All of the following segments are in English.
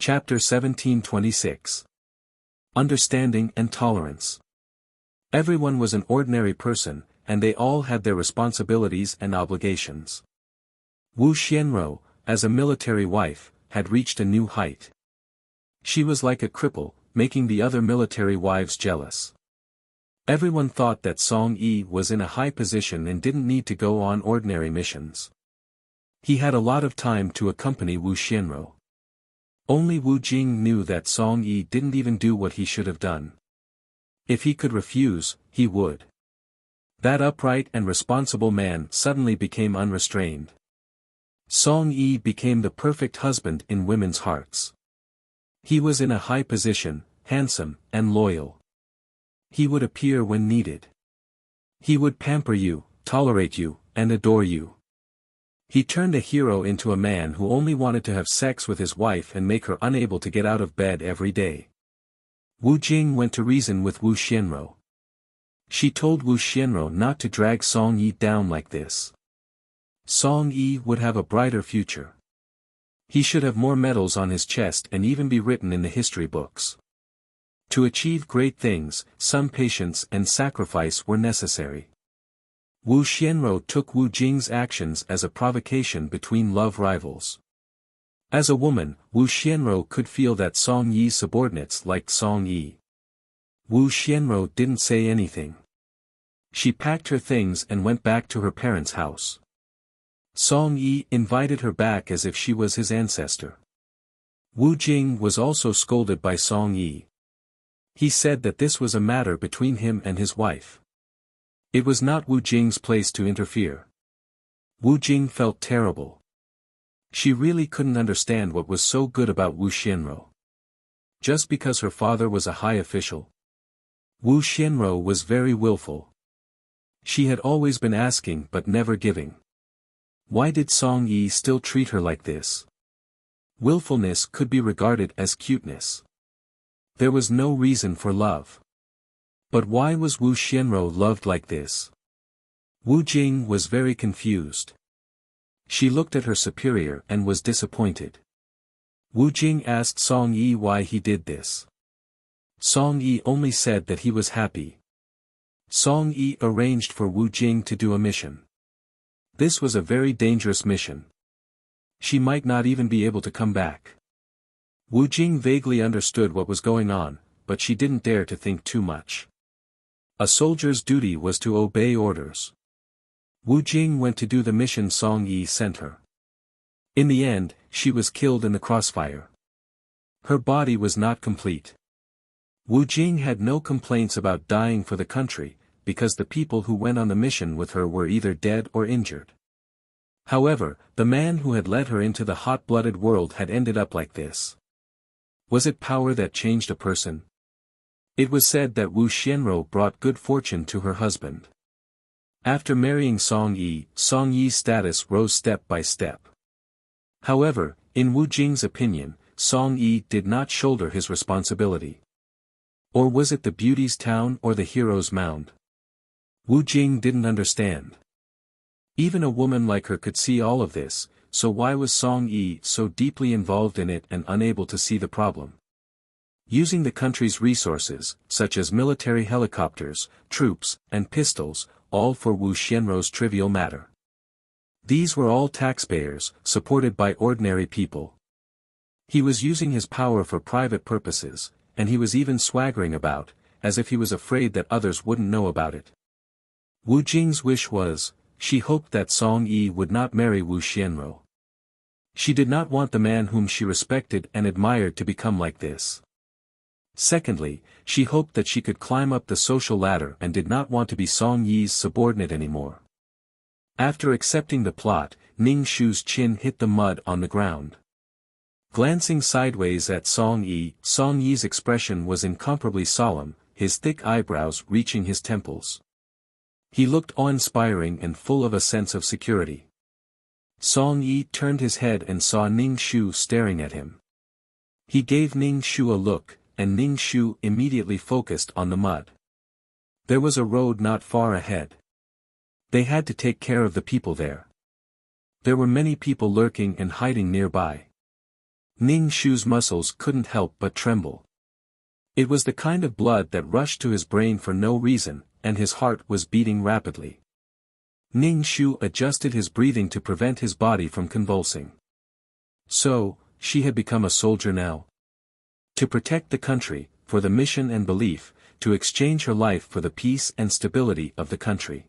Chapter 1726. Understanding and Tolerance. Everyone was an ordinary person, and they all had their responsibilities and obligations. Wu Xianrou, as a military wife, had reached a new height. She was like a cripple, making the other military wives jealous. Everyone thought that Song Yi was in a high position and didn't need to go on ordinary missions. He had a lot of time to accompany Wu Xianrou. Only Wu Jing knew that Song Yi didn't even do what he should have done. If he could refuse, he would. That upright and responsible man suddenly became unrestrained. Song Yi became the perfect husband in women's hearts. He was in a high position, handsome, and loyal. He would appear when needed. He would pamper you, tolerate you, and adore you. He turned a hero into a man who only wanted to have sex with his wife and make her unable to get out of bed every day. Wu Jing went to reason with Wu Xianrou. She told Wu Xianrou not to drag Song Yi down like this. Song Yi would have a brighter future. He should have more medals on his chest and even be written in the history books. To achieve great things, some patience and sacrifice were necessary. Wu Xianrou took Wu Jing's actions as a provocation between love rivals. As a woman, Wu Xianrou could feel that Song Yi's subordinates liked Song Yi. Wu Xianrou didn't say anything. She packed her things and went back to her parents' house. Song Yi invited her back as if she was his ancestor. Wu Jing was also scolded by Song Yi. He said that this was a matter between him and his wife. It was not Wu Jing's place to interfere. Wu Jing felt terrible. She really couldn't understand what was so good about Wu Xianrou. Just because her father was a high official. Wu Xianrou was very willful. She had always been asking but never giving. Why did Song Yi still treat her like this? Willfulness could be regarded as cuteness. There was no reason for love. But why was Wu Xianrou loved like this? Wu Jing was very confused. She looked at her superior and was disappointed. Wu Jing asked Song Yi why he did this. Song Yi only said that he was happy. Song Yi arranged for Wu Jing to do a mission. This was a very dangerous mission. She might not even be able to come back. Wu Jing vaguely understood what was going on, but she didn't dare to think too much. A soldier's duty was to obey orders. Wu Jing went to do the mission Song Yi sent her. In the end, she was killed in the crossfire. Her body was not complete. Wu Jing had no complaints about dying for the country, because the people who went on the mission with her were either dead or injured. However, the man who had led her into the hot-blooded world had ended up like this. Was it power that changed a person? It was said that Wu Xianrou brought good fortune to her husband. After marrying Song Yi's status rose step by step. However, in Wu Jing's opinion, Song Yi did not shoulder his responsibility. Or was it the beauty's town or the hero's mound? Wu Jing didn't understand. Even a woman like her could see all of this, so why was Song Yi so deeply involved in it and unable to see the problem? Using the country's resources, such as military helicopters, troops, and pistols, all for Wu Xianrou's trivial matter. These were all taxpayers, supported by ordinary people. He was using his power for private purposes, and he was even swaggering about, as if he was afraid that others wouldn't know about it. Wu Jing's wish was, she hoped that Song Yi would not marry Wu Xianrou. She did not want the man whom she respected and admired to become like this. Secondly, she hoped that she could climb up the social ladder and did not want to be Song Yi's subordinate anymore. After accepting the plot, Ning Shu's chin hit the mud on the ground. Glancing sideways at Song Yi's expression was incomparably solemn, his thick eyebrows reaching his temples. He looked awe-inspiring and full of a sense of security. Song Yi turned his head and saw Ning Shu staring at him. He gave Ning Shu a look, and Ning Shu immediately focused on the mud. There was a road not far ahead. They had to take care of the people there. There were many people lurking and hiding nearby. Ning Shu's muscles couldn't help but tremble. It was the kind of blood that rushed to his brain for no reason, and his heart was beating rapidly. Ning Shu adjusted his breathing to prevent his body from convulsing. So, she had become a soldier now. To protect the country, for the mission and belief, to exchange her life for the peace and stability of the country.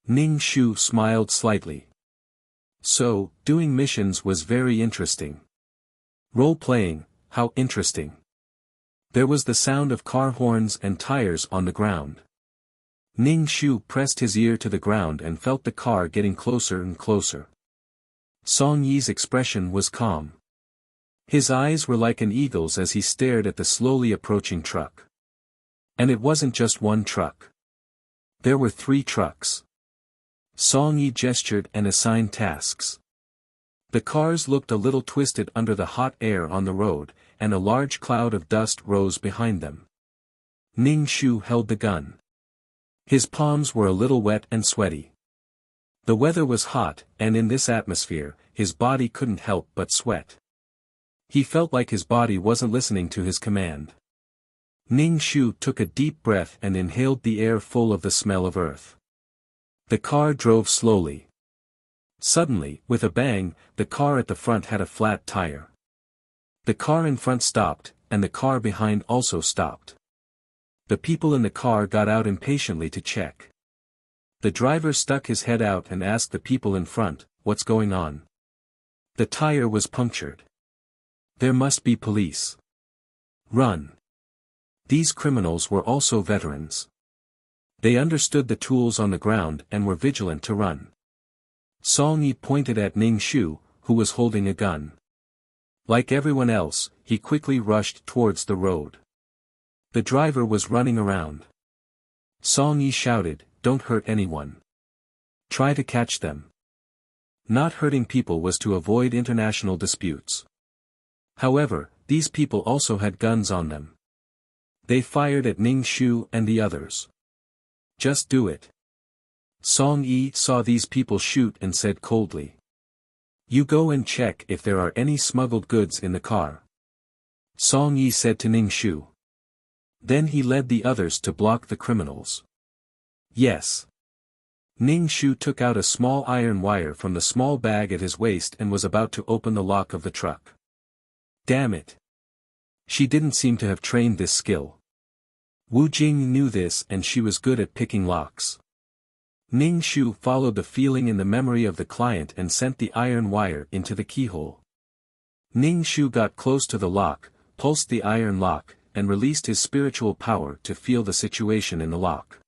Ning Shu smiled slightly. So, doing missions was very interesting. Role-playing, how interesting. There was the sound of car horns and tires on the ground. Ning Shu pressed his ear to the ground and felt the car getting closer and closer. Song Yi's expression was calm. His eyes were like an eagle's as he stared at the slowly approaching truck. And it wasn't just one truck. There were 3 trucks. Song Yi gestured and assigned tasks. The cars looked a little twisted under the hot air on the road, and a large cloud of dust rose behind them. Ning Shu held the gun. His palms were a little wet and sweaty. The weather was hot, and in this atmosphere, his body couldn't help but sweat. He felt like his body wasn't listening to his command. Ning Shu took a deep breath and inhaled the air full of the smell of earth. The car drove slowly. Suddenly, with a bang, the car at the front had a flat tire. The car in front stopped, and the car behind also stopped. The people in the car got out impatiently to check. The driver stuck his head out and asked the people in front, "What's going on?" The tire was punctured. "There must be police. Run." These criminals were also veterans. They understood the tools on the ground and were vigilant to run. Song Yi pointed at Ning Shu, who was holding a gun. Like everyone else, he quickly rushed towards the road. The driver was running around. Song Yi shouted, "Don't hurt anyone. Try to catch them." Not hurting people was to avoid international disputes. However, these people also had guns on them. They fired at Ning Shu and the others. "Just do it." Song Yi saw these people shoot and said coldly, "You go and check if there are any smuggled goods in the car." Song Yi said to Ning Shu. Then he led the others to block the criminals. "Yes." Ning Shu took out a small iron wire from the small bag at his waist and was about to open the lock of the truck. Damn it. She didn't seem to have trained this skill. Wu Jing knew this and she was good at picking locks. Ning Shu followed the feeling in the memory of the client and sent the iron wire into the keyhole. Ning Shu got close to the lock, pulsed the iron lock, and released his spiritual power to feel the situation in the lock.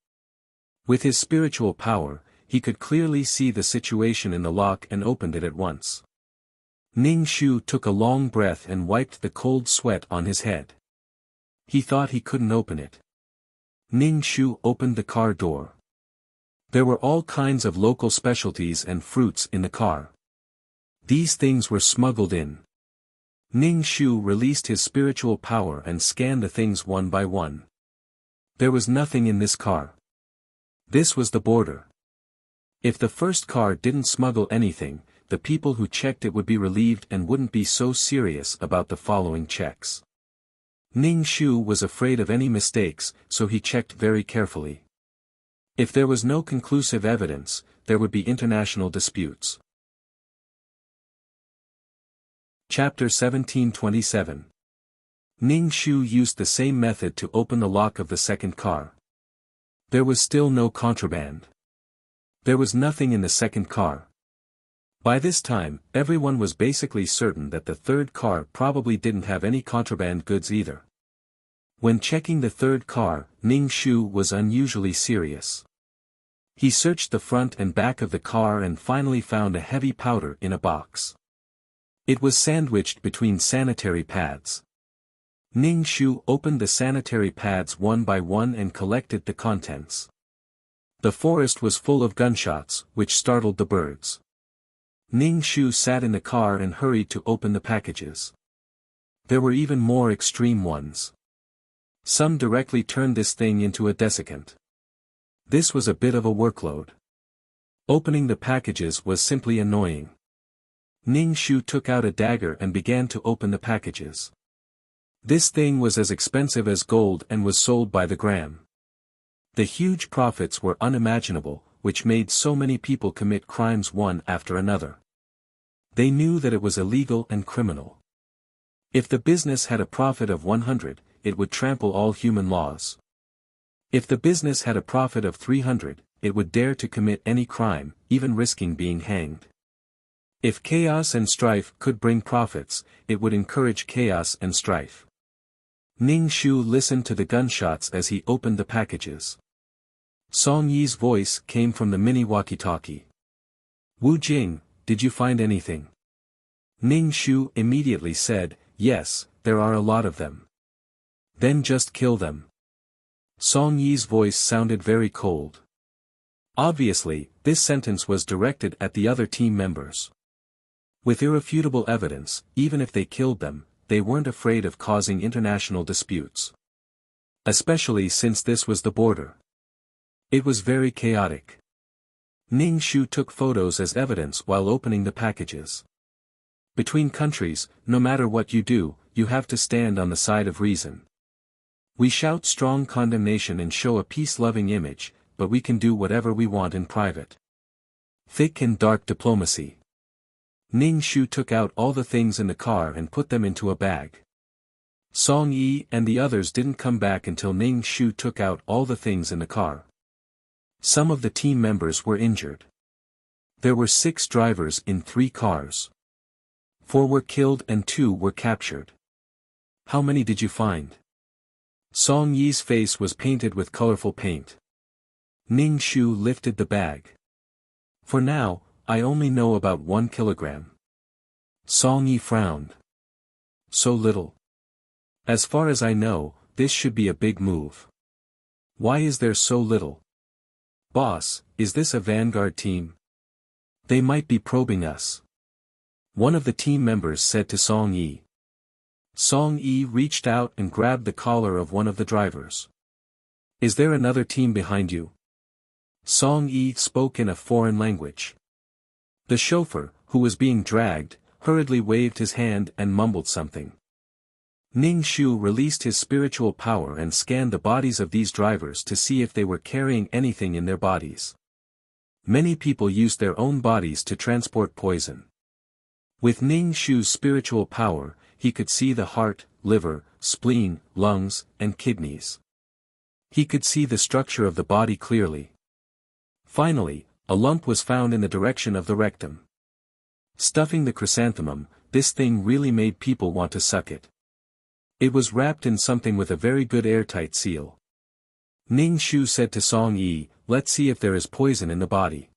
With his spiritual power, he could clearly see the situation in the lock and opened it at once. Ning Shu took a long breath and wiped the cold sweat on his head. He thought he couldn't open it. Ning Shu opened the car door. There were all kinds of local specialties and fruits in the car. These things were smuggled in. Ning Shu released his spiritual power and scanned the things one by one. There was nothing in this car. This was the border. If the first car didn't smuggle anything, the people who checked it would be relieved and wouldn't be so serious about the following checks. Ning Shu was afraid of any mistakes, so he checked very carefully. If there was no conclusive evidence, there would be international disputes. Chapter 1727. Ning Shu used the same method to open the lock of the second car. There was still no contraband. There was nothing in the second car. By this time, everyone was basically certain that the third car probably didn't have any contraband goods either. When checking the third car, Ning Shu was unusually serious. He searched the front and back of the car and finally found a heavy powder in a box. It was sandwiched between sanitary pads. Ning Shu opened the sanitary pads one by one and collected the contents. The forest was full of gunshots, which startled the birds. Ning Shu sat in the car and hurried to open the packages. There were even more extreme ones. Some directly turned this thing into a desiccant. This was a bit of a workload. Opening the packages was simply annoying. Ning Shu took out a dagger and began to open the packages. This thing was as expensive as gold and was sold by the gram. The huge profits were unimaginable, which made so many people commit crimes one after another. They knew that it was illegal and criminal. If the business had a profit of 100, it would trample all human laws. If the business had a profit of 300, it would dare to commit any crime, even risking being hanged. If chaos and strife could bring profits, it would encourage chaos and strife. Ning Shu listened to the gunshots as he opened the packages. Song Yi's voice came from the mini walkie-talkie. "Wu Jing, did you find anything?" Ning Shu immediately said, "Yes, there are a lot of them." "Then just kill them." Song Yi's voice sounded very cold. Obviously, this sentence was directed at the other team members. With irrefutable evidence, even if they killed them, they weren't afraid of causing international disputes. Especially since this was the border. It was very chaotic. Ning Shu took photos as evidence while opening the packages. Between countries, no matter what you do, you have to stand on the side of reason. We shout strong condemnation and show a peace-loving image, but we can do whatever we want in private. Thick and dark diplomacy. Ning Shu took out all the things in the car and put them into a bag. Song Yi and the others didn't come back until Ning Shu took out all the things in the car. Some of the team members were injured. There were 6 drivers in 3 cars. 4 were killed and 2 were captured. "How many did you find?" Song Yi's face was painted with colorful paint. Ning Shu lifted the bag. "For now, I only know about 1 kilogram. Song Yi frowned. "So little. As far as I know, this should be a big move. Why is there so little?" "Boss, is this a vanguard team? They might be probing us." One of the team members said to Song Yi. Song Yi reached out and grabbed the collar of one of the drivers. "Is there another team behind you?" Song Yi spoke in a foreign language. The chauffeur, who was being dragged, hurriedly waved his hand and mumbled something. Ning Shu released his spiritual power and scanned the bodies of these drivers to see if they were carrying anything in their bodies. Many people used their own bodies to transport poison. With Ning Shu's spiritual power, he could see the heart, liver, spleen, lungs, and kidneys. He could see the structure of the body clearly. Finally, a lump was found in the direction of the rectum. Stuffing the chrysanthemum, this thing really made people want to suck it. It was wrapped in something with a very good airtight seal. Ning Shu said to Song Yi, "Let's see if there is poison in the body."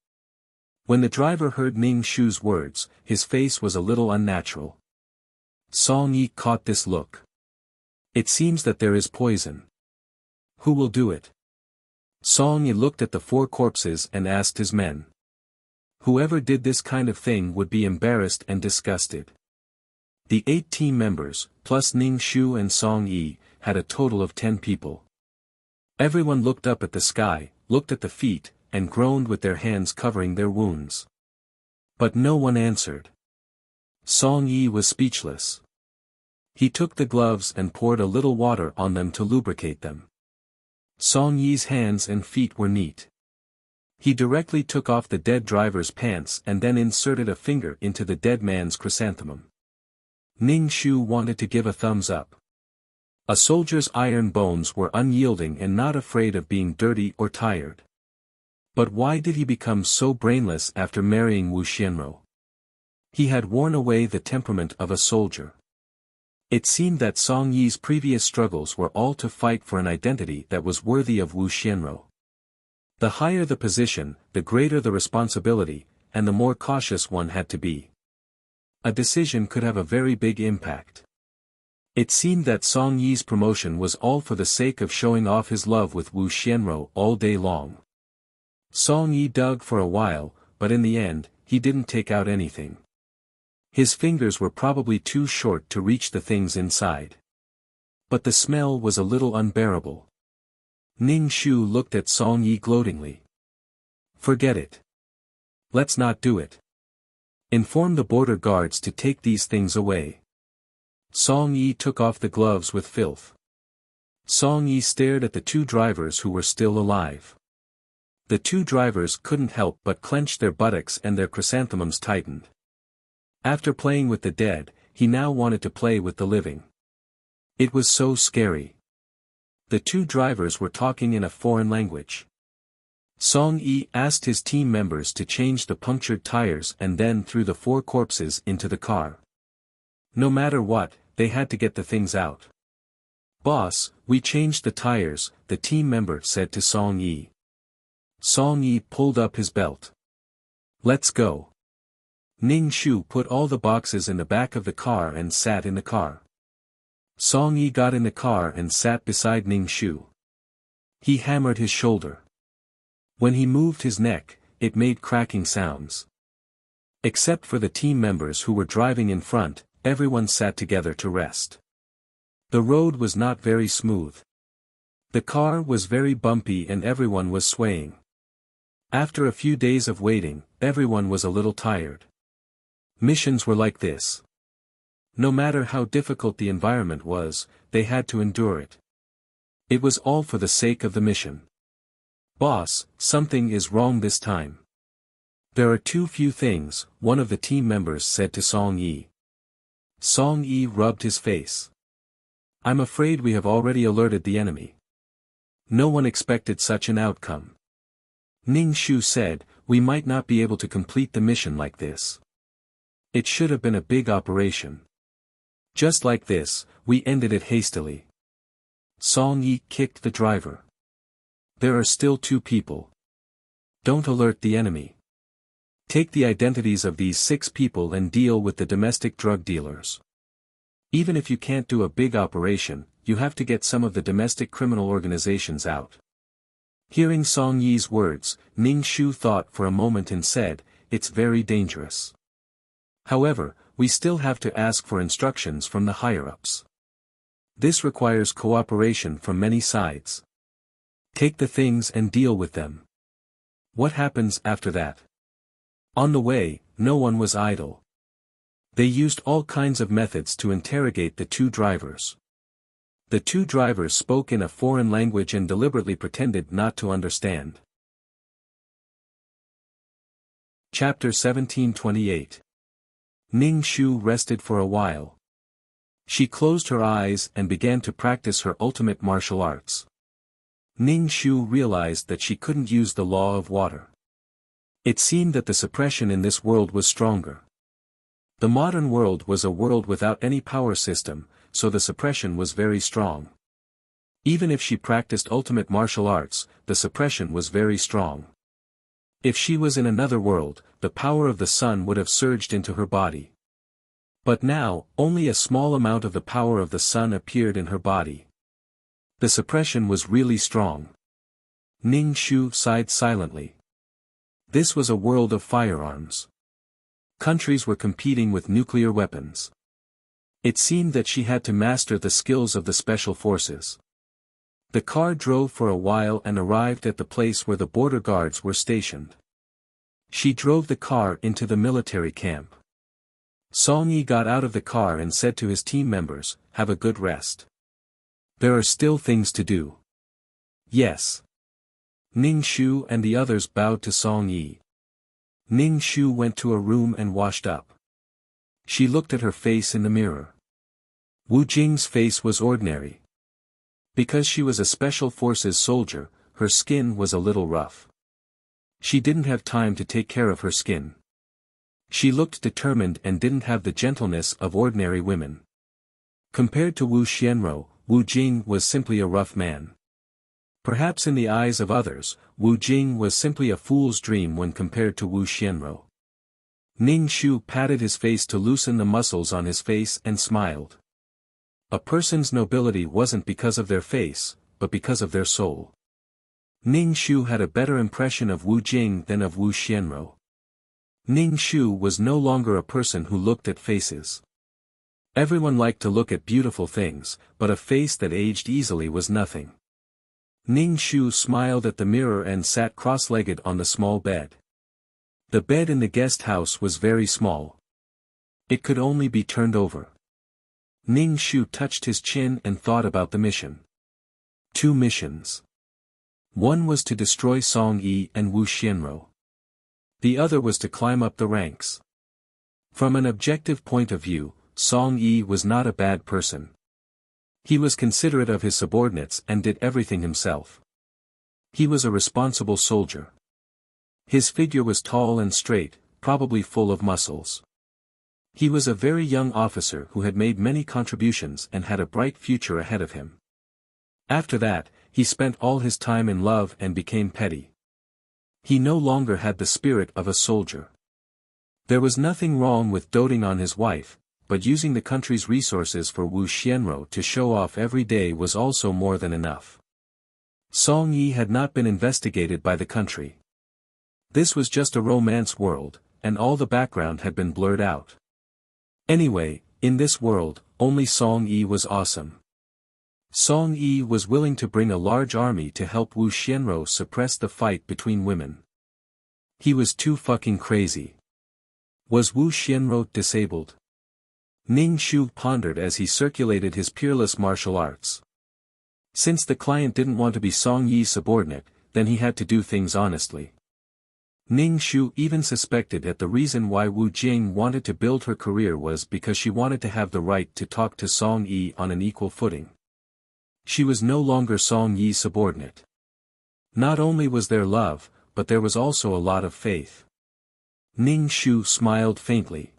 When the driver heard Ning Shu's words, his face was a little unnatural. Song Yi caught this look. "It seems that there is poison. Who will do it?" Song Yi looked at the 4 corpses and asked his men. Whoever did this kind of thing would be embarrassed and disgusted. The 8 team members, plus Ning Shu and Song Yi, had a total of 10 people. Everyone looked up at the sky, looked at the feet, and groaned with their hands covering their wounds. But no one answered. Song Yi was speechless. He took the gloves and poured a little water on them to lubricate them. Song Yi's hands and feet were neat. He directly took off the dead driver's pants and then inserted a finger into the dead man's chrysanthemum. Ning Shu wanted to give a thumbs up. A soldier's iron bones were unyielding and not afraid of being dirty or tired. But why did he become so brainless after marrying Wu Xianro? He had worn away the temperament of a soldier. It seemed that Song Yi's previous struggles were all to fight for an identity that was worthy of Wu Xianro. The higher the position, the greater the responsibility, and the more cautious one had to be. A decision could have a very big impact. It seemed that Song Yi's promotion was all for the sake of showing off his love with Wu Xianro all day long. Song Yi dug for a while, but in the end, he didn't take out anything. His fingers were probably too short to reach the things inside. But the smell was a little unbearable. Ning Shu looked at Song Yi gloatingly. "Forget it. Let's not do it. Inform the border guards to take these things away. Song Yi took off the gloves with filth. Song Yi stared at the two drivers who were still alive. The two drivers couldn't help but clench their buttocks and their chrysanthemums tightened. After playing with the dead, he now wanted to play with the living. It was so scary. The two drivers were talking in a foreign language. Song Yi asked his team members to change the punctured tires and then threw the four corpses into the car. No matter what, they had to get the things out. "Boss, we changed the tires," the team member said to Song Yi. Song Yi pulled up his belt. "Let's go." Ning Shu put all the boxes in the back of the car and sat in the car. Song Yi got in the car and sat beside Ning Shu. He hammered his shoulder. When he moved his neck, it made cracking sounds. Except for the team members who were driving in front, everyone sat together to rest. The road was not very smooth. The car was very bumpy and everyone was swaying. After a few days of waiting, everyone was a little tired. Missions were like this. No matter how difficult the environment was, they had to endure it. It was all for the sake of the mission. "Boss, something is wrong this time." "There are too few things," one of the team members said to Song Yi. Song Yi rubbed his face. "I'm afraid we have already alerted the enemy." No one expected such an outcome. Ning Shu said, "We might not be able to complete the mission like this. It should have been a big operation. Just like this, we ended it hastily." Song Yi kicked the driver. "There are still two people. Don't alert the enemy. Take the identities of these 6 people and deal with the domestic drug dealers. Even if you can't do a big operation, you have to get some of the domestic criminal organizations out." Hearing Song Yi's words, Ning Shu thought for a moment and said, "It's very dangerous. However, we still have to ask for instructions from the higher-ups. This requires cooperation from many sides. Take the things and deal with them. What happens after that?" On the way, no one was idle. They used all kinds of methods to interrogate the two drivers. The two drivers spoke in a foreign language and deliberately pretended not to understand. Chapter 1728. Ning Shu rested for a while. She closed her eyes and began to practice her ultimate martial arts. Ning Shu realized that she couldn't use the law of water. It seemed that the suppression in this world was stronger. The modern world was a world without any power system, so the suppression was very strong. Even if she practiced ultimate martial arts, the suppression was very strong. If she was in another world, the power of the sun would have surged into her body. But now, only a small amount of the power of the sun appeared in her body. The suppression was really strong. Ning Shu sighed silently. This was a world of firearms. Countries were competing with nuclear weapons. It seemed that she had to master the skills of the special forces. The car drove for a while and arrived at the place where the border guards were stationed. She drove the car into the military camp. Song Yi got out of the car and said to his team members, "Have a good rest. There are still things to do." "Yes." Ning Shu and the others bowed to Song Yi. Ning Shu went to a room and washed up. She looked at her face in the mirror. Wu Jing's face was ordinary. Because she was a special forces soldier, her skin was a little rough. She didn't have time to take care of her skin. She looked determined and didn't have the gentleness of ordinary women. Compared to Wu Xianro, Wu Jing was simply a rough man. Perhaps in the eyes of others, Wu Jing was simply a fool's dream when compared to Wu Xianro. Ning Shu patted his face to loosen the muscles on his face and smiled. A person's nobility wasn't because of their face, but because of their soul. Ning Shu had a better impression of Wu Jing than of Wu Xianro. Ning Shu was no longer a person who looked at faces. Everyone liked to look at beautiful things, but a face that aged easily was nothing. Ning Shu smiled at the mirror and sat cross-legged on the small bed. The bed in the guest house was very small. It could only be turned over. Ning Shu touched his chin and thought about the mission. 2 missions. One was to destroy Song Yi and Wu Xianro. The other was to climb up the ranks. From an objective point of view, Song Yi was not a bad person. He was considerate of his subordinates and did everything himself. He was a responsible soldier. His figure was tall and straight, probably full of muscles. He was a very young officer who had made many contributions and had a bright future ahead of him. After that, he spent all his time in love and became petty. He no longer had the spirit of a soldier. There was nothing wrong with doting on his wife, but using the country's resources for Wu Xianro to show off every day was also more than enough. Song Yi had not been investigated by the country. This was just a romance world, and all the background had been blurred out. Anyway, in this world, only Song Yi was awesome. Song Yi was willing to bring a large army to help Wu Xianro suppress the fight between women. He was too fucking crazy. Was Wu Xianro disabled? Ning Shu pondered as he circulated his peerless martial arts. Since the client didn't want to be Song Yi's subordinate, then he had to do things honestly. Ning Shu even suspected that the reason why Wu Jing wanted to build her career was because she wanted to have the right to talk to Song Yi on an equal footing. She was no longer Song Yi's subordinate. Not only was there love, but there was also a lot of faith. Ning Shu smiled faintly.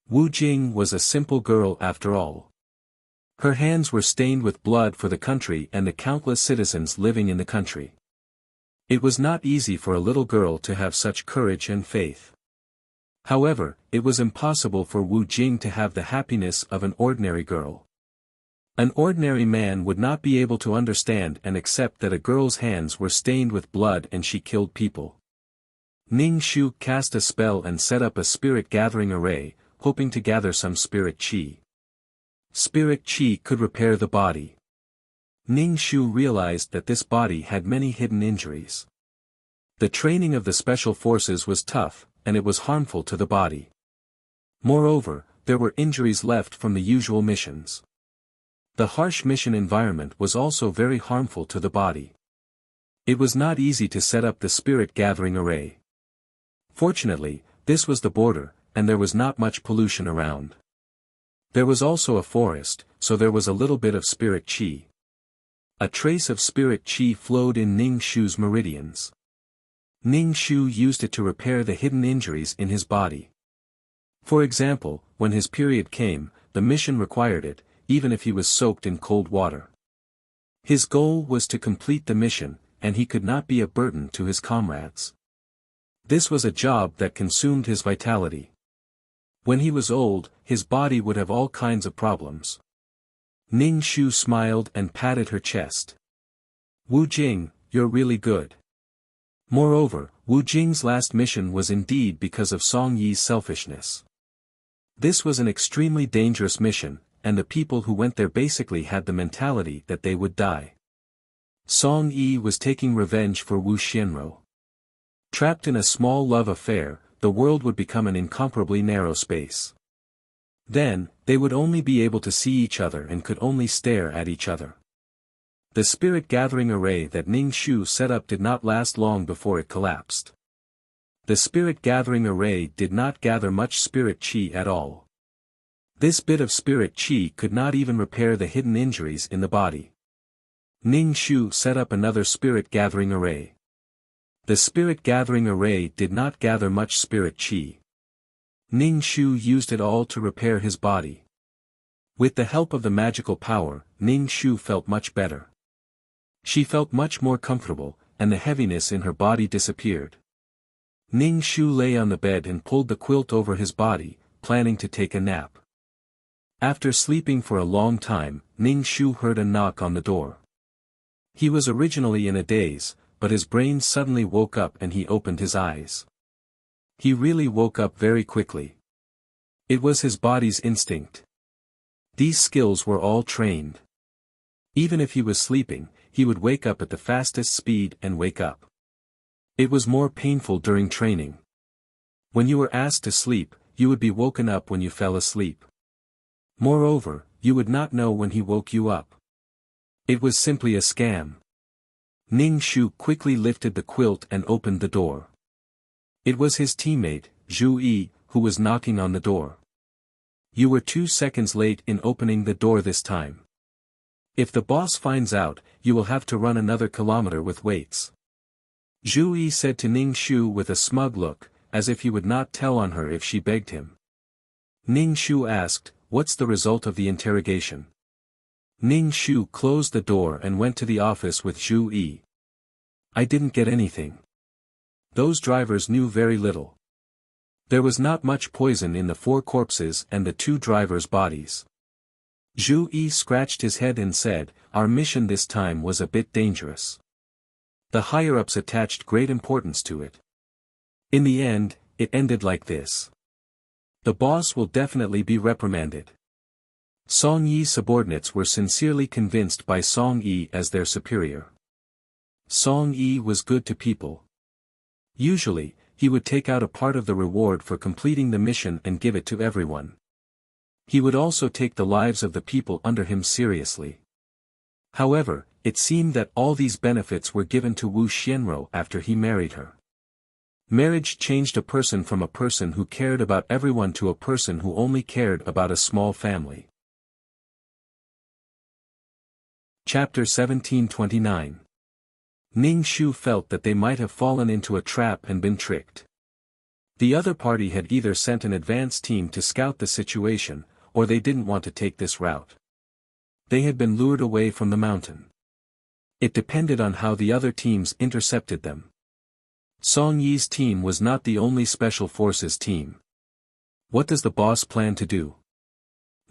Wu Jing was a simple girl after all. Her hands were stained with blood for the country and the countless citizens living in the country. It was not easy for a little girl to have such courage and faith. However, it was impossible for Wu Jing to have the happiness of an ordinary girl. An ordinary man would not be able to understand and accept that a girl's hands were stained with blood and she killed people. Ning Shu cast a spell and set up a spirit gathering array, hoping to gather some spirit qi. Spirit qi could repair the body. Ning Shu realized that this body had many hidden injuries. The training of the special forces was tough, and it was harmful to the body. Moreover, there were injuries left from the usual missions. The harsh mission environment was also very harmful to the body. It was not easy to set up the spirit gathering array. Fortunately, this was the border, and there was not much pollution around. There was also a forest, so there was a little bit of spirit qi. A trace of spirit qi flowed in Ning Shu's meridians. Ning Shu used it to repair the hidden injuries in his body. For example, when his period came, the mission required it, even if he was soaked in cold water. His goal was to complete the mission, and he could not be a burden to his comrades. This was a job that consumed his vitality. When he was old, his body would have all kinds of problems. Ning Shu smiled and patted her chest. Wu Jing, you're really good. Moreover, Wu Jing's last mission was indeed because of Song Yi's selfishness. This was an extremely dangerous mission, and the people who went there basically had the mentality that they would die. Song Yi was taking revenge for Wu Xianro. Trapped in a small love affair, the world would become an incomparably narrow space. Then, they would only be able to see each other and could only stare at each other. The spirit gathering array that Ning Shu set up did not last long before it collapsed. The spirit gathering array did not gather much spirit qi at all. This bit of spirit qi could not even repair the hidden injuries in the body. Ning Shu set up another spirit gathering array. The spirit gathering array did not gather much spirit qi. Ning Shu used it all to repair his body. With the help of the magical power, Ning Shu felt much better. She felt much more comfortable, and the heaviness in her body disappeared. Ning Shu lay on the bed and pulled the quilt over his body, planning to take a nap. After sleeping for a long time, Ning Shu heard a knock on the door. He was originally in a daze, but his brain suddenly woke up and he opened his eyes. He really woke up very quickly. It was his body's instinct. These skills were all trained. Even if he was sleeping, he would wake up at the fastest speed and wake up. It was more painful during training. When you were asked to sleep, you would be woken up when you fell asleep. Moreover, you would not know when he woke you up. It was simply a scam. Ning Shu quickly lifted the quilt and opened the door. It was his teammate, Zhu Yi, who was knocking on the door. You were 2 seconds late in opening the door this time. If the boss finds out, you will have to run another kilometer with weights. Zhu Yi said to Ning Shu with a smug look, as if he would not tell on her if she begged him. Ning Shu asked, "What's the result of the interrogation?" Ning Shu closed the door and went to the office with Zhu Yi. "I didn't get anything. Those drivers knew very little. There was not much poison in the 4 corpses and the 2 drivers' bodies." Zhu Yi scratched his head and said, "Our mission this time was a bit dangerous. The higher-ups attached great importance to it. In the end, it ended like this. The boss will definitely be reprimanded." Song Yi's subordinates were sincerely convinced by Song Yi as their superior. Song Yi was good to people. Usually, he would take out a part of the reward for completing the mission and give it to everyone. He would also take the lives of the people under him seriously. However, it seemed that all these benefits were given to Wu Xianro after he married her. Marriage changed a person from a person who cared about everyone to a person who only cared about a small family. Chapter 1729. Ning Shu felt that they might have fallen into a trap and been tricked. The other party had either sent an advance team to scout the situation, or they didn't want to take this route. They had been lured away from the mountain. It depended on how the other teams intercepted them. Song Yi's team was not the only special forces team. "What does the boss plan to do?"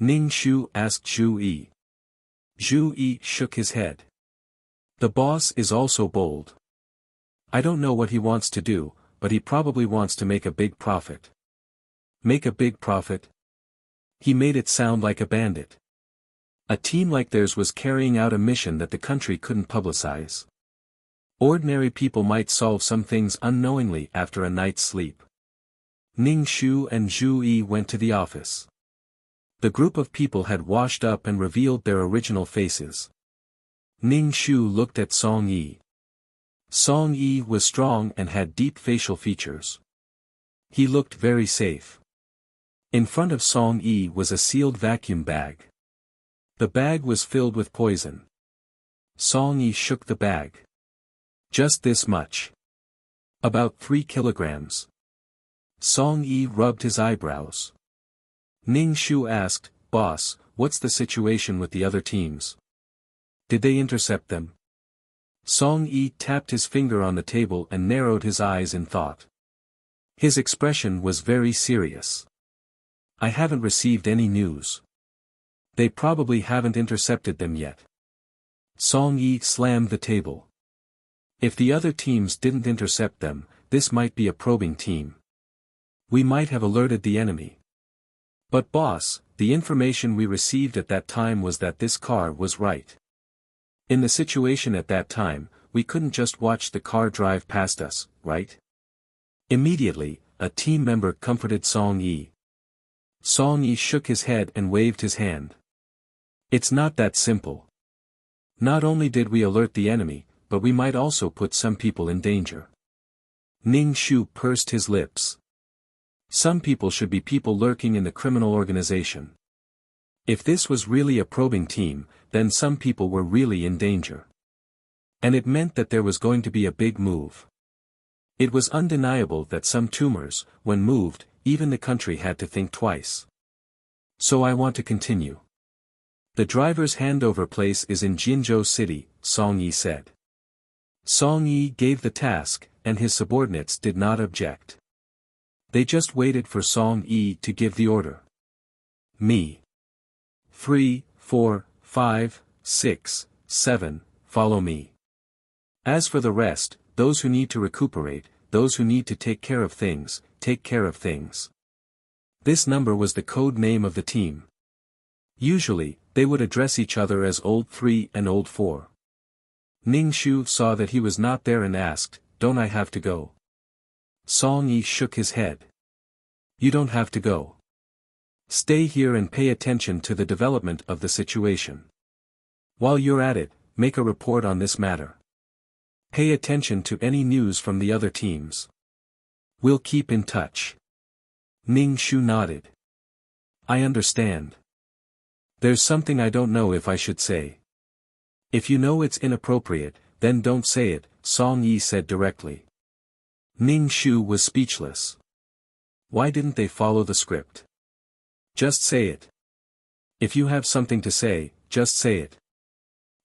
Ning Shu asked Zhu Yi. Zhu Yi shook his head. "The boss is also bold. I don't know what he wants to do, but he probably wants to make a big profit." "Make a big profit?" He made it sound like a bandit. A team like theirs was carrying out a mission that the country couldn't publicize. Ordinary people might solve some things unknowingly after a night's sleep. Ning Shu and Zhu Yi went to the office. The group of people had washed up and revealed their original faces. Ning Shu looked at Song Yi. Song Yi was strong and had deep facial features. He looked very safe. In front of Song Yi was a sealed vacuum bag. The bag was filled with poison. Song Yi shook the bag. "Just this much. About 3 kilograms. Song Yi rubbed his eyebrows. Ning Shu asked, "Boss, what's the situation with the other teams? Did they intercept them?" Song Yi tapped his finger on the table and narrowed his eyes in thought. His expression was very serious. "I haven't received any news. They probably haven't intercepted them yet." Song Yi slammed the table. "If the other teams didn't intercept them, this might be a probing team. We might have alerted the enemy. But boss, the information we received at that time was that this car was right. In the situation at that time, we couldn't just watch the car drive past us, right?" Immediately, a team member comforted Song Yi. Song Yi shook his head and waved his hand. "It's not that simple. Not only did we alert the enemy, but we might also put some people in danger." Ning Shu pursed his lips. Some people should be people lurking in the criminal organization. If this was really a probing team, then some people were really in danger. And it meant that there was going to be a big move. It was undeniable that some tumors, when moved, even the country had to think twice. "So I want to continue. The driver's handover place is in Jinzhou City," Song Yi said. Song Yi gave the task, and his subordinates did not object. They just waited for Song Yi to give the order. "Me. 3, 4, 5, 6, 7, follow me. As for the rest, those who need to recuperate, those who need to take care of things, take care of things." This number was the code name of the team. Usually, they would address each other as Old 3 and Old 4. Ning Shu saw that he was not there and asked, "Don't I have to go?" Song Yi shook his head. You don't have to go. Stay here and pay attention to the development of the situation. While you're at it, make a report on this matter. Pay attention to any news from the other teams. We'll keep in touch. Ning Shu nodded. I understand. There's something I don't know if I should say. If you know it's inappropriate, then don't say it, Song Yi said directly. Ning Shu was speechless. Why didn't they follow the script? Just say it. If you have something to say, just say it.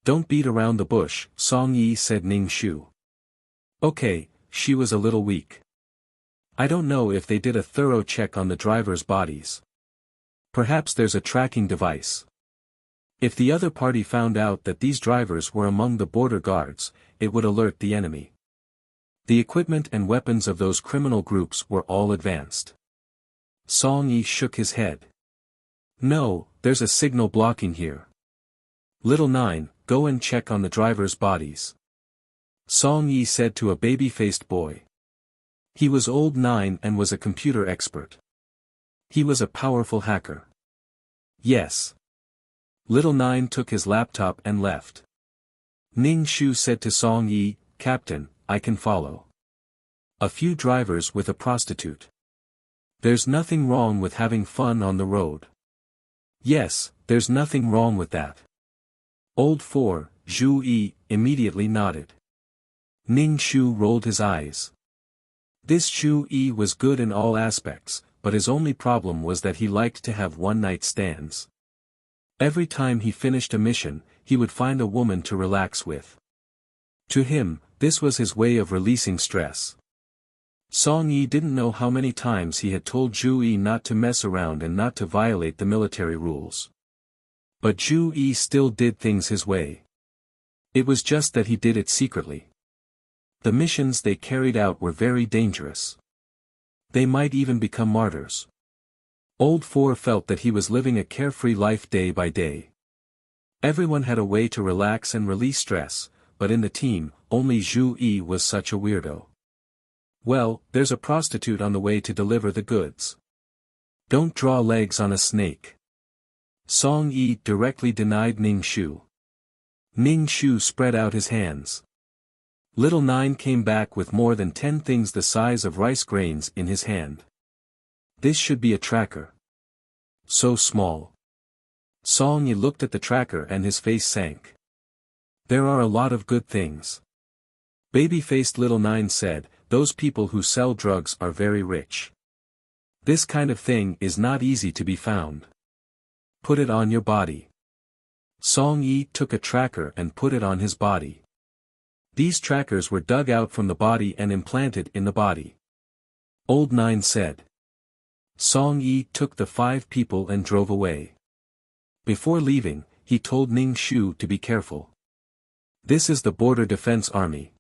Don't beat around the bush, Song Yi said Ning Shu. Okay, she was a little weak. I don't know if they did a thorough check on the drivers' bodies. Perhaps there's a tracking device. If the other party found out that these drivers were among the border guards, it would alert the enemy. The equipment and weapons of those criminal groups were all advanced. Song Yi shook his head. No, there's a signal blocking here. Little Nine, go and check on the drivers' bodies. Song Yi said to a baby-faced boy. He was old 9 and was a computer expert. He was a powerful hacker. Yes. Little 9 took his laptop and left. Ning Shu said to Song Yi, Captain, I can follow. A few drivers with a prostitute. There's nothing wrong with having fun on the road. Yes, there's nothing wrong with that. Old 4, Zhu Yi, immediately nodded. Ning Shu rolled his eyes. This Zhu Yi was good in all aspects, but his only problem was that he liked to have one-night stands. Every time he finished a mission, he would find a woman to relax with. To him, this was his way of releasing stress. Song Yi didn't know how many times he had told Zhu Yi not to mess around and not to violate the military rules. But Zhu Yi still did things his way. It was just that he did it secretly. The missions they carried out were very dangerous. They might even become martyrs. Old 4 felt that he was living a carefree life day by day. Everyone had a way to relax and release stress, but in the team, only Zhu Yi was such a weirdo. Well, there's a prostitute on the way to deliver the goods. Don't draw legs on a snake. Song Yi directly denied Ning Shu. Ning Shu spread out his hands. Little 9 came back with more than 10 things the size of rice grains in his hand. This should be a tracker. So small. Song Yi looked at the tracker and his face sank. There are a lot of good things. Baby-faced Little 9 said, those people who sell drugs are very rich. This kind of thing is not easy to be found. Put it on your body. Song Yi took a tracker and put it on his body. These trackers were dug out from the body and implanted in the body. Old 9 said. Song Yi took the 5 people and drove away. Before leaving, he told Ning Shu to be careful. This is the Border Defense Army.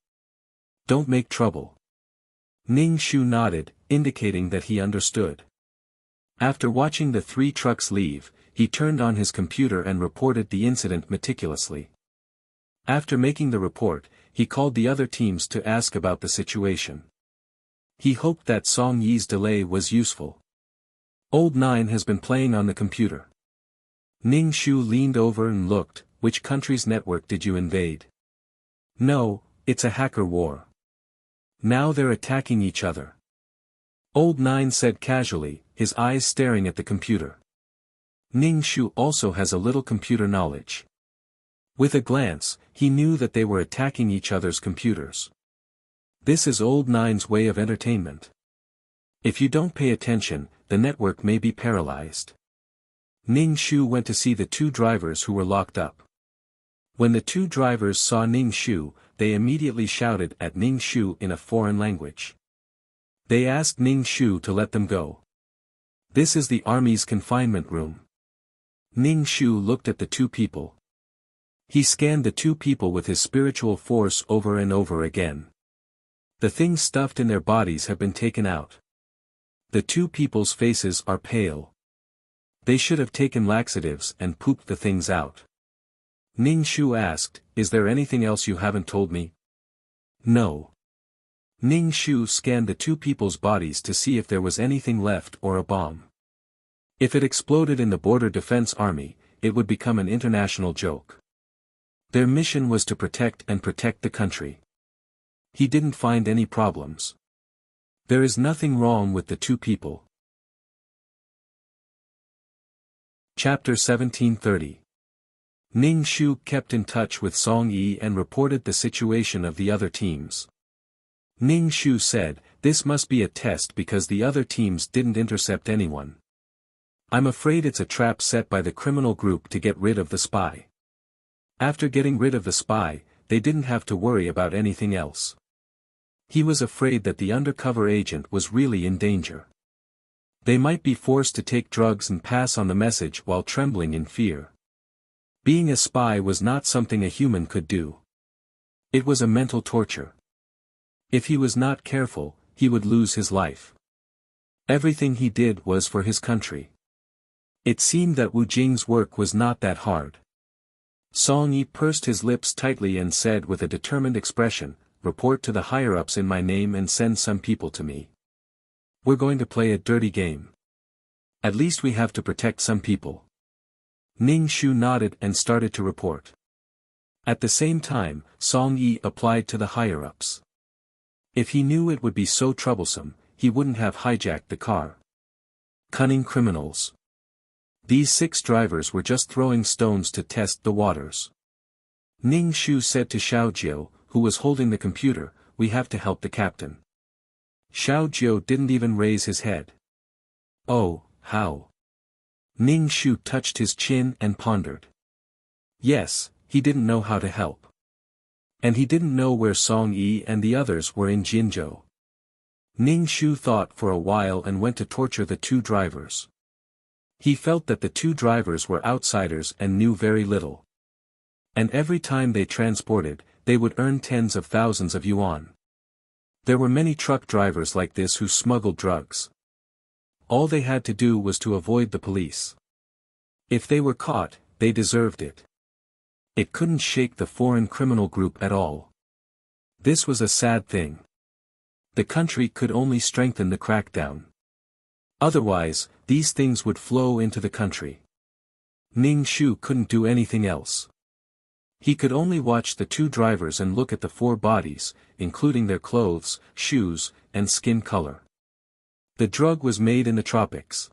Don't make trouble. Ning Shu nodded, indicating that he understood. After watching the 3 trucks leave, he turned on his computer and reported the incident meticulously. After making the report, he called the other teams to ask about the situation. He hoped that Song Yi's delay was useful. Old 9 has been playing on the computer. Ning Shu leaned over and looked, which country's network did you invade? No, it's a hacker war. Now they're attacking each other. Old 9 said casually, his eyes staring at the computer. Ning Shu also has a little computer knowledge. With a glance, he knew that they were attacking each other's computers. This is Old 9's way of entertainment. If you don't pay attention, the network may be paralyzed. Ning Shu went to see the 2 drivers who were locked up. When the 2 drivers saw Ning Shu, they immediately shouted at Ning Shu in a foreign language. They asked Ning Shu to let them go. This is the army's confinement room. Ning Shu looked at the 2 people. He scanned the 2 people with his spiritual force over and over again. The things stuffed in their bodies have been taken out. The 2 people's faces are pale. They should have taken laxatives and pooped the things out. Ning Shu asked, is there anything else you haven't told me? No. Ning Shu scanned the two people's bodies to see if there was anything left or a bomb. If it exploded in the Border Defense Army, it would become an international joke. Their mission was to protect the country. He didn't find any problems. There is nothing wrong with the two people. Chapter 1730. Ning Shu kept in touch with Song Yi and reported the situation of the other teams. Ning Shu said, "This must be a test because the other teams didn't intercept anyone. I'm afraid it's a trap set by the criminal group to get rid of the spy." After getting rid of the spy, they didn't have to worry about anything else. He was afraid that the undercover agent was really in danger. They might be forced to take drugs and pass on the message while trembling in fear. Being a spy was not something a human could do. It was a mental torture. If he was not careful, he would lose his life. Everything he did was for his country. It seemed that Wu Jing's work was not that hard. Song Yi pursed his lips tightly and said with a determined expression, "Report to the higher-ups in my name and send some people to me. We're going to play a dirty game. At least we have to protect some people." Ning Shu nodded and started to report. At the same time, Song Yi applied to the higher-ups. If he knew it would be so troublesome, he wouldn't have hijacked the car. Cunning criminals. These 6 drivers were just throwing stones to test the waters. Ning Shu said to Xiao Jiu, who was holding the computer, "We have to help the captain." Xiao Jiu didn't even raise his head. "Oh, how?" Ning Shu touched his chin and pondered. Yes, he didn't know how to help. And he didn't know where Song Yi and the others were in Jinzhou. Ning Shu thought for a while and went to torture the 2 drivers. He felt that the 2 drivers were outsiders and knew very little. And every time they transported, they would earn tens of thousands of yuan. There were many truck drivers like this who smuggled drugs. All they had to do was to avoid the police. If they were caught, they deserved it. It couldn't shake the foreign criminal group at all. This was a sad thing. The country could only strengthen the crackdown. Otherwise, these things would flow into the country. Ning Shu couldn't do anything else. He could only watch the 2 drivers and look at the 4 bodies, including their clothes, shoes, and skin color. The drug was made in the tropics.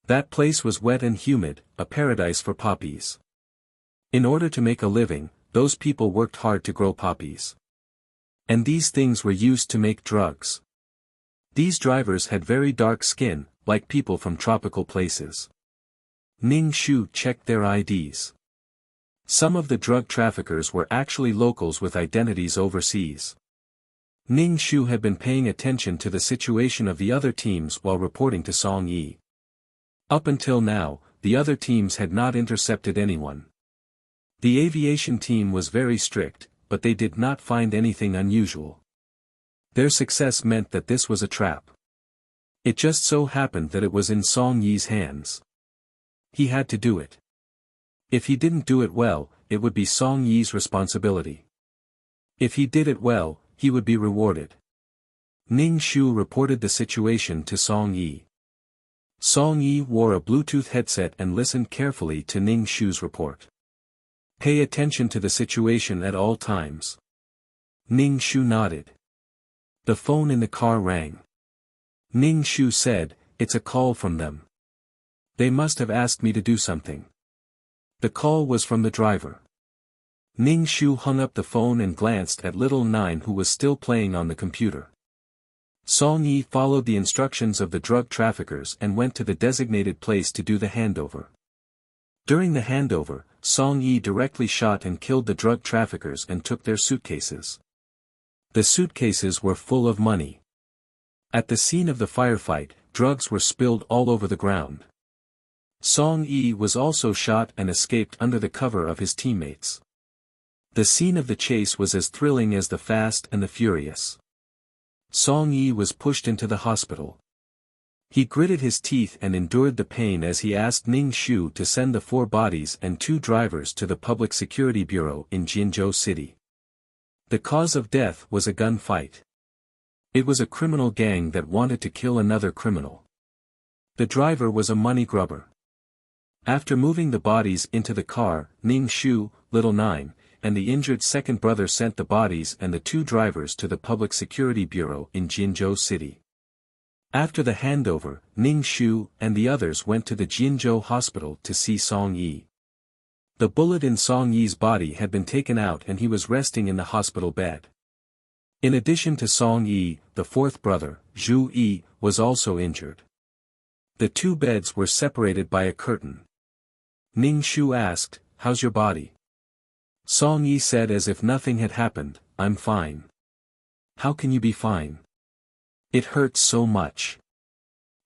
That place was wet and humid, a paradise for poppies. In order to make a living, those people worked hard to grow poppies. And these things were used to make drugs. These drivers had very dark skin, like people from tropical places. Ning Shu checked their IDs. Some of the drug traffickers were actually locals with identities overseas. Ning Shu had been paying attention to the situation of the other teams while reporting to Song Yi. Up until now, the other teams had not intercepted anyone. The aviation team was very strict, but they did not find anything unusual. Their success meant that this was a trap. It just so happened that it was in Song Yi's hands. He had to do it. If he didn't do it well, it would be Song Yi's responsibility. If he did it well, he would be rewarded. Ning Shu reported the situation to Song Yi. Song Yi wore a Bluetooth headset and listened carefully to Ning Shu's report. "Pay attention to the situation at all times." Ning Shu nodded. The phone in the car rang. Ning Shu said, "It's a call from them. They must have asked me to do something." The call was from the driver. Ning Shu hung up the phone and glanced at little Nine, who was still playing on the computer. Song Yi followed the instructions of the drug traffickers and went to the designated place to do the handover. During the handover, Song Yi directly shot and killed the drug traffickers and took their suitcases. The suitcases were full of money. At the scene of the firefight, drugs were spilled all over the ground. Song Yi was also shot and escaped under the cover of his teammates. The scene of the chase was as thrilling as the Fast and the Furious. Song Yi was pushed into the hospital. He gritted his teeth and endured the pain as he asked Ning Shu to send the 4 bodies and 2 drivers to the Public Security Bureau in Jinzhou City. The cause of death was a gunfight. It was a criminal gang that wanted to kill another criminal. The driver was a money grubber. After moving the bodies into the car, Ning Shu, Little Nine, and the injured second brother sent the bodies and the two drivers to the Public Security Bureau in Jinzhou City. After the handover, Ning Shu and the others went to the Jinzhou hospital to see Song Yi. The bullet in Song Yi's body had been taken out and he was resting in the hospital bed. In addition to Song Yi, the fourth brother, Zhu Yi, was also injured. The two beds were separated by a curtain. Ning Shu asked, "How's your body?" Song Yi said as if nothing had happened, "I'm fine." "How can you be fine? It hurts so much."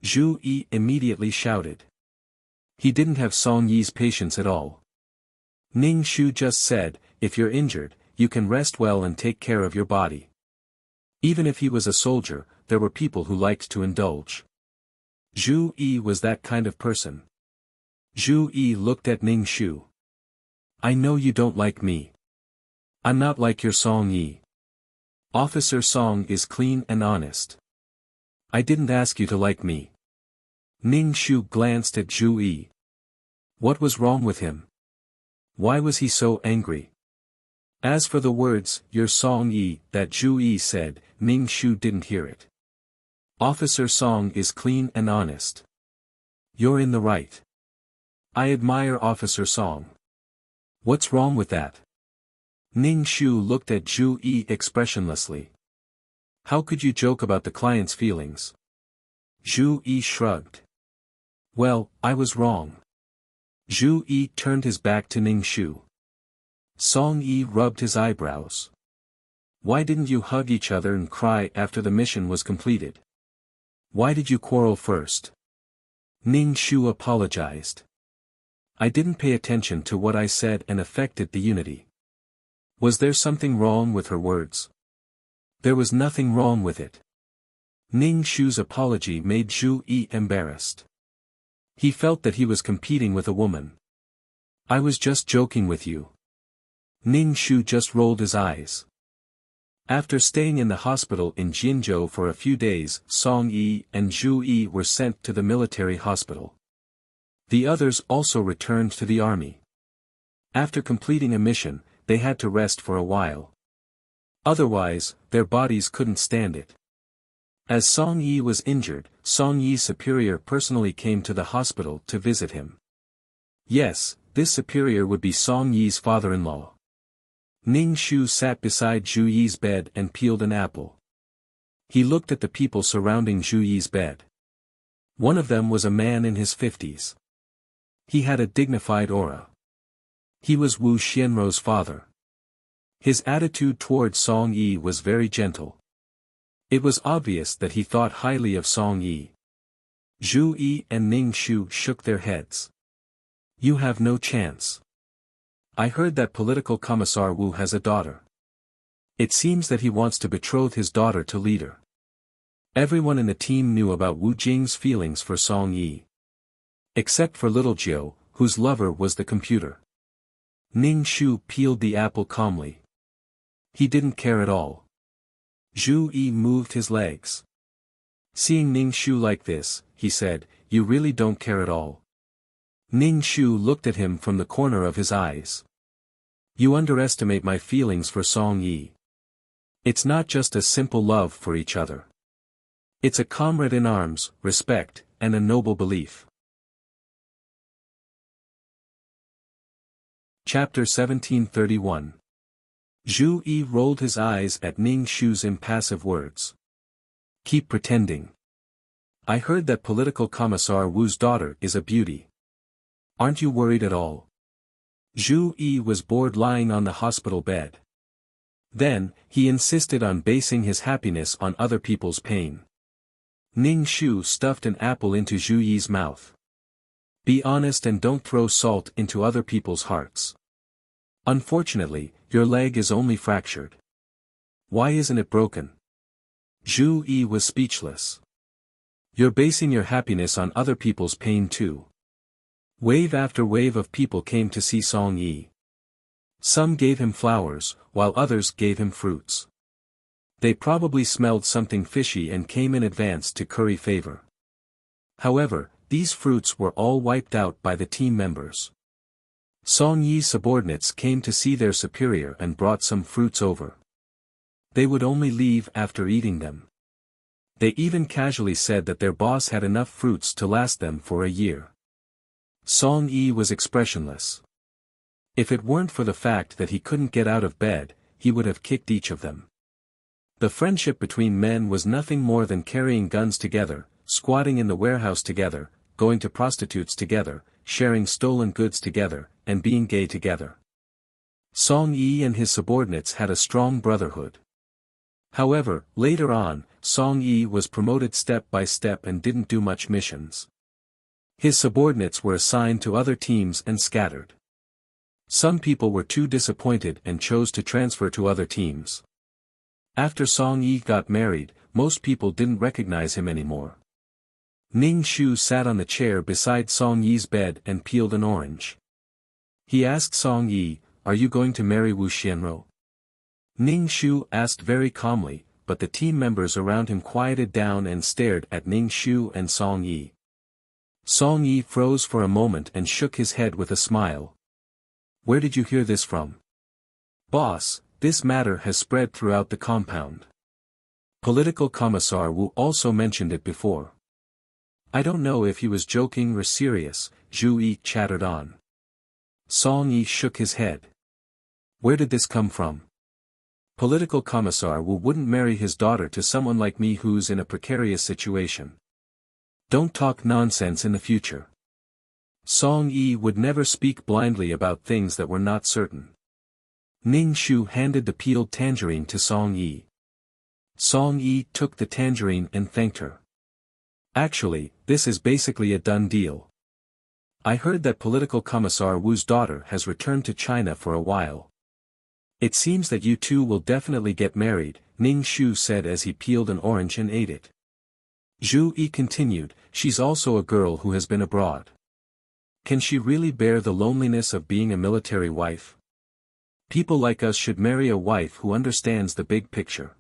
Zhu Yi immediately shouted. He didn't have Song Yi's patience at all. Ning Shu just said, "If you're injured, you can rest well and take care of your body." Even if he was a soldier, there were people who liked to indulge. Zhu Yi was that kind of person. Zhu Yi looked at Ning Shu. "I know you don't like me. I'm not like your Song Yi. Officer Song is clean and honest. I didn't ask you to like me." Ning Shu glanced at Zhu Yi. What was wrong with him? Why was he so angry? As for the words, "your Song Yi," that Zhu Yi said, Ning Shu didn't hear it. Officer Song is clean and honest. You're in the right. I admire Officer Song. What's wrong with that? Ning Shu looked at Zhu Yi expressionlessly. How could you joke about the client's feelings? Zhu Yi shrugged. Well, I was wrong. Zhu Yi turned his back to Ning Shu. Song Yi rubbed his eyebrows. Why didn't you hug each other and cry after the mission was completed? Why did you quarrel first? Ning Shu apologized. I didn't pay attention to what I said and affected the unity. Was there something wrong with her words? There was nothing wrong with it. Ning Shu's apology made Zhu Yi embarrassed. He felt that he was competing with a woman. I was just joking with you. Ning Shu just rolled his eyes. After staying in the hospital in Jinzhou for a few days, Song Yi and Zhu Yi were sent to the military hospital. The others also returned to the army. After completing a mission, they had to rest for a while. Otherwise, their bodies couldn't stand it. As Song Yi was injured, Song Yi's superior personally came to the hospital to visit him. Yes, this superior would be Song Yi's father-in-law. Ning Shu sat beside Zhu Yi's bed and peeled an apple. He looked at the people surrounding Zhu Yi's bed. One of them was a man in his 50s. He had a dignified aura. He was Wu Xianrou's father. His attitude toward Song Yi was very gentle. It was obvious that he thought highly of Song Yi. Zhu Yi and Ning Shu shook their heads. You have no chance. I heard that political commissar Wu has a daughter. It seems that he wants to betroth his daughter to leader. Everyone in the team knew about Wu Jing's feelings for Song Yi. Except for little Jiu, whose lover was the computer. Ning Shu peeled the apple calmly. He didn't care at all. Zhu Yi moved his legs. Seeing Ning Shu like this, he said, You really don't care at all. Ning Shu looked at him from the corner of his eyes. You underestimate my feelings for Song Yi. It's not just a simple love for each other. It's a comrade in arms, respect, and a noble belief. Chapter 1731. Zhu Yi rolled his eyes at Ning Shu's impassive words. Keep pretending. I heard that political commissar Wu's daughter is a beauty. Aren't you worried at all? Zhu Yi was bored lying on the hospital bed. Then, he insisted on basing his happiness on other people's pain. Ning Shu stuffed an apple into Zhu Yi's mouth. Be honest and don't throw salt into other people's hearts. Unfortunately, your leg is only fractured. Why isn't it broken? Zhu Yi was speechless. You're basing your happiness on other people's pain too. Wave after wave of people came to see Song Yi. Some gave him flowers, while others gave him fruits. They probably smelled something fishy and came in advance to curry favor. However, these fruits were all wiped out by the team members. Song Yi's subordinates came to see their superior and brought some fruits over. They would only leave after eating them. They even casually said that their boss had enough fruits to last them for a year. Song Yi was expressionless. If it weren't for the fact that he couldn't get out of bed, he would have kicked each of them. The friendship between men was nothing more than carrying guns together, squatting in the warehouse together, going to prostitutes together, sharing stolen goods together, and being gay together. Song Yi and his subordinates had a strong brotherhood. However, later on, Song Yi was promoted step by step and didn't do much missions. His subordinates were assigned to other teams and scattered. Some people were too disappointed and chose to transfer to other teams. After Song Yi got married, most people didn't recognize him anymore. Ning Shu sat on the chair beside Song Yi's bed and peeled an orange. He asked Song Yi, "Are you going to marry Wu Xianro?" Ning Shu asked very calmly, but the team members around him quieted down and stared at Ning Shu and Song Yi. Song Yi froze for a moment and shook his head with a smile. "Where did you hear this from?" "Boss, this matter has spread throughout the compound. Political Commissar Wu also mentioned it before." "I don't know if he was joking or serious," Zhu Yi chattered on. Song Yi shook his head. "Where did this come from? Political Commissar Wu wouldn't marry his daughter to someone like me who's in a precarious situation. Don't talk nonsense in the future." Song Yi would never speak blindly about things that were not certain. Ning Shu handed the peeled tangerine to Song Yi. Song Yi took the tangerine and thanked her. "Actually, this is basically a done deal. I heard that Political Commissar Wu's daughter has returned to China for a while. It seems that you two will definitely get married," Ning Shu said as he peeled an orange and ate it. Zhu Yi continued, "She's also a girl who has been abroad. Can she really bear the loneliness of being a military wife? People like us should marry a wife who understands the big picture."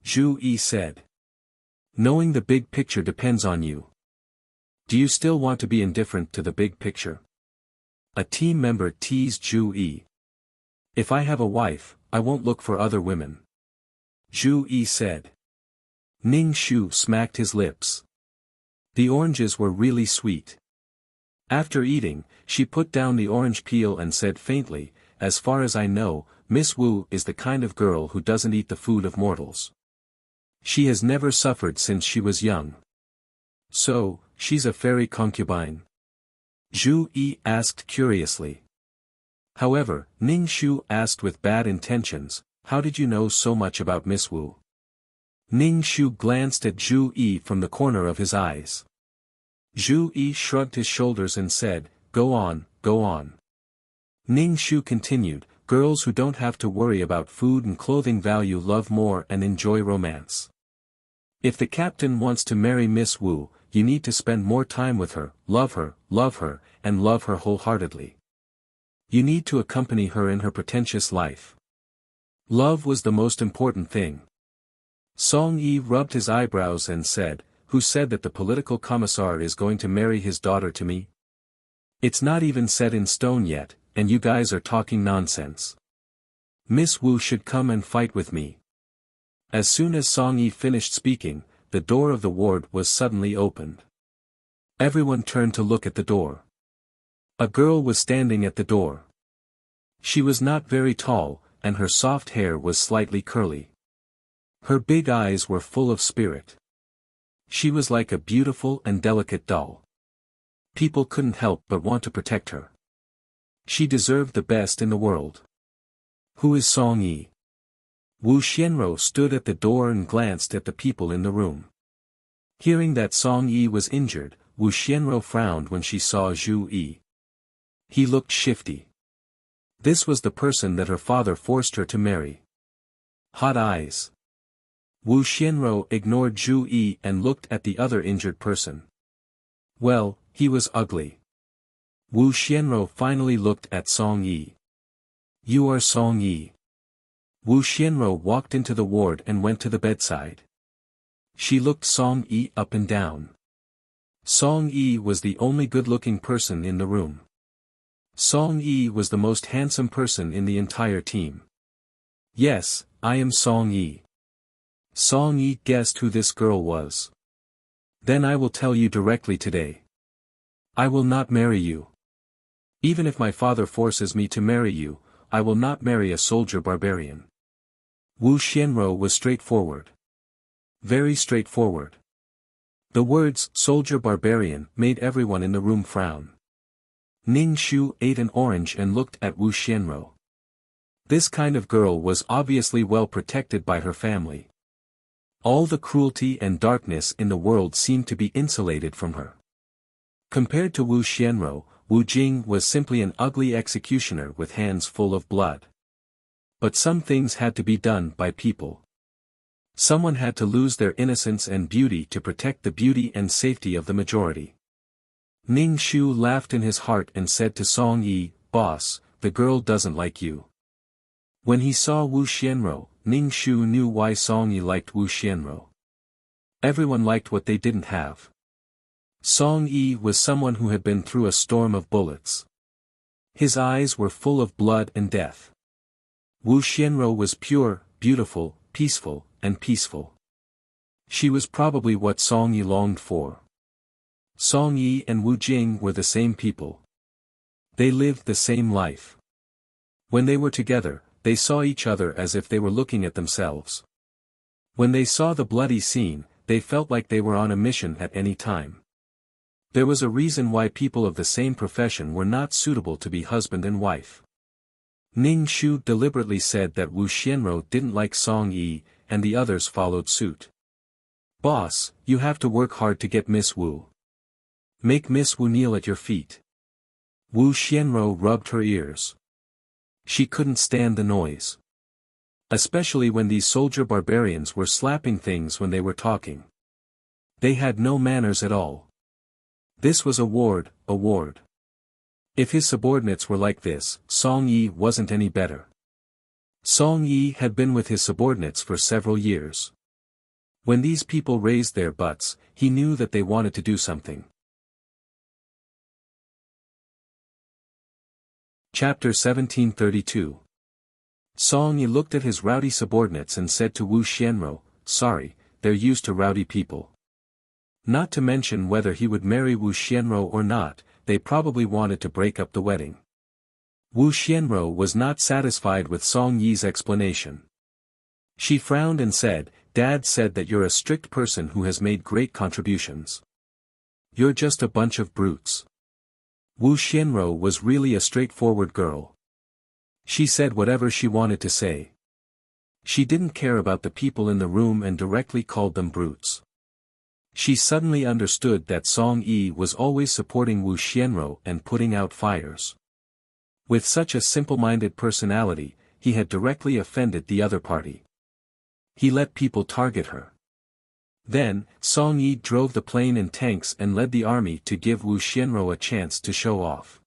Zhu Yi said. "Knowing the big picture depends on you. Do you still want to be indifferent to the big picture?" A team member teased Zhu Yi. "If I have a wife, I won't look for other women," Zhu Yi said. Ning Shu smacked his lips. The oranges were really sweet. After eating, she put down the orange peel and said faintly, "As far as I know, Miss Wu is the kind of girl who doesn't eat the food of mortals. She has never suffered since she was young. So, she's a fairy concubine?" Zhu Yi asked curiously. However, Ning Shu asked with bad intentions, "How did you know so much about Miss Wu?" Ning Shu glanced at Zhu Yi from the corner of his eyes. Zhu Yi shrugged his shoulders and said, "Go on, go on." Ning Shu continued, "Girls who don't have to worry about food and clothing value love more and enjoy romance. If the captain wants to marry Miss Wu, you need to spend more time with her, and love her wholeheartedly. You need to accompany her in her pretentious life. Love was the most important thing." Song Yi rubbed his eyebrows and said, "Who said that the political commissar is going to marry his daughter to me? It's not even set in stone yet, and you guys are talking nonsense. Miss Wu should come and fight with me." As soon as Song Yi finished speaking, the door of the ward was suddenly opened. Everyone turned to look at the door. A girl was standing at the door. She was not very tall, and her soft hair was slightly curly. Her big eyes were full of spirit. She was like a beautiful and delicate doll. People couldn't help but want to protect her. She deserved the best in the world. "Who is Song Yi?" Wu Xianro stood at the door and glanced at the people in the room. Hearing that Song Yi was injured, Wu Xianro frowned when she saw Zhu Yi. He looked shifty. This was the person that her father forced her to marry. Hot eyes. Wu Xianro ignored Zhu Yi and looked at the other injured person. Well, he was ugly. Wu Xianro finally looked at Song Yi. "You are Song Yi." Wu Xianro walked into the ward and went to the bedside. She looked Song Yi up and down. Song Yi was the only good-looking person in the room. Song Yi was the most handsome person in the entire team. Yes, I am Song Yi. Song Yi guessed who this girl was. Then I will tell you directly today. I will not marry you. Even if my father forces me to marry you, I will not marry a soldier barbarian. Wu Xianro was straightforward. Very straightforward. The words, soldier barbarian, made everyone in the room frown. Ning Shu ate an orange and looked at Wu Xianro. This kind of girl was obviously well protected by her family. All the cruelty and darkness in the world seemed to be insulated from her. Compared to Wu Xianro, Wu Jing was simply an ugly executioner with hands full of blood. But some things had to be done by people. Someone had to lose their innocence and beauty to protect the beauty and safety of the majority. Ning Shu laughed in his heart and said to Song Yi, "Boss, the girl doesn't like you." When he saw Wu Xianro, Ning Shu knew why Song Yi liked Wu Xianro. Everyone liked what they didn't have. Song Yi was someone who had been through a storm of bullets. His eyes were full of blood and death. Wu Xianro was pure, beautiful, peaceful, and peaceful. She was probably what Song Yi longed for. Song Yi and Wu Jing were the same people. They lived the same life. When they were together, they saw each other as if they were looking at themselves. When they saw the bloody scene, they felt like they were on a mission at any time. There was a reason why people of the same profession were not suitable to be husband and wife. Ning Shu deliberately said that Wu Xianro didn't like Song Yi, and the others followed suit. "Boss, you have to work hard to get Miss Wu. Make Miss Wu kneel at your feet." Wu Xianro rubbed her ears. She couldn't stand the noise. Especially when these soldier barbarians were slapping things when they were talking. They had no manners at all. This was a ward. If his subordinates were like this, Song Yi wasn't any better. Song Yi had been with his subordinates for several years. When these people raised their butts, he knew that they wanted to do something. Chapter 1732. Song Yi looked at his rowdy subordinates and said to Wu Xianro, "Sorry, they're used to rowdy people." Not to mention whether he would marry Wu Xianro or not, they probably wanted to break up the wedding. Wu Xianro was not satisfied with Song Yi's explanation. She frowned and said, "Dad said that you're a strict person who has made great contributions. You're just a bunch of brutes." Wu Xianro was really a straightforward girl. She said whatever she wanted to say. She didn't care about the people in the room and directly called them brutes. She suddenly understood that Song Yi was always supporting Wu Xianro and putting out fires. With such a simple-minded personality, he had directly offended the other party. He let people target her. Then, Song Yi drove the plane and tanks and led the army to give Wu Xianro a chance to show off.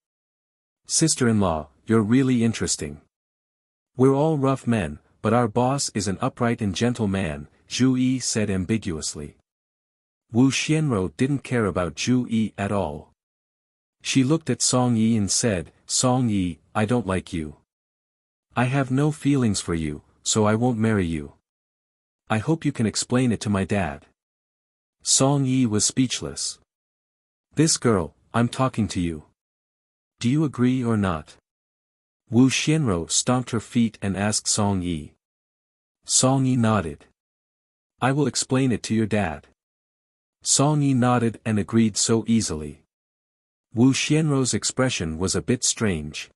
"Sister-in-law, you're really interesting. We're all rough men, but our boss is an upright and gentle man," Zhu Yi said ambiguously. Wu Xianro didn't care about Zhu Yi at all. She looked at Song Yi and said, "Song Yi, I don't like you. I have no feelings for you, so I won't marry you. I hope you can explain it to my dad." Song Yi was speechless. "This girl, I'm talking to you. Do you agree or not?" Wu Xianro stomped her feet and asked Song Yi. Song Yi nodded. "I will explain it to your dad." Song Yi nodded and agreed so easily. Wu Xianro's expression was a bit strange.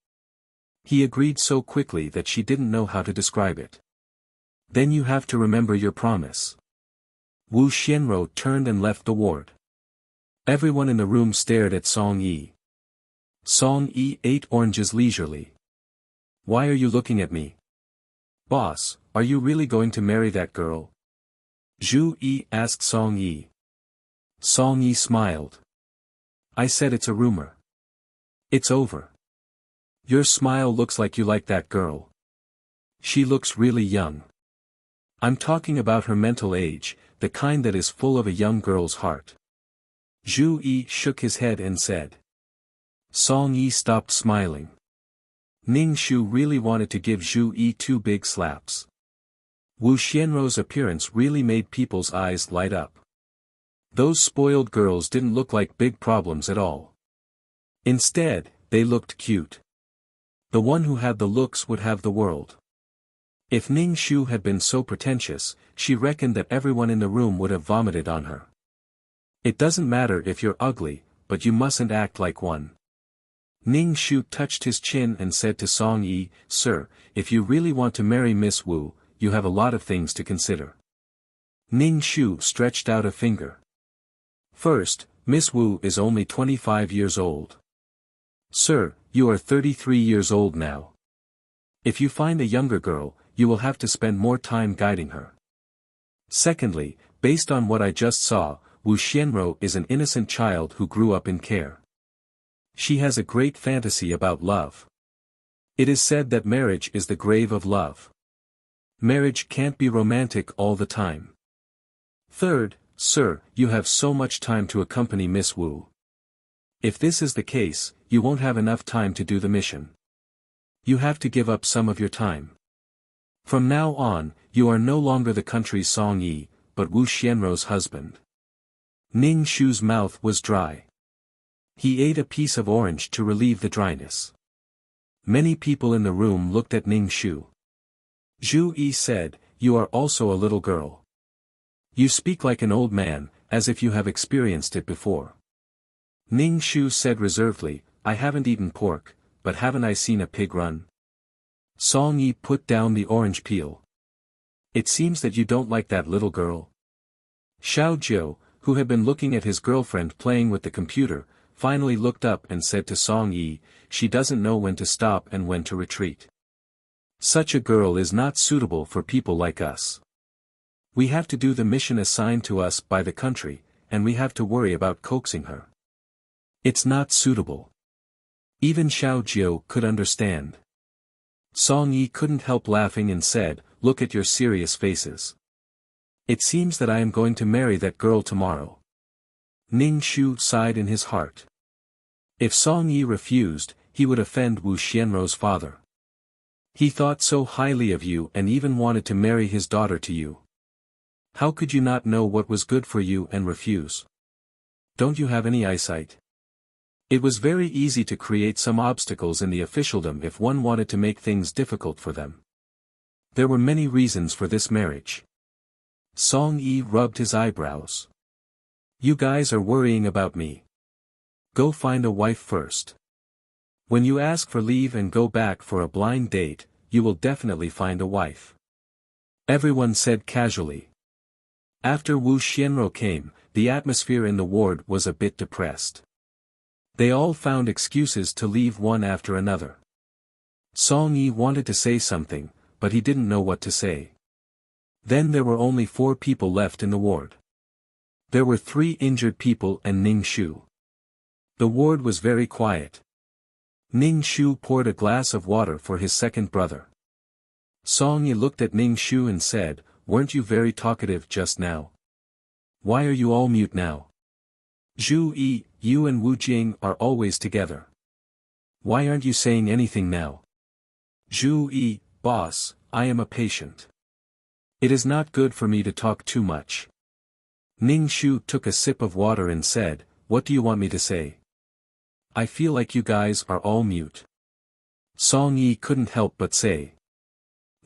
He agreed so quickly that she didn't know how to describe it. "Then you have to remember your promise." Wu Xianro turned and left the ward. Everyone in the room stared at Song Yi. Song Yi ate oranges leisurely. "Why are you looking at me? Boss, are you really going to marry that girl?" Zhu Yi asked Song Yi. Song Yi smiled. "I said it's a rumor. It's over. Your smile looks like you like that girl." She looks really young. I'm talking about her mental age, the kind that is full of a young girl's heart. Zhu Yi shook his head and said. Song Yi stopped smiling. Ning Shu really wanted to give Zhu Yi 2 big slaps. Wu Xianrou's appearance really made people's eyes light up. Those spoiled girls didn't look like big problems at all. Instead, they looked cute. The one who had the looks would have the world. If Ning Shu had been so pretentious, she reckoned that everyone in the room would have vomited on her. It doesn't matter if you're ugly, but you mustn't act like one. Ning Shu touched his chin and said to Song Yi, Sir, if you really want to marry Miss Wu, you have a lot of things to consider. Ning Shu stretched out a finger. First, Miss Wu is only 25 years old. Sir, you are 33 years old now. If you find a younger girl, you will have to spend more time guiding her. Secondly, based on what I just saw, Wu Xianrou is an innocent child who grew up in care. She has a great fantasy about love. It is said that marriage is the grave of love. Marriage can't be romantic all the time. Third, Sir, you have so much time to accompany Miss Wu. If this is the case, you won't have enough time to do the mission. You have to give up some of your time. From now on, you are no longer the country's Song Yi, but Wu Xianrou's husband. Ning Shu's mouth was dry. He ate a piece of orange to relieve the dryness. Many people in the room looked at Ning Shu. Zhu Yi said, You are also a little girl. You speak like an old man, as if you have experienced it before. Ning Shu said reservedly, I haven't eaten pork, but haven't I seen a pig run? Song Yi put down the orange peel. It seems that you don't like that little girl. Xiao Jiu, who had been looking at his girlfriend playing with the computer, finally looked up and said to Song Yi, She doesn't know when to stop and when to retreat. Such a girl is not suitable for people like us. We have to do the mission assigned to us by the country, and we have to worry about coaxing her. It's not suitable. Even Xiao Jiu could understand. Song Yi couldn't help laughing and said, Look at your serious faces. It seems that I am going to marry that girl tomorrow. Ning Shu sighed in his heart. If Song Yi refused, he would offend Wu Xianrou's father. He thought so highly of you and even wanted to marry his daughter to you. How could you not know what was good for you and refuse? Don't you have any eyesight? It was very easy to create some obstacles in the officialdom if one wanted to make things difficult for them. There were many reasons for this marriage. Song Yi rubbed his eyebrows. You guys are worrying about me. Go find a wife first. When you ask for leave and go back for a blind date, you will definitely find a wife. Everyone said casually. After Wu Xianrou came, the atmosphere in the ward was a bit depressed. They all found excuses to leave one after another. Song Yi wanted to say something, but he didn't know what to say. Then there were only 4 people left in the ward. There were 3 injured people and Ning Shu. The ward was very quiet. Ning Shu poured a glass of water for his second brother. Song Yi looked at Ning Shu and said, Weren't you very talkative just now? Why are you all mute now? Zhu Yi, you and Wu Jing are always together. Why aren't you saying anything now? Zhu Yi, boss, I am a patient. It is not good for me to talk too much. Ning Shu took a sip of water and said, What do you want me to say? I feel like you guys are all mute. Song Yi couldn't help but say.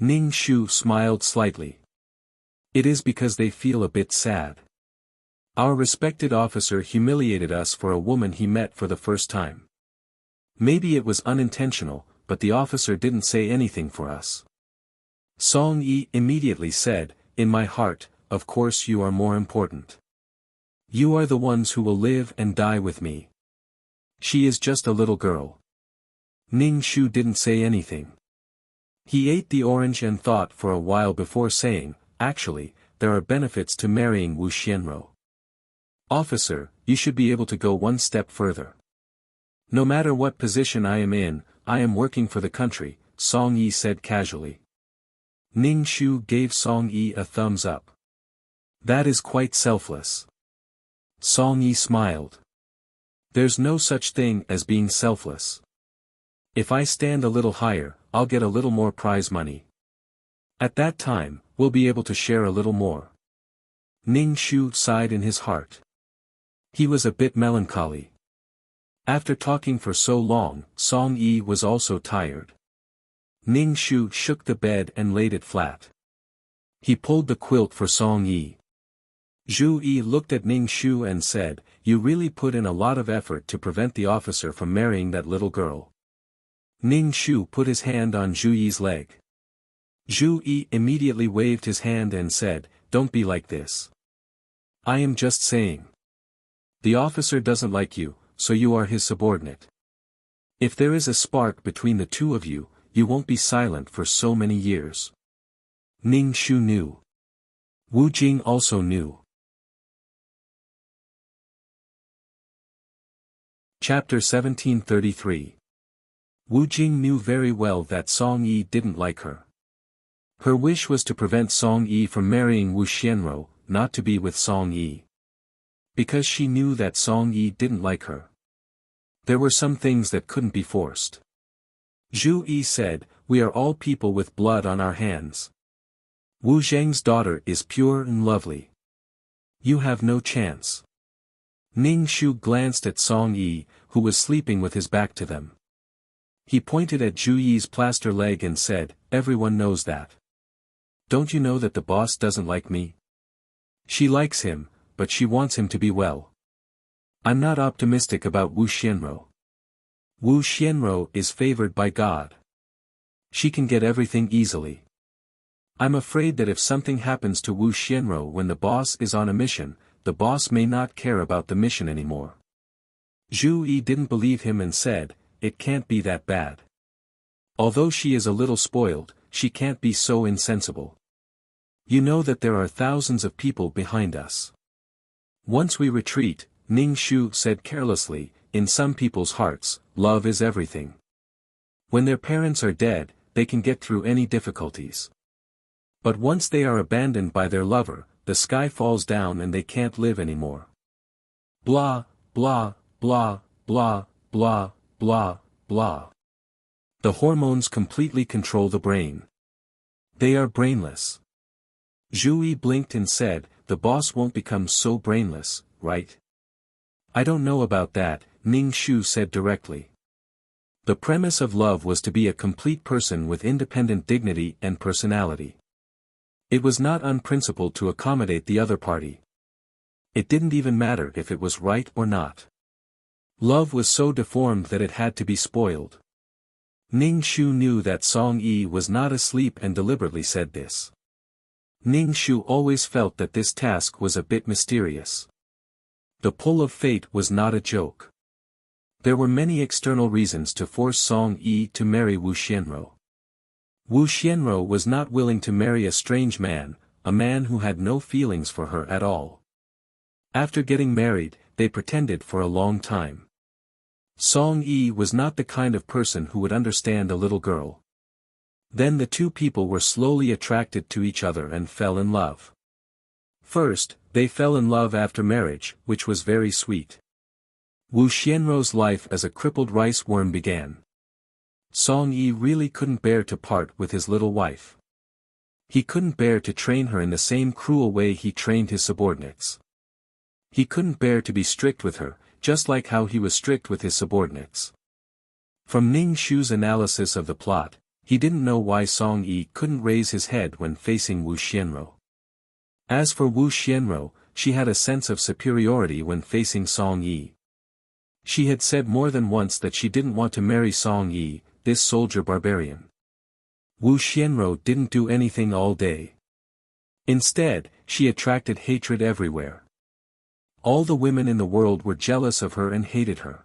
Ning Shu smiled slightly. It is because they feel a bit sad. Our respected officer humiliated us for a woman he met for the first time. Maybe it was unintentional, but the officer didn't say anything for us. Song Yi immediately said, In my heart, of course you are more important. You are the ones who will live and die with me. She is just a little girl. Ning Shu didn't say anything. He ate the orange and thought for a while before saying, Actually, there are benefits to marrying Wu Xianrou. Officer, you should be able to go one step further. No matter what position I am in, I am working for the country, Song Yi said casually. Ning Shu gave Song Yi a thumbs up. That is quite selfless. Song Yi smiled. There's no such thing as being selfless. If I stand a little higher, I'll get a little more prize money. At that time, we'll be able to share a little more. Ning Shu sighed in his heart. He was a bit melancholy. After talking for so long, Song Yi was also tired. Ning Shu shook the bed and laid it flat. He pulled the quilt for Song Yi. Zhu Yi looked at Ning Shu and said, "You really put in a lot of effort to prevent the officer from marrying that little girl." Ning Shu put his hand on Zhu Yi's leg. Zhu Yi immediately waved his hand and said, "Don't be like this. I am just saying. The officer doesn't like you, so you are his subordinate. If there is a spark between the two of you, you won't be silent for so many years." Ning Shu knew. Wu Jing also knew. Chapter 1733. Wu Jing knew very well that Song Yi didn't like her. Her wish was to prevent Song Yi from marrying Wu Xianro, not to be with Song Yi. Because she knew that Song Yi didn't like her. There were some things that couldn't be forced. Zhu Yi said, "We are all people with blood on our hands. Wu Zheng's daughter is pure and lovely. You have no chance." Ning Shu glanced at Song Yi, who was sleeping with his back to them. He pointed at Zhu Yi's plaster leg and said, "Everyone knows that. Don't you know that the boss doesn't like me? She likes him, but she wants him to be well. I'm not optimistic about Wu Xianro. Wu Xianro is favored by God. She can get everything easily. I'm afraid that if something happens to Wu Xianro when the boss is on a mission, the boss may not care about the mission anymore." Zhu Yi didn't believe him and said, "It can't be that bad. Although she is a little spoiled, she can't be so insensible. You know that there are thousands of people behind us. Once we retreat," Ning Shu said carelessly, "in some people's hearts, love is everything. When their parents are dead, they can get through any difficulties. But once they are abandoned by their lover, the sky falls down and they can't live anymore." Blah, blah, blah, blah, blah, blah, blah. The hormones completely control the brain. They are brainless. Zhu Yi blinked and said, "The boss won't become so brainless, right?" "I don't know about that," Ning Shu said directly. The premise of love was to be a complete person with independent dignity and personality. It was not unprincipled to accommodate the other party. It didn't even matter if it was right or not. Love was so deformed that it had to be spoiled. Ning Shu knew that Song Yi was not asleep and deliberately said this. Ning Shu always felt that this task was a bit mysterious. The pull of fate was not a joke. There were many external reasons to force Song Yi to marry Wu Xianro. Wu Xianro was not willing to marry a strange man, a man who had no feelings for her at all. After getting married, they pretended for a long time. Song Yi was not the kind of person who would understand a little girl. Then the two people were slowly attracted to each other and fell in love. First, they fell in love after marriage, which was very sweet. Wu Xianro's life as a crippled rice worm began. Song Yi really couldn't bear to part with his little wife. He couldn't bear to train her in the same cruel way he trained his subordinates. He couldn't bear to be strict with her, just like how he was strict with his subordinates. From Ning Shu's analysis of the plot, he didn't know why Song Yi couldn't raise his head when facing Wu Xianro. As for Wu Xianro, she had a sense of superiority when facing Song Yi. She had said more than once that she didn't want to marry Song Yi, this soldier barbarian. Wu Xianro didn't do anything all day. Instead, she attracted hatred everywhere. All the women in the world were jealous of her and hated her.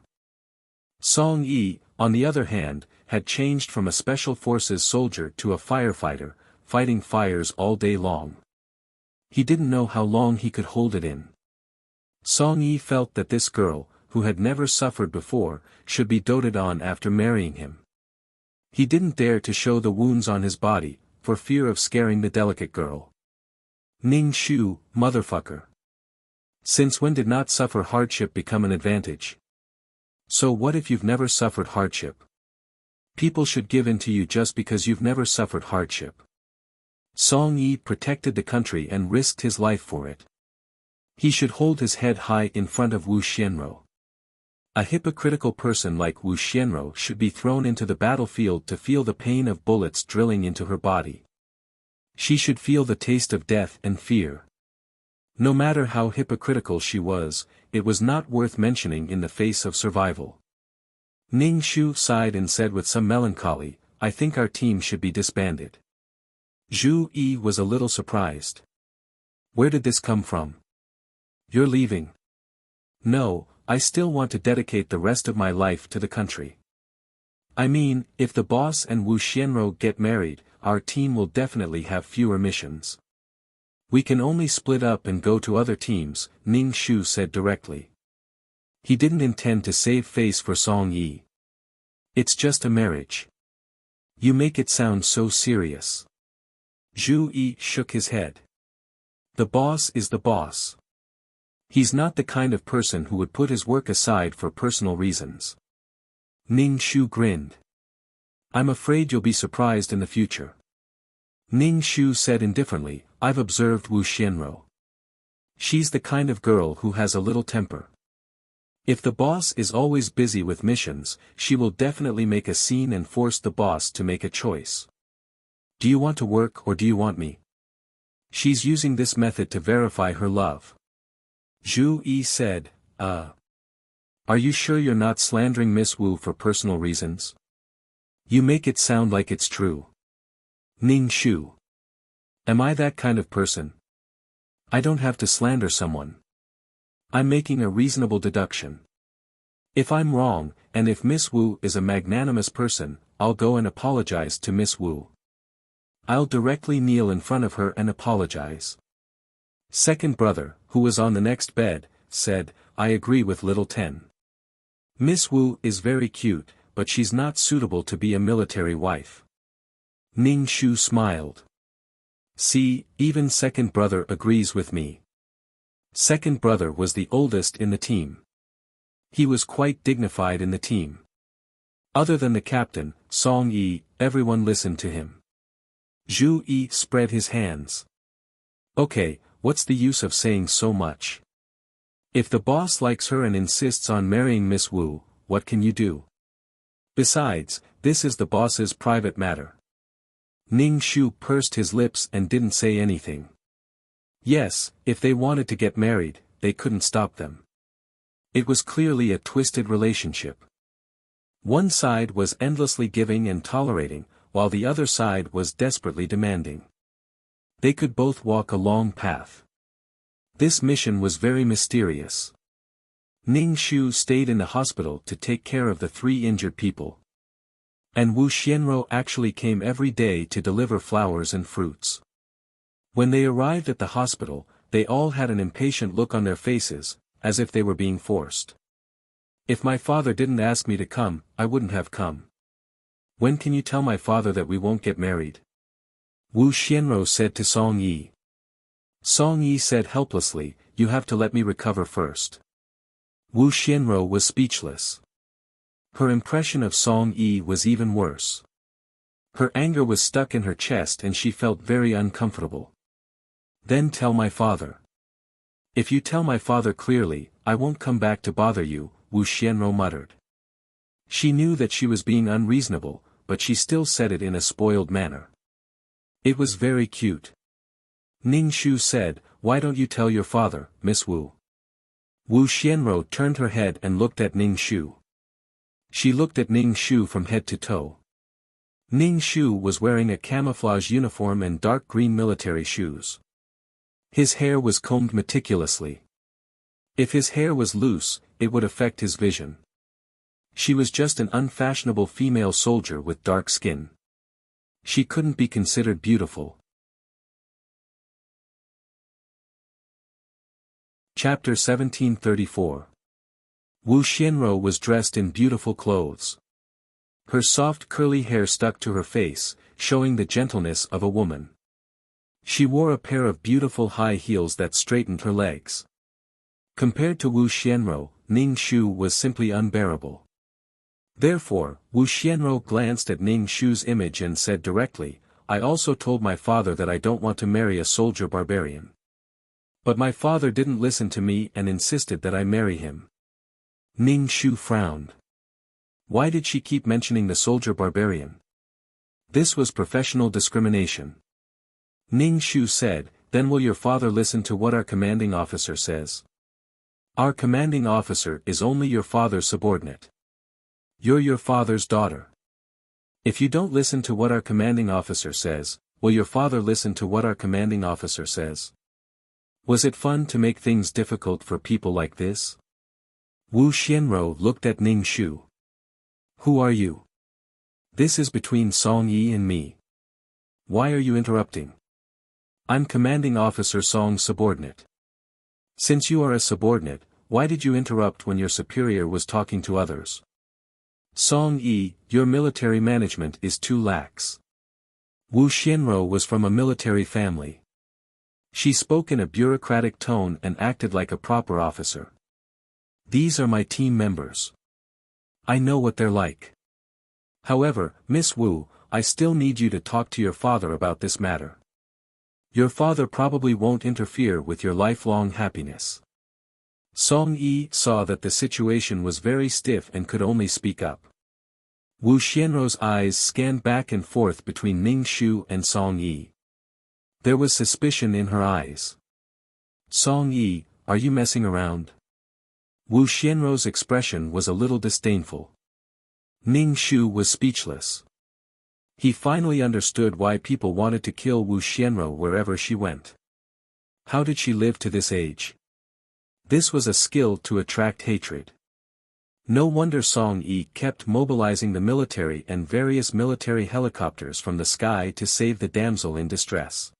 Song Yi, on the other hand, had changed from a special forces soldier to a firefighter, fighting fires all day long. He didn't know how long he could hold it in. Song Yi felt that this girl, who had never suffered before, should be doted on after marrying him. He didn't dare to show the wounds on his body, for fear of scaring the delicate girl. Ning Shu, motherfucker. Since when did not suffer hardship become an advantage? So what if you've never suffered hardship? People should give in to you just because you've never suffered hardship. Song Yi protected the country and risked his life for it. He should hold his head high in front of Wu Xianro. A hypocritical person like Wu Xianro should be thrown into the battlefield to feel the pain of bullets drilling into her body. She should feel the taste of death and fear. No matter how hypocritical she was, it was not worth mentioning in the face of survival. Ning Shu sighed and said with some melancholy, "I think our team should be disbanded." Zhu Yi was a little surprised. "Where did this come from? You're leaving?" "No, I still want to dedicate the rest of my life to the country. I mean, if the boss and Wu Xianro get married, our team will definitely have fewer missions. We can only split up and go to other teams," Ning Shu said directly. He didn't intend to save face for Song Yi. "It's just a marriage. You make it sound so serious." Zhu Yi shook his head. "The boss is the boss. He's not the kind of person who would put his work aside for personal reasons." Ning Shu grinned. "I'm afraid you'll be surprised in the future." Ning Shu said indifferently, "I've observed Wu Xianro. She's the kind of girl who has a little temper. If the boss is always busy with missions, she will definitely make a scene and force the boss to make a choice. Do you want to work or do you want me? She's using this method to verify her love." Zhu Yi said, Are you sure you're not slandering Miss Wu for personal reasons? You make it sound like it's true." Ning Shu. "Am I that kind of person? I don't have to slander someone. I'm making a reasonable deduction. If I'm wrong, and if Miss Wu is a magnanimous person, I'll go and apologize to Miss Wu. I'll directly kneel in front of her and apologize." Second brother, who was on the next bed, said, "I agree with little Ten. Miss Wu is very cute, but she's not suitable to be a military wife." Ning Shu smiled. "See, even second brother agrees with me." Second brother was the oldest in the team. He was quite dignified in the team. Other than the captain, Song Yi, everyone listened to him. Zhu Yi spread his hands. "Okay, what's the use of saying so much? If the boss likes her and insists on marrying Miss Wu, what can you do? Besides, this is the boss's private matter." Ning Shu pursed his lips and didn't say anything. Yes, if they wanted to get married, they couldn't stop them. It was clearly a twisted relationship. One side was endlessly giving and tolerating, while the other side was desperately demanding. They could both walk a long path. This mission was very mysterious. Ning Shu stayed in the hospital to take care of the 3 injured people. And Wu Xianro actually came every day to deliver flowers and fruits. When they arrived at the hospital, they all had an impatient look on their faces, as if they were being forced. "If my father didn't ask me to come, I wouldn't have come. When can you tell my father that we won't get married?" Wu Xianro said to Song Yi. Song Yi said helplessly, "You have to let me recover first." Wu Xianro was speechless. Her impression of Song Yi was even worse. Her anger was stuck in her chest and she felt very uncomfortable. "Then tell my father. If you tell my father clearly, I won't come back to bother you," Wu Xianro muttered. She knew that she was being unreasonable, but she still said it in a spoiled manner. It was very cute. Ning Shu said, "Why don't you tell your father, Miss Wu?" Wu Xianro turned her head and looked at Ning Shu. She looked at Ning Shu from head to toe. Ning Shu was wearing a camouflage uniform and dark green military shoes. His hair was combed meticulously. If his hair was loose, it would affect his vision. She was just an unfashionable female soldier with dark skin. She couldn't be considered beautiful. Chapter 1734. Wu Xianro was dressed in beautiful clothes. Her soft curly hair stuck to her face, showing the gentleness of a woman. She wore a pair of beautiful high heels that straightened her legs. Compared to Wu Xianro, Ning Shu was simply unbearable. Therefore, Wu Xianro glanced at Ning Shu's image and said directly, I also told my father that I don't want to marry a soldier barbarian. But my father didn't listen to me and insisted that I marry him. Ning Shu frowned. Why did she keep mentioning the soldier barbarian? This was professional discrimination. Ning Shu said, then will your father listen to what our commanding officer says? Our commanding officer is only your father's subordinate. You're your father's daughter. If you don't listen to what our commanding officer says, will your father listen to what our commanding officer says? Was it fun to make things difficult for people like this? Wu Xianro looked at Ning Shu. Who are you? This is between Song Yi and me. Why are you interrupting? I'm commanding officer Song's subordinate. Since you are a subordinate, why did you interrupt when your superior was talking to others? Song Yi, your military management is too lax. Wu Xianro was from a military family. She spoke in a bureaucratic tone and acted like a proper officer. These are my team members. I know what they're like. However, Miss Wu, I still need you to talk to your father about this matter. Your father probably won't interfere with your lifelong happiness. Song Yi saw that the situation was very stiff and could only speak up. Wu Xianro's eyes scanned back and forth between Ning Shu and Song Yi. There was suspicion in her eyes. Song Yi, are you messing around? Wu Xianro's expression was a little disdainful. Ning Shu was speechless. He finally understood why people wanted to kill Wu Xianro wherever she went. How did she live to this age? This was a skill to attract hatred. No wonder Song Yi kept mobilizing the military and various military helicopters from the sky to save the damsel in distress.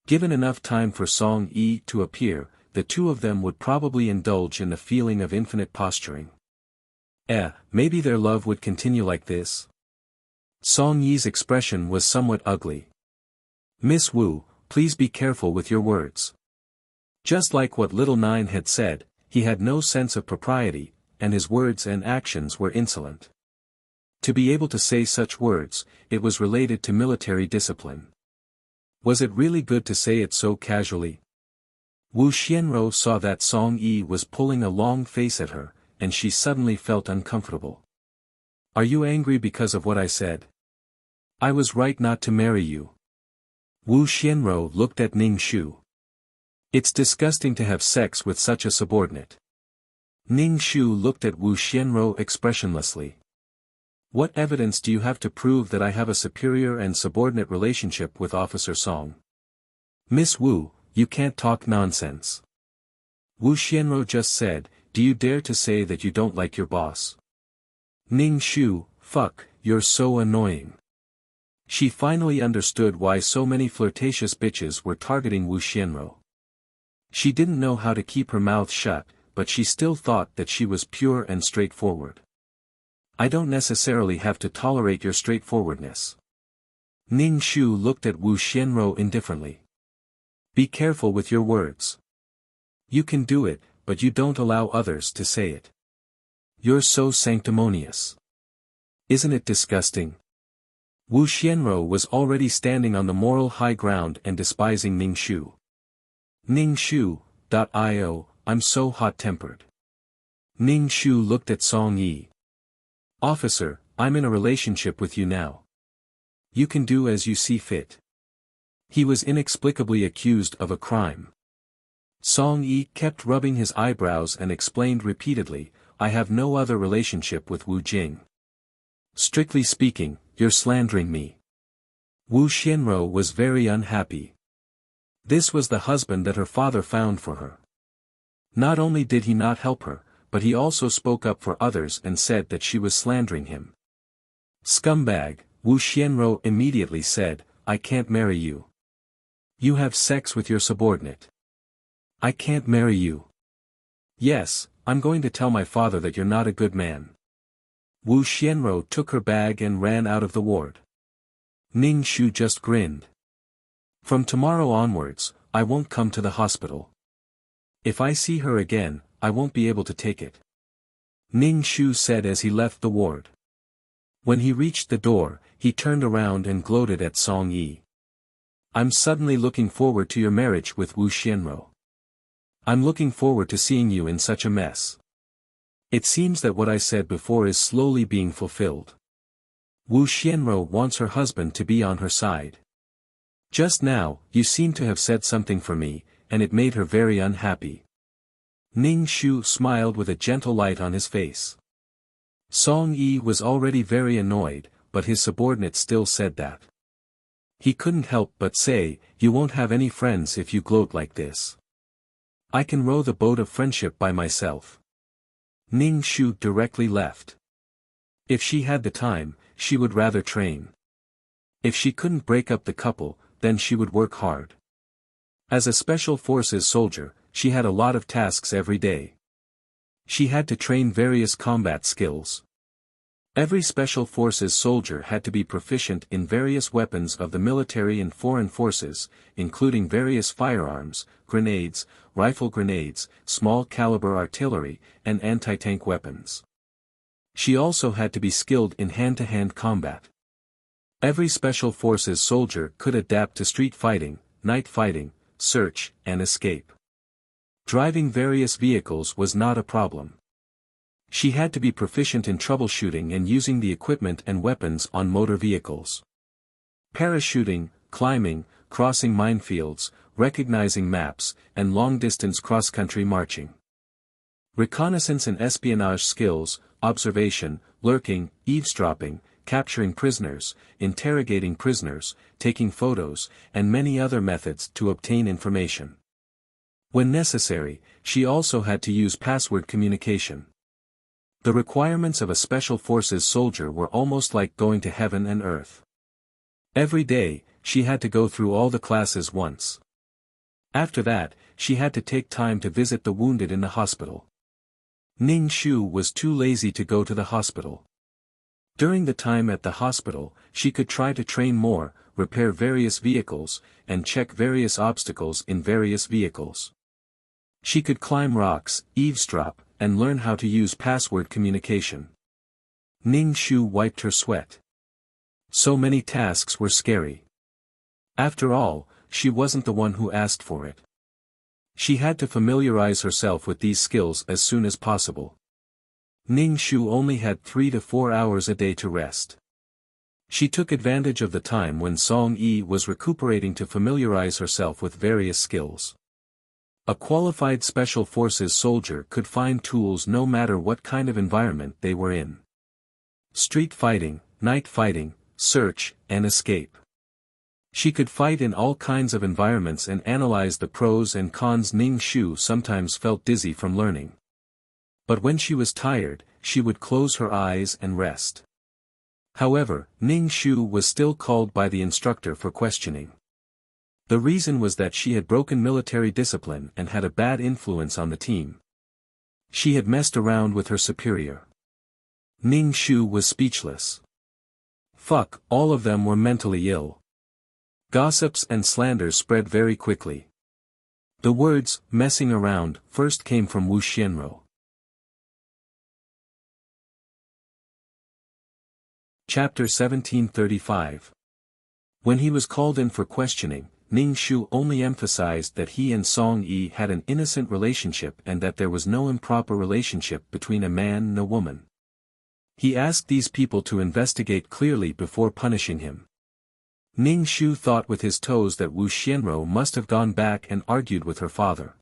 Given enough time for Song Yi to appear, the two of them would probably indulge in the feeling of infinite posturing. Maybe their love would continue like this. Song Yi's expression was somewhat ugly. Miss Wu, please be careful with your words. Just like what Little Nine had said, he had no sense of propriety, and his words and actions were insolent. To be able to say such words, it was related to military discipline. Was it really good to say it so casually? Wu Xianro saw that Song Yi was pulling a long face at her, and she suddenly felt uncomfortable. Are you angry because of what I said? I was right not to marry you. Wu Xianro looked at Ning Shu. It's disgusting to have sex with such a subordinate. Ning Shu looked at Wu Xianro expressionlessly. What evidence do you have to prove that I have a superior and subordinate relationship with Officer Song? Miss Wu, you can't talk nonsense. Wu Xianro just said, do you dare to say that you don't like your boss? Ning Shu, fuck, you're so annoying. She finally understood why so many flirtatious bitches were targeting Wu Xianro. She didn't know how to keep her mouth shut, but she still thought that she was pure and straightforward. I don't necessarily have to tolerate your straightforwardness. Ning Shu looked at Wu Xianro indifferently. Be careful with your words. You can do it, but you don't allow others to say it. You're so sanctimonious. Isn't it disgusting? Wu Xianro was already standing on the moral high ground and despising Ning Shu. Ning Shu.io, I'm so hot-tempered. Ning Shu looked at Song Yi. Officer, I'm in a relationship with you now. You can do as you see fit. He was inexplicably accused of a crime. Song Yi kept rubbing his eyebrows and explained repeatedly, I have no other relationship with Wu Jing. Strictly speaking, you're slandering me. Wu Xianro was very unhappy. This was the husband that her father found for her. Not only did he not help her, but he also spoke up for others and said that she was slandering him. Scumbag, Wu Xianro immediately said, I can't marry you. You have sex with your subordinate. I can't marry you. Yes, I'm going to tell my father that you're not a good man. Wu Xianro took her bag and ran out of the ward. Ning Shu just grinned. From tomorrow onwards, I won't come to the hospital. If I see her again, I won't be able to take it. Ning Shu said as he left the ward. When he reached the door, he turned around and gloated at Song Yi. I'm suddenly looking forward to your marriage with Wu Xianro. I'm looking forward to seeing you in such a mess. It seems that what I said before is slowly being fulfilled. Wu Xianro wants her husband to be on her side. Just now, you seem to have said something for me, and it made her very unhappy. Ning Shu smiled with a gentle light on his face. Song Yi was already very annoyed, but his subordinate still said that. He couldn't help but say, you won't have any friends if you gloat like this. I can row the boat of friendship by myself. Ning Shu directly left. If she had the time, she would rather train. If she couldn't break up the couple, then she would work hard. As a special forces soldier, she had a lot of tasks every day. She had to train various combat skills. Every special forces soldier had to be proficient in various weapons of the military and foreign forces, including various firearms, grenades, rifle grenades, small caliber artillery, and anti-tank weapons. She also had to be skilled in hand-to-hand combat. Every special forces soldier could adapt to street fighting, night fighting, search, and escape. Driving various vehicles was not a problem. She had to be proficient in troubleshooting and using the equipment and weapons on motor vehicles. Parachuting, climbing, crossing minefields, recognizing maps, and long-distance cross-country marching. Reconnaissance and espionage skills, observation, lurking, eavesdropping, capturing prisoners, interrogating prisoners, taking photos, and many other methods to obtain information. When necessary, she also had to use password communication. The requirements of a special forces soldier were almost like going to heaven and earth. Every day, she had to go through all the classes once. After that, she had to take time to visit the wounded in the hospital. Ning Shu was too lazy to go to the hospital. During the time at the hospital, she could try to train more, repair various vehicles, and check various obstacles in various vehicles. She could climb rocks, eavesdrop, and learn how to use password communication. Ning Shu wiped her sweat. So many tasks were scary. After all, she wasn't the one who asked for it. She had to familiarize herself with these skills as soon as possible. Ning Shu only had 3 to 4 hours a day to rest. She took advantage of the time when Song Yi was recuperating to familiarize herself with various skills. A qualified special forces soldier could find tools no matter what kind of environment they were in. Street fighting, night fighting, search, and escape. She could fight in all kinds of environments and analyze the pros and cons. Ning Shu sometimes felt dizzy from learning. But when she was tired, she would close her eyes and rest. However, Ning Shu was still called by the instructor for questioning. The reason was that she had broken military discipline and had a bad influence on the team. She had messed around with her superior. Ning Shu was speechless. Fuck, all of them were mentally ill. Gossips and slanders spread very quickly. The words, messing around, first came from Wu Xianro. Chapter 1735. When he was called in for questioning, Ning Shu only emphasized that he and Song Yi had an innocent relationship and that there was no improper relationship between a man and a woman. He asked these people to investigate clearly before punishing him. Ning Shu thought with his toes that Wu Xianro must have gone back and argued with her father.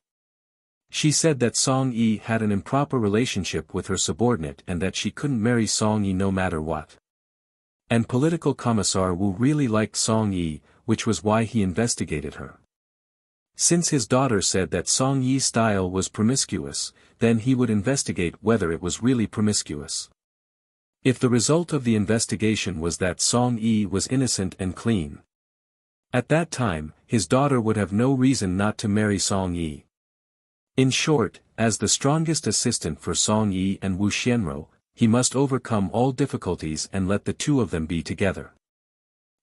She said that Song Yi had an improper relationship with her subordinate and that she couldn't marry Song Yi no matter what. And political commissar Wu really liked Song Yi, which was why he investigated her. Since his daughter said that Song Yi's style was promiscuous, then he would investigate whether it was really promiscuous. If the result of the investigation was that Song Yi was innocent and clean, at that time, his daughter would have no reason not to marry Song Yi. In short, as the strongest assistant for Song Yi and Wu Xianro, he must overcome all difficulties and let the two of them be together.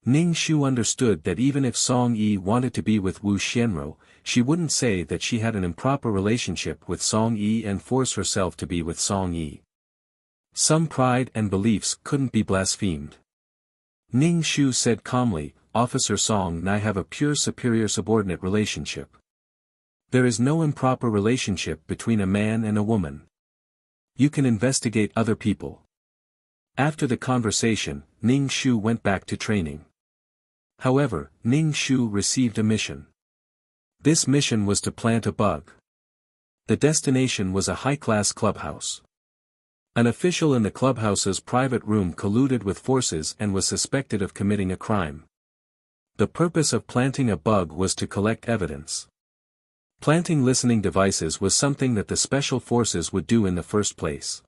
Ning Shu understood that even if Song Yi wanted to be with Wu Xianro, she wouldn't say that she had an improper relationship with Song Yi and force herself to be with Song Yi. Some pride and beliefs couldn't be blasphemed. Ning Shu said calmly, "Officer Song and I have a pure superior-subordinate relationship. There is no improper relationship between a man and a woman. You can investigate other people." After the conversation, Ning Shu went back to training. However, Ning Shu received a mission. This mission was to plant a bug. The destination was a high-class clubhouse. An official in the clubhouse's private room colluded with forces and was suspected of committing a crime. The purpose of planting a bug was to collect evidence. Planting listening devices was something that the special forces would do in the first place.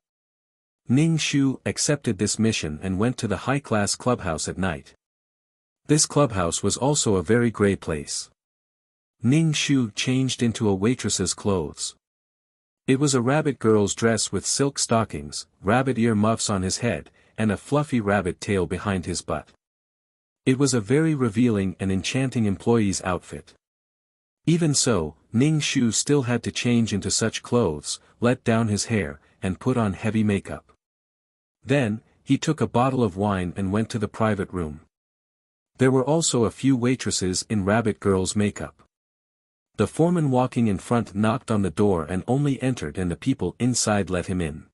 Ning Shu accepted this mission and went to the high-class clubhouse at night. This clubhouse was also a very grey place. Ning Shu changed into a waitress's clothes. It was a rabbit girl's dress with silk stockings, rabbit ear muffs on his head, and a fluffy rabbit tail behind his butt. It was a very revealing and enchanting employee's outfit. Even so, Ning Shu still had to change into such clothes, let down his hair, and put on heavy makeup. Then, he took a bottle of wine and went to the private room. There were also a few waitresses in rabbit girl's makeup. The foreman walking in front knocked on the door and only entered and the people inside let him in.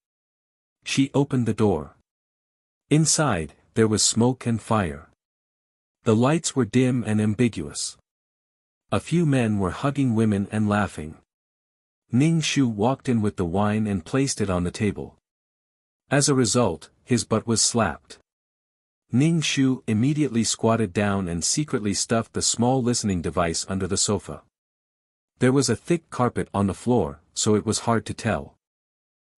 She opened the door. Inside, there was smoke and fire. The lights were dim and ambiguous. A few men were hugging women and laughing. Ning Shu walked in with the wine and placed it on the table. As a result, his butt was slapped. Ning Shu immediately squatted down and secretly stuffed the small listening device under the sofa. There was a thick carpet on the floor, so it was hard to tell.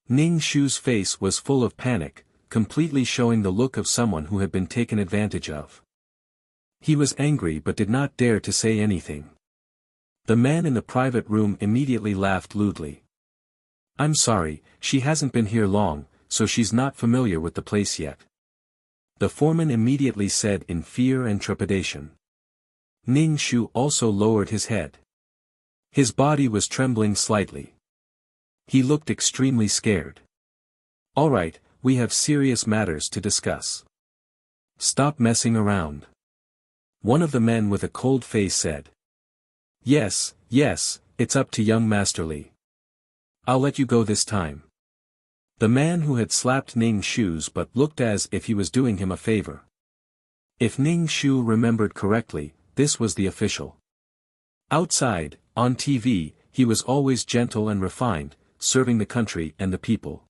Ning Shu's face was full of panic, completely showing the look of someone who had been taken advantage of. He was angry but did not dare to say anything. The man in the private room immediately laughed lewdly. "I'm sorry, she hasn't been here long, so she's not familiar with the place yet," the foreman immediately said in fear and trepidation. Ning Shu also lowered his head. His body was trembling slightly. He looked extremely scared. "All right, we have serious matters to discuss. Stop messing around," one of the men with a cold face said. Yes, it's up to young Master Li. I'll let you go this time." The man who had slapped Ning Shu's butt looked as if he was doing him a favor. If Ning Shu remembered correctly, this was the official. Outside, on TV, he was always gentle and refined, serving the country and the people.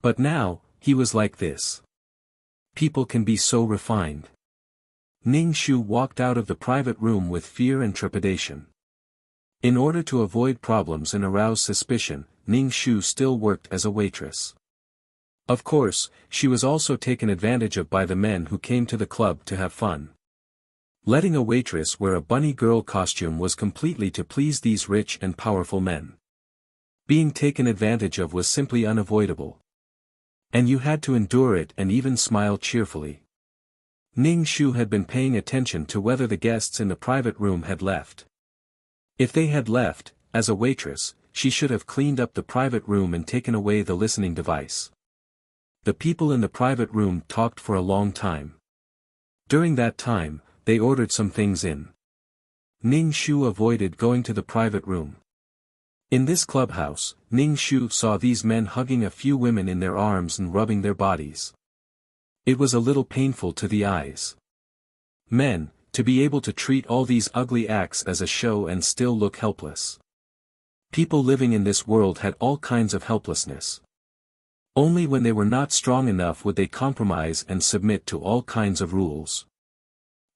But now, he was like this. People can be so refined. Ning Shu walked out of the private room with fear and trepidation. In order to avoid problems and arouse suspicion, Ning Shu still worked as a waitress. Of course, she was also taken advantage of by the men who came to the club to have fun. Letting a waitress wear a bunny girl costume was completely to please these rich and powerful men. Being taken advantage of was simply unavoidable. And you had to endure it and even smile cheerfully. Ning Shu had been paying attention to whether the guests in the private room had left. If they had left, as a waitress, she should have cleaned up the private room and taken away the listening device. The people in the private room talked for a long time. During that time, they ordered some things in. Ning Shu avoided going to the private room. In this clubhouse, Ning Shu saw these men hugging a few women in their arms and rubbing their bodies. It was a little painful to the eyes. Men, to be able to treat all these ugly acts as a show and still look helpless. People living in this world had all kinds of helplessness. Only when they were not strong enough would they compromise and submit to all kinds of rules.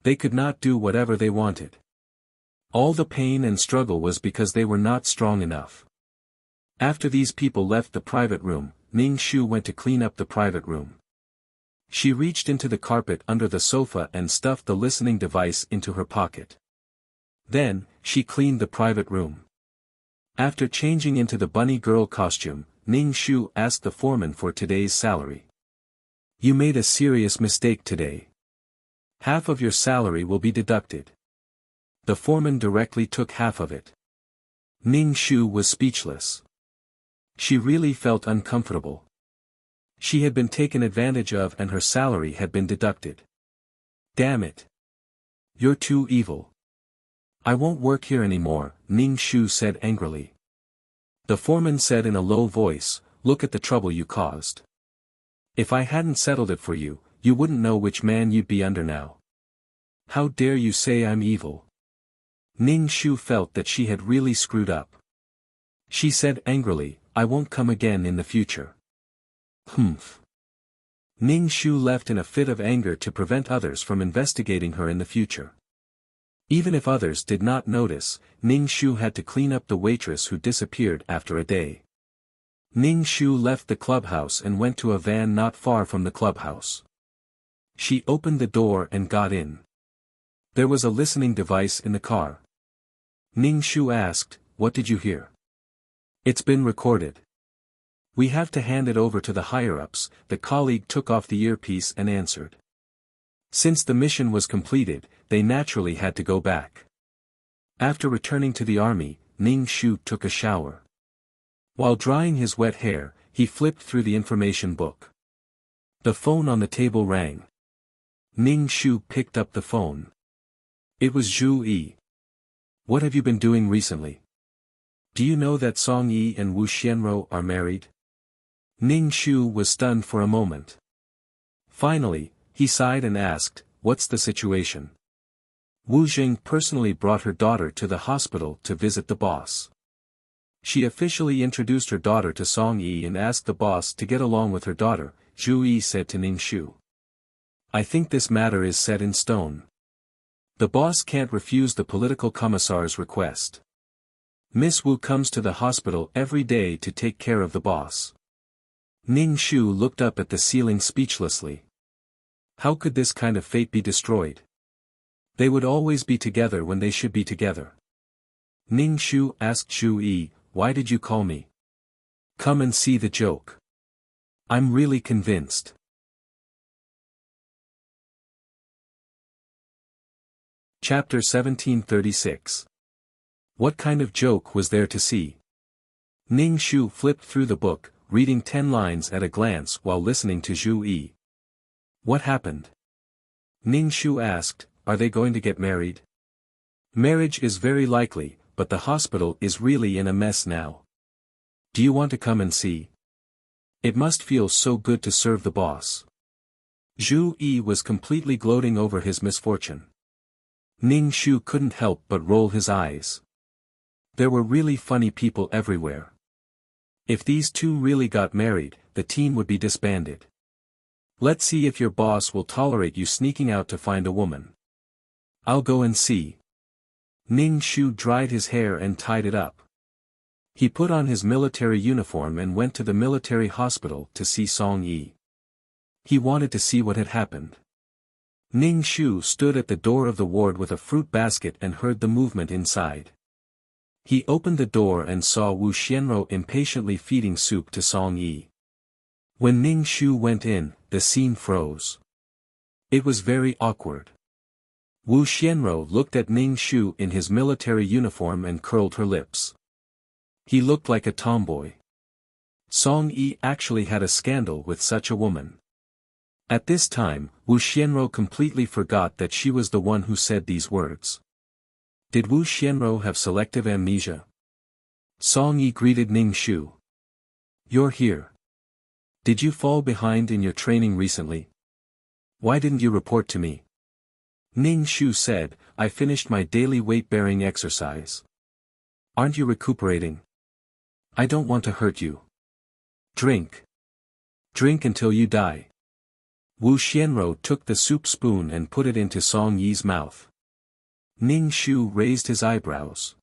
They could not do whatever they wanted. All the pain and struggle was because they were not strong enough. After these people left the private room, Ning Shu went to clean up the private room. She reached into the carpet under the sofa and stuffed the listening device into her pocket. Then, she cleaned the private room. After changing into the bunny girl costume, Ning Shu asked the foreman for today's salary. You made a serious mistake today. Half of your salary will be deducted. The foreman directly took half of it. Ning Shu was speechless. She really felt uncomfortable. She had been taken advantage of and her salary had been deducted. Damn it. You're too evil. I won't work here anymore, Ning Shu said angrily. The foreman said in a low voice, look at the trouble you caused. If I hadn't settled it for you, you wouldn't know which man you'd be under now. How dare you say I'm evil? Ning Shu felt that she had really screwed up. She said angrily, I won't come again in the future. Humph. Ning Shu left in a fit of anger to prevent others from investigating her in the future. Even if others did not notice, Ning Shu had to clean up the waitress who disappeared after a day. Ning Shu left the clubhouse and went to a van not far from the clubhouse. She opened the door and got in. There was a listening device in the car. Ning Shu asked, what did you hear? It's been recorded. We have to hand it over to the higher-ups, the colleague took off the earpiece and answered. Since the mission was completed, they naturally had to go back. After returning to the army, Ning Shu took a shower. While drying his wet hair, he flipped through the information book. The phone on the table rang. Ning Shu picked up the phone. It was Zhu Yi. What have you been doing recently? Do you know that Song Yi and Wu Xianro are married? Ning Shu was stunned for a moment. Finally, he sighed and asked, what's the situation? Wu Jing personally brought her daughter to the hospital to visit the boss. She officially introduced her daughter to Song Yi and asked the boss to get along with her daughter, Zhu Yi said to Ning Shu. I think this matter is set in stone. The boss can't refuse the political commissar's request. Miss Wu comes to the hospital every day to take care of the boss. Ning Shu looked up at the ceiling speechlessly. How could this kind of fate be destroyed? They would always be together when they should be together. Ning Shu asked Zhu Yi, why did you call me? Come and see the joke. I'm really convinced. Chapter 1736. What kind of joke was there to see? Ning Shu flipped through the book, reading 10 lines at a glance while listening to Zhu Yi. What happened? Ning Shu asked, are they going to get married? Marriage is very likely, but the hospital is really in a mess now. Do you want to come and see? It must feel so good to serve the boss. Zhu Yi was completely gloating over his misfortune. Ning Shu couldn't help but roll his eyes. There were really funny people everywhere. If these two really got married, the team would be disbanded. Let's see if your boss will tolerate you sneaking out to find a woman. I'll go and see. Ning Shu dried his hair and tied it up. He put on his military uniform and went to the military hospital to see Song Yi. He wanted to see what had happened. Ning Shu stood at the door of the ward with a fruit basket and heard the movement inside. He opened the door and saw Wu Xianro impatiently feeding soup to Song Yi. When Ning Shu went in, the scene froze. It was very awkward. Wu Xianro looked at Ning Shu in his military uniform and curled her lips. He looked like a tomboy. Song Yi actually had a scandal with such a woman. At this time, Wu Xianro completely forgot that she was the one who said these words. Did Wu Xianro have selective amnesia? Song Yi greeted Ning Shu. You're here. Did you fall behind in your training recently? Why didn't you report to me? Ning Shu said, I finished my daily weight-bearing exercise. Aren't you recuperating? I don't want to hurt you. Drink. Drink until you die. Wu Xianro took the soup spoon and put it into Song Yi's mouth. Ning Shu raised his eyebrows.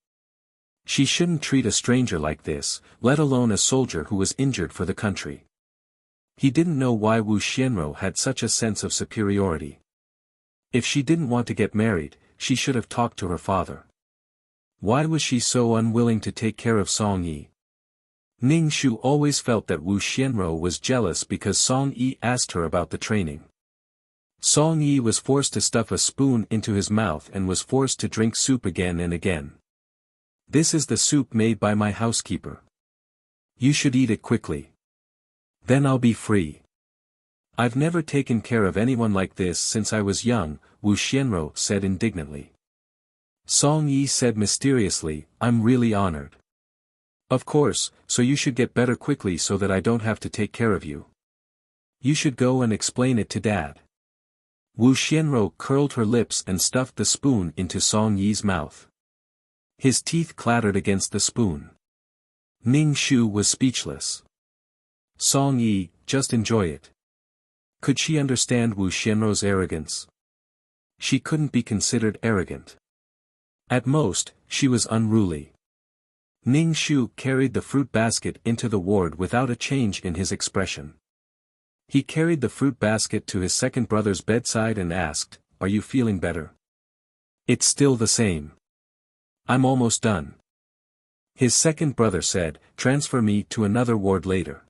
She shouldn't treat a stranger like this, let alone a soldier who was injured for the country. He didn't know why Wu Xianro had such a sense of superiority. If she didn't want to get married, she should have talked to her father. Why was she so unwilling to take care of Song Yi? Ning Shu always felt that Wu Xianro was jealous because Song Yi asked her about the training. Song Yi was forced to stuff a spoon into his mouth and was forced to drink soup again and again. This is the soup made by my housekeeper. You should eat it quickly. Then I'll be free. I've never taken care of anyone like this since I was young, Wu Xianro said indignantly. Song Yi said mysteriously, I'm really honored. Of course, so you should get better quickly so that I don't have to take care of you. You should go and explain it to Dad. Wu Xianro curled her lips and stuffed the spoon into Song Yi's mouth. His teeth clattered against the spoon. Ning Shu was speechless. Song Yi, just enjoy it. Could she understand Wu Xianro's arrogance? She couldn't be considered arrogant. At most, she was unruly. Ning Shu carried the fruit basket into the ward without a change in his expression. He carried the fruit basket to his second brother's bedside and asked, Are you feeling better? It's still the same. I'm almost done. His second brother said, Transfer me to another ward later.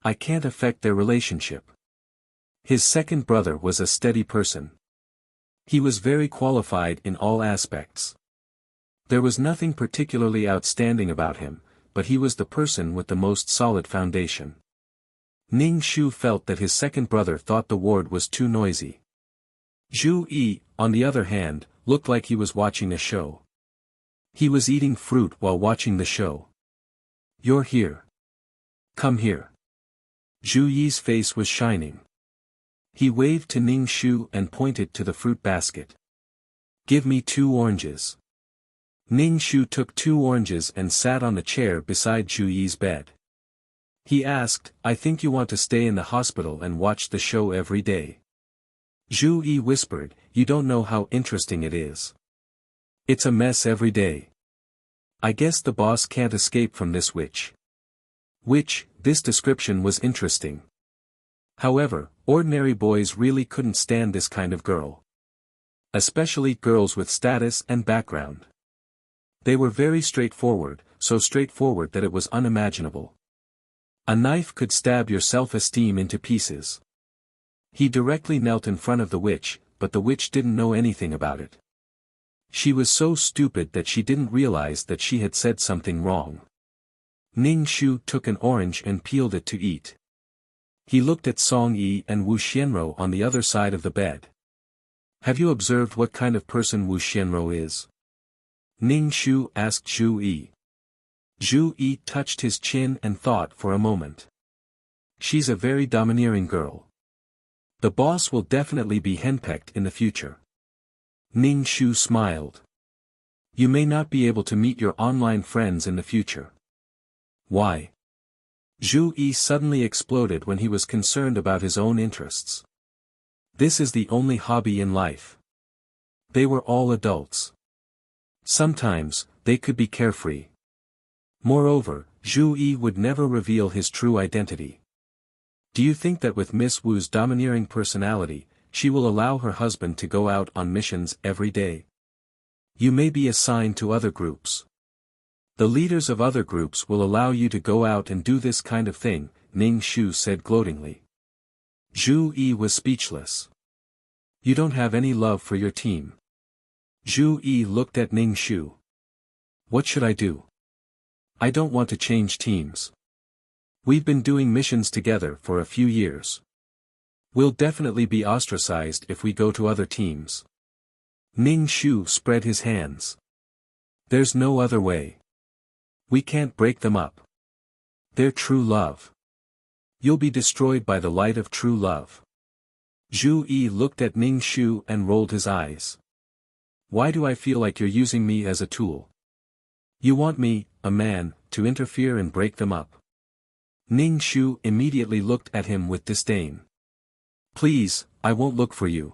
I can't affect their relationship. His second brother was a steady person. He was very qualified in all aspects. There was nothing particularly outstanding about him, but he was the person with the most solid foundation. Ning Shu felt that his second brother thought the ward was too noisy. Zhu Yi, on the other hand, looked like he was watching a show. He was eating fruit while watching the show. You're here. Come here. Zhu Yi's face was shining. He waved to Ning Shu and pointed to the fruit basket. Give me 2 oranges. Ning Shu took 2 oranges and sat on the chair beside Zhu Yi's bed. He asked, I think you want to stay in the hospital and watch the show every day. Zhu Yi whispered, You don't know how interesting it is. It's a mess every day. I guess the boss can't escape from this witch. This description was interesting. However, ordinary boys really couldn't stand this kind of girl. Especially girls with status and background. They were very straightforward, so straightforward that it was unimaginable. A knife could stab your self-esteem into pieces. He directly knelt in front of the witch, but the witch didn't know anything about it. She was so stupid that she didn't realize that she had said something wrong. Ning Shu took an orange and peeled it to eat. He looked at Song Yi and Wu Xianro on the other side of the bed. Have you observed what kind of person Wu Xianro is? Ning Shu asked Zhu Yi. Zhu Yi touched his chin and thought for a moment. She's a very domineering girl. The boss will definitely be henpecked in the future. Ning Shu smiled. You may not be able to meet your online friends in the future. Why? Zhu Yi suddenly exploded when he was concerned about his own interests. This is the only hobby in life. They were all adults. Sometimes, they could be carefree. Moreover, Zhu Yi would never reveal his true identity. Do you think that with Miss Wu's domineering personality, she will allow her husband to go out on missions every day? You may be assigned to other groups. The leaders of other groups will allow you to go out and do this kind of thing, Ning Shu said gloatingly. Zhu Yi was speechless. You don't have any love for your team. Zhu Yi looked at Ning Shu. What should I do? I don't want to change teams. We've been doing missions together for a few years. We'll definitely be ostracized if we go to other teams. Ning Shu spread his hands. There's no other way. We can't break them up. They're true love. You'll be destroyed by the light of true love. Zhu Yi looked at Ning Shu and rolled his eyes. Why do I feel like you're using me as a tool? You want me, a man, to interfere and break them up. Ning Shu immediately looked at him with disdain. Please, I won't look for you.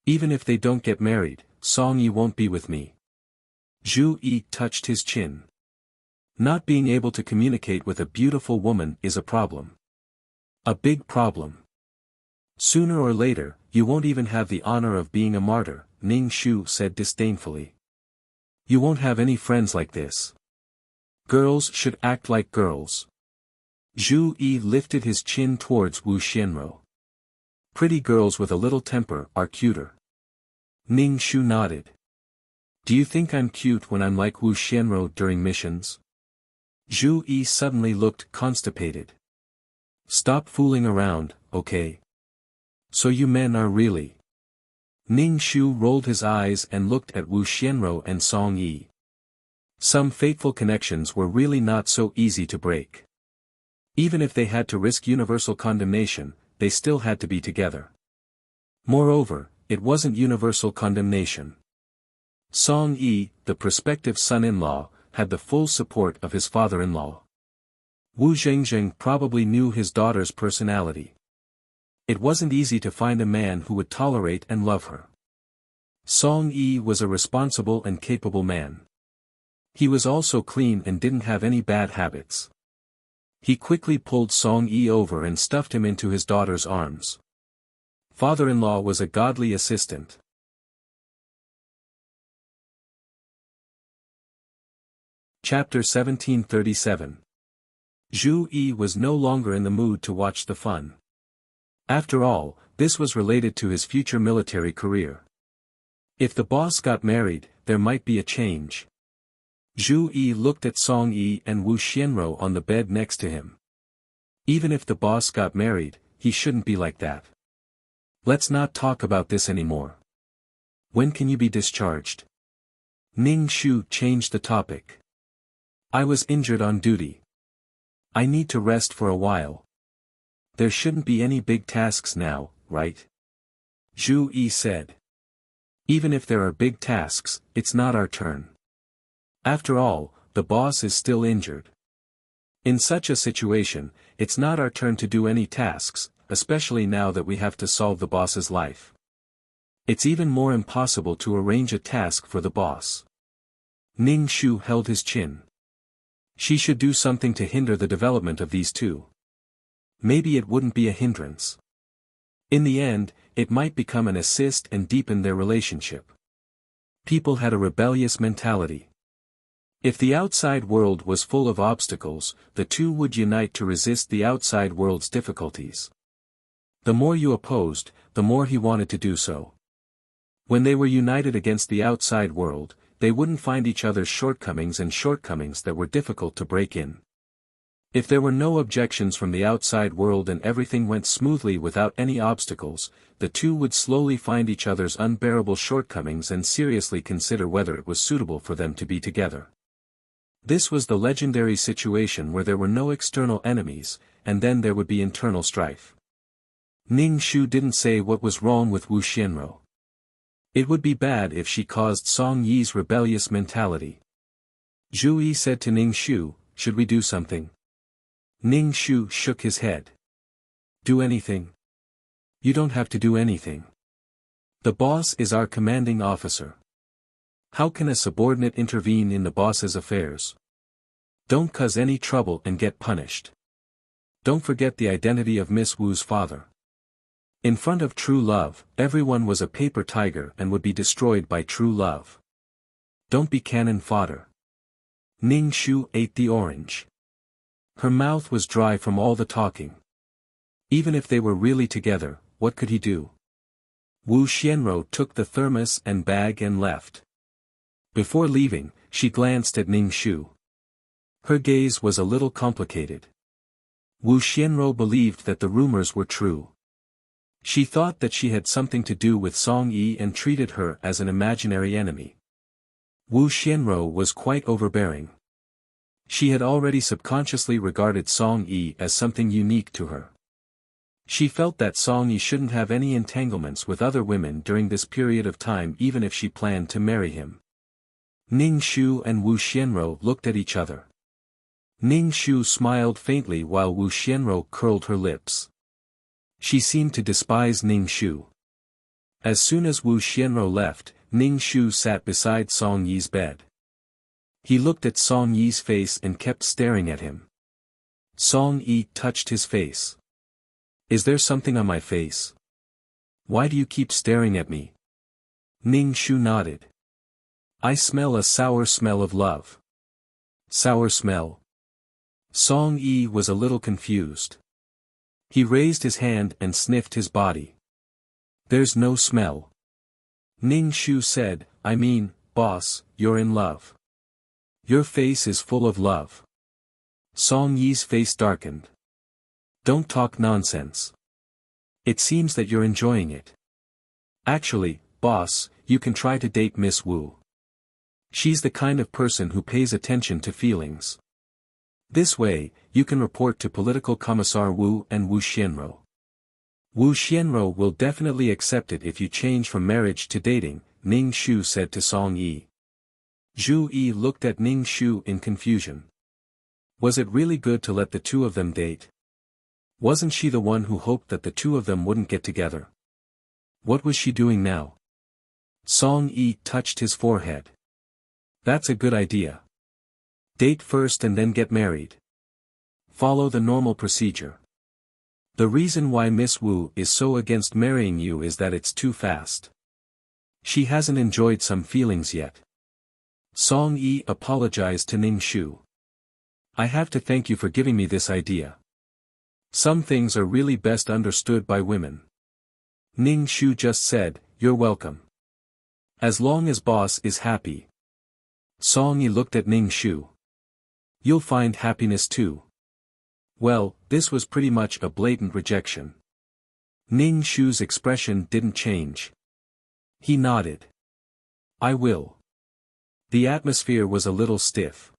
Even if they don't get married, Song Yi won't be with me. Zhu Yi touched his chin. Not being able to communicate with a beautiful woman is a problem. A big problem. Sooner or later, you won't even have the honor of being a martyr, Ning Shu said disdainfully. You won't have any friends like this. Girls should act like girls. Zhu Yi lifted his chin towards Wu Xianro. Pretty girls with a little temper are cuter. Ning Shu nodded. Do you think I'm cute when I'm like Wu Xianro during missions? Zhu Yi suddenly looked constipated. Stop fooling around, okay? So you men are really... Ning Shu rolled his eyes and looked at Wu Xianro and Song Yi. Some fateful connections were really not so easy to break. Even if they had to risk universal condemnation, they still had to be together. Moreover, it wasn't universal condemnation. Song Yi, the prospective son-in-law, had the full support of his father-in-law. Wu Zhengzheng probably knew his daughter's personality. It wasn't easy to find a man who would tolerate and love her. Song Yi was a responsible and capable man. He was also clean and didn't have any bad habits. He quickly pulled Song Yi over and stuffed him into his daughter's arms. Father-in-law was a godly assistant. Chapter 1737. Zhu Yi was no longer in the mood to watch the fun. After all, this was related to his future military career. If the boss got married, there might be a change. Zhu Yi looked at Song Yi and Wu Xianro on the bed next to him. Even if the boss got married, he shouldn't be like that. Let's not talk about this anymore. When can you be discharged? Ning Shu changed the topic. I was injured on duty. I need to rest for a while. There shouldn't be any big tasks now, right? Zhu Yi said. Even if there are big tasks, it's not our turn. After all, the boss is still injured. In such a situation, it's not our turn to do any tasks, especially now that we have to solve the boss's life. It's even more impossible to arrange a task for the boss. Ning Shu held his chin. She should do something to hinder the development of these two. Maybe it wouldn't be a hindrance. In the end, it might become an assist and deepen their relationship. People had a rebellious mentality. If the outside world was full of obstacles, the two would unite to resist the outside world's difficulties. The more you opposed, the more he wanted to do so. When they were united against the outside world, they wouldn't find each other's shortcomings that were difficult to break in. If there were no objections from the outside world and everything went smoothly without any obstacles, the two would slowly find each other's unbearable shortcomings and seriously consider whether it was suitable for them to be together. This was the legendary situation where there were no external enemies, and then there would be internal strife. Ning Shu didn't say what was wrong with Wu Xianro. It would be bad if she caused Song Yi's rebellious mentality. Zhu Yi said to Ning Shu, should we do something? Ning Shu shook his head. Do anything? You don't have to do anything. The boss is our commanding officer. How can a subordinate intervene in the boss's affairs? Don't cause any trouble and get punished. Don't forget the identity of Miss Wu's father. In front of true love, everyone was a paper tiger and would be destroyed by true love. Don't be cannon fodder. Ning Shu ate the orange. Her mouth was dry from all the talking. Even if they were really together, what could he do? Wu Xianro took the thermos and bag and left. Before leaving, she glanced at Ning Shu. Her gaze was a little complicated. Wu Xianro believed that the rumors were true. She thought that she had something to do with Song Yi and treated her as an imaginary enemy. Wu Xianro was quite overbearing. She had already subconsciously regarded Song Yi as something unique to her. She felt that Song Yi shouldn't have any entanglements with other women during this period of time even if she planned to marry him. Ning Shu and Wu Xianro looked at each other. Ning Shu smiled faintly while Wu Xianro curled her lips. She seemed to despise Ning Shu. As soon as Wu Xianro left, Ning Shu sat beside Song Yi's bed. He looked at Song Yi's face and kept staring at him. Song Yi touched his face. Is there something on my face? Why do you keep staring at me? Ning Shu nodded. I smell a sour smell of love. Sour smell. Song Yi was a little confused. He raised his hand and sniffed his body. There's no smell. Ning Shu said, I mean, boss, you're in love. Your face is full of love. Song Yi's face darkened. Don't talk nonsense. It seems that you're enjoying it. Actually, boss, you can try to date Miss Wu. She's the kind of person who pays attention to feelings. This way, you can report to Political Commissar Wu and Wu Xianro. Wu Xianro will definitely accept it if you change from marriage to dating, Ning Shu said to Song Yi. Zhu Yi looked at Ning Shu in confusion. Was it really good to let the two of them date? Wasn't she the one who hoped that the two of them wouldn't get together? What was she doing now? Song Yi touched his forehead. That's a good idea. Date first and then get married. Follow the normal procedure. The reason why Miss Wu is so against marrying you is that it's too fast. She hasn't enjoyed some feelings yet. Song Yi apologized to Ning Shu. I have to thank you for giving me this idea. Some things are really best understood by women. Ning Shu just said, you're welcome. As long as boss is happy. Song Yi looked at Ning Shu. You'll find happiness too. Well, this was pretty much a blatant rejection. Ning Shu's expression didn't change. He nodded. I will. The atmosphere was a little stiff.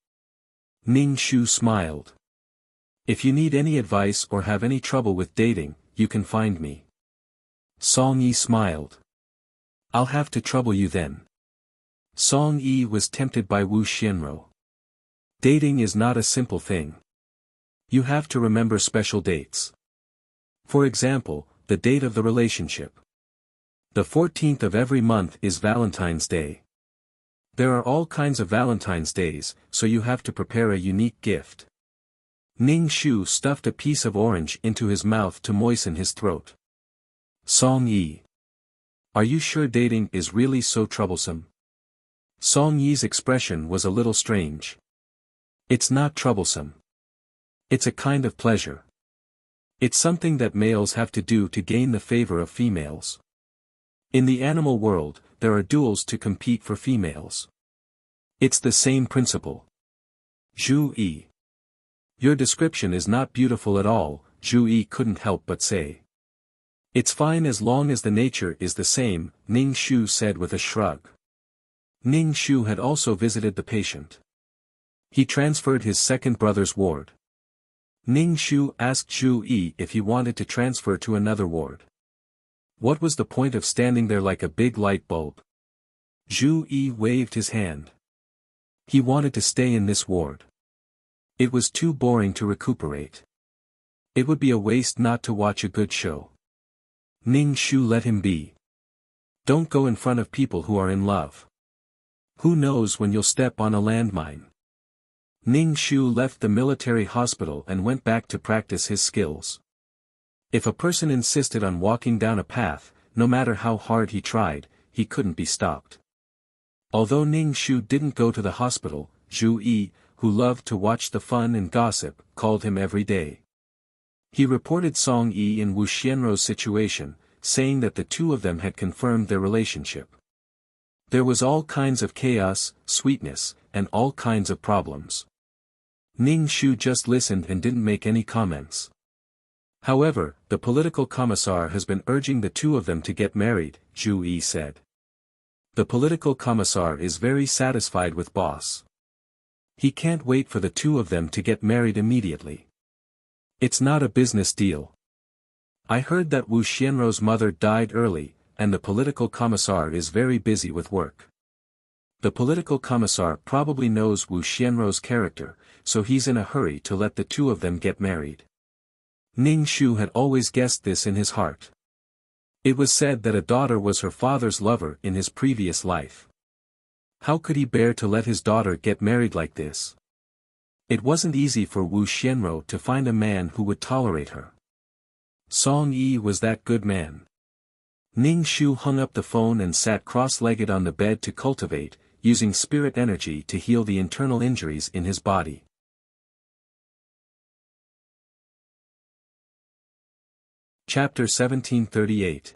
Ning Shu smiled. If you need any advice or have any trouble with dating, you can find me. Song Yi smiled. I'll have to trouble you then. Song Yi was tempted by Wu Xianro. Dating is not a simple thing. You have to remember special dates. For example, the date of the relationship. The 14th of every month is Valentine's Day. There are all kinds of Valentine's Days, so you have to prepare a unique gift. Ning Shu stuffed a piece of orange into his mouth to moisten his throat. Song Yi. Are you sure dating is really so troublesome? Song Yi's expression was a little strange. It's not troublesome. It's a kind of pleasure. It's something that males have to do to gain the favor of females. In the animal world, there are duels to compete for females. It's the same principle. Zhu Yi. Your description is not beautiful at all, Zhu Yi couldn't help but say. It's fine as long as the nature is the same, Ning Shu said with a shrug. Ning Shu had also visited the patient. He transferred his second brother's ward. Ning Shu asked Zhu Yi if he wanted to transfer to another ward. What was the point of standing there like a big light bulb? Zhu Yi waved his hand. He wanted to stay in this ward. It was too boring to recuperate. It would be a waste not to watch a good show. Ning Shu let him be. Don't go in front of people who are in love. Who knows when you'll step on a landmine? Ning Shu left the military hospital and went back to practice his skills. If a person insisted on walking down a path, no matter how hard he tried, he couldn't be stopped. Although Ning Shu didn't go to the hospital, Zhu Yi, who loved to watch the fun and gossip, called him every day. He reported Song Yi and Wu Xianro's situation, saying that the two of them had confirmed their relationship. There was all kinds of chaos, sweetness, and all kinds of problems. Ning Shu just listened and didn't make any comments. However, the political commissar has been urging the two of them to get married, Zhu Yi said. The political commissar is very satisfied with boss. He can't wait for the two of them to get married immediately. It's not a business deal. I heard that Wu Xianro's mother died early, and the political commissar is very busy with work. The political commissar probably knows Wu Xianro's character, so he's in a hurry to let the two of them get married. Ning Shu had always guessed this in his heart. It was said that a daughter was her father's lover in his previous life. How could he bear to let his daughter get married like this? It wasn't easy for Wu Xianro to find a man who would tolerate her. Song Yi was that good man. Ning Shu hung up the phone and sat cross-legged on the bed to cultivate, using spirit energy to heal the internal injuries in his body. Chapter 1738.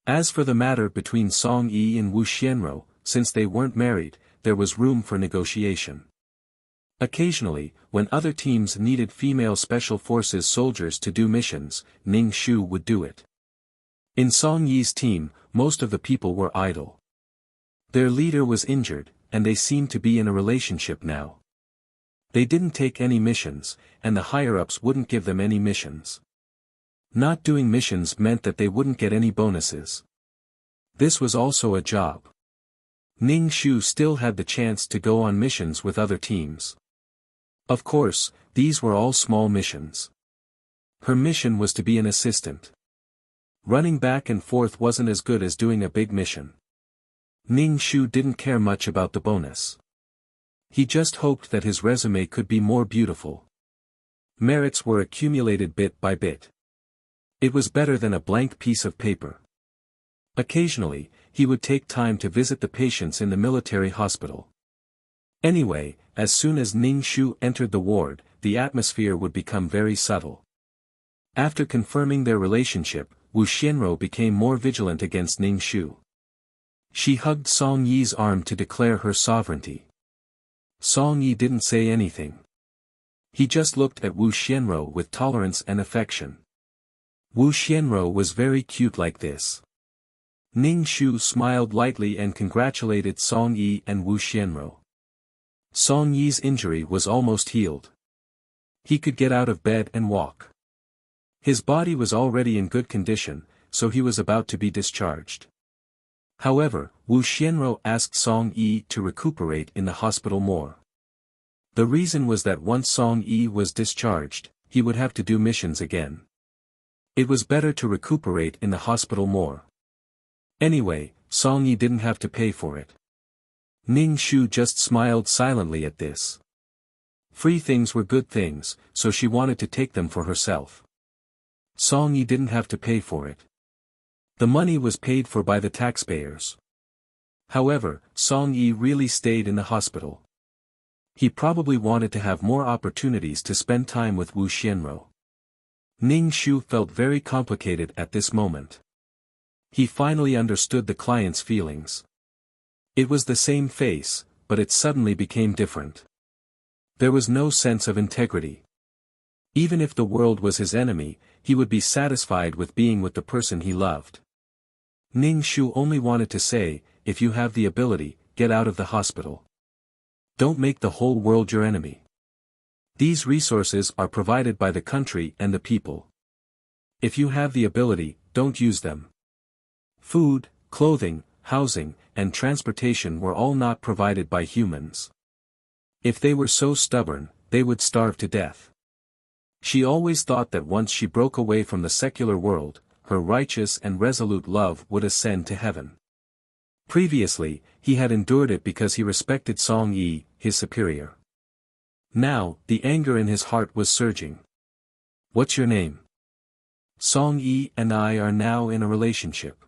As for the matter between Song Yi and Wu Xianrou, since they weren't married, there was room for negotiation. Occasionally, when other teams needed female special forces soldiers to do missions, Ning Shu would do it. In Song Yi's team, most of the people were idle. Their leader was injured, and they seemed to be in a relationship now. They didn't take any missions, and the higher-ups wouldn't give them any missions. Not doing missions meant that they wouldn't get any bonuses. This was also a job. Ning Shu still had the chance to go on missions with other teams. Of course, these were all small missions. Her mission was to be an assistant. Running back and forth wasn't as good as doing a big mission. Ning Shu didn't care much about the bonus. He just hoped that his resume could be more beautiful. Merits were accumulated bit by bit. It was better than a blank piece of paper. Occasionally, he would take time to visit the patients in the military hospital. Anyway, as soon as Ning Shu entered the ward, the atmosphere would become very subtle. After confirming their relationship, Wu Xianrou became more vigilant against Ning Shu. She hugged Song Yi's arm to declare her sovereignty. Song Yi didn't say anything. He just looked at Wu Xianrou with tolerance and affection. Wu Xianrou was very cute like this. Ning Shu smiled lightly and congratulated Song Yi and Wu Xianrou. Song Yi's injury was almost healed. He could get out of bed and walk. His body was already in good condition, so he was about to be discharged. However, Wu Xianrou asked Song Yi to recuperate in the hospital more. The reason was that once Song Yi was discharged, he would have to do missions again. It was better to recuperate in the hospital more. Anyway, Song Yi didn't have to pay for it. Ning Shu just smiled silently at this. Free things were good things, so she wanted to take them for herself. Song Yi didn't have to pay for it. The money was paid for by the taxpayers. However, Song Yi really stayed in the hospital. He probably wanted to have more opportunities to spend time with Wu Xianrou. Ning Shu felt very complicated at this moment. He finally understood the client's feelings. It was the same face, but it suddenly became different. There was no sense of integrity. Even if the world was his enemy, he would be satisfied with being with the person he loved. Ning Shu only wanted to say, if you have the ability, get out of the hospital. Don't make the whole world your enemy. These resources are provided by the country and the people. If you have the ability, don't use them. Food, clothing, housing, and transportation were all not provided by humans. If they were so stubborn, they would starve to death. She always thought that once she broke away from the secular world, her righteous and resolute love would ascend to heaven. Previously, he had endured it because he respected Song Yi, his superior. Now, the anger in his heart was surging. What's your name? Song Yi and I are now in a relationship.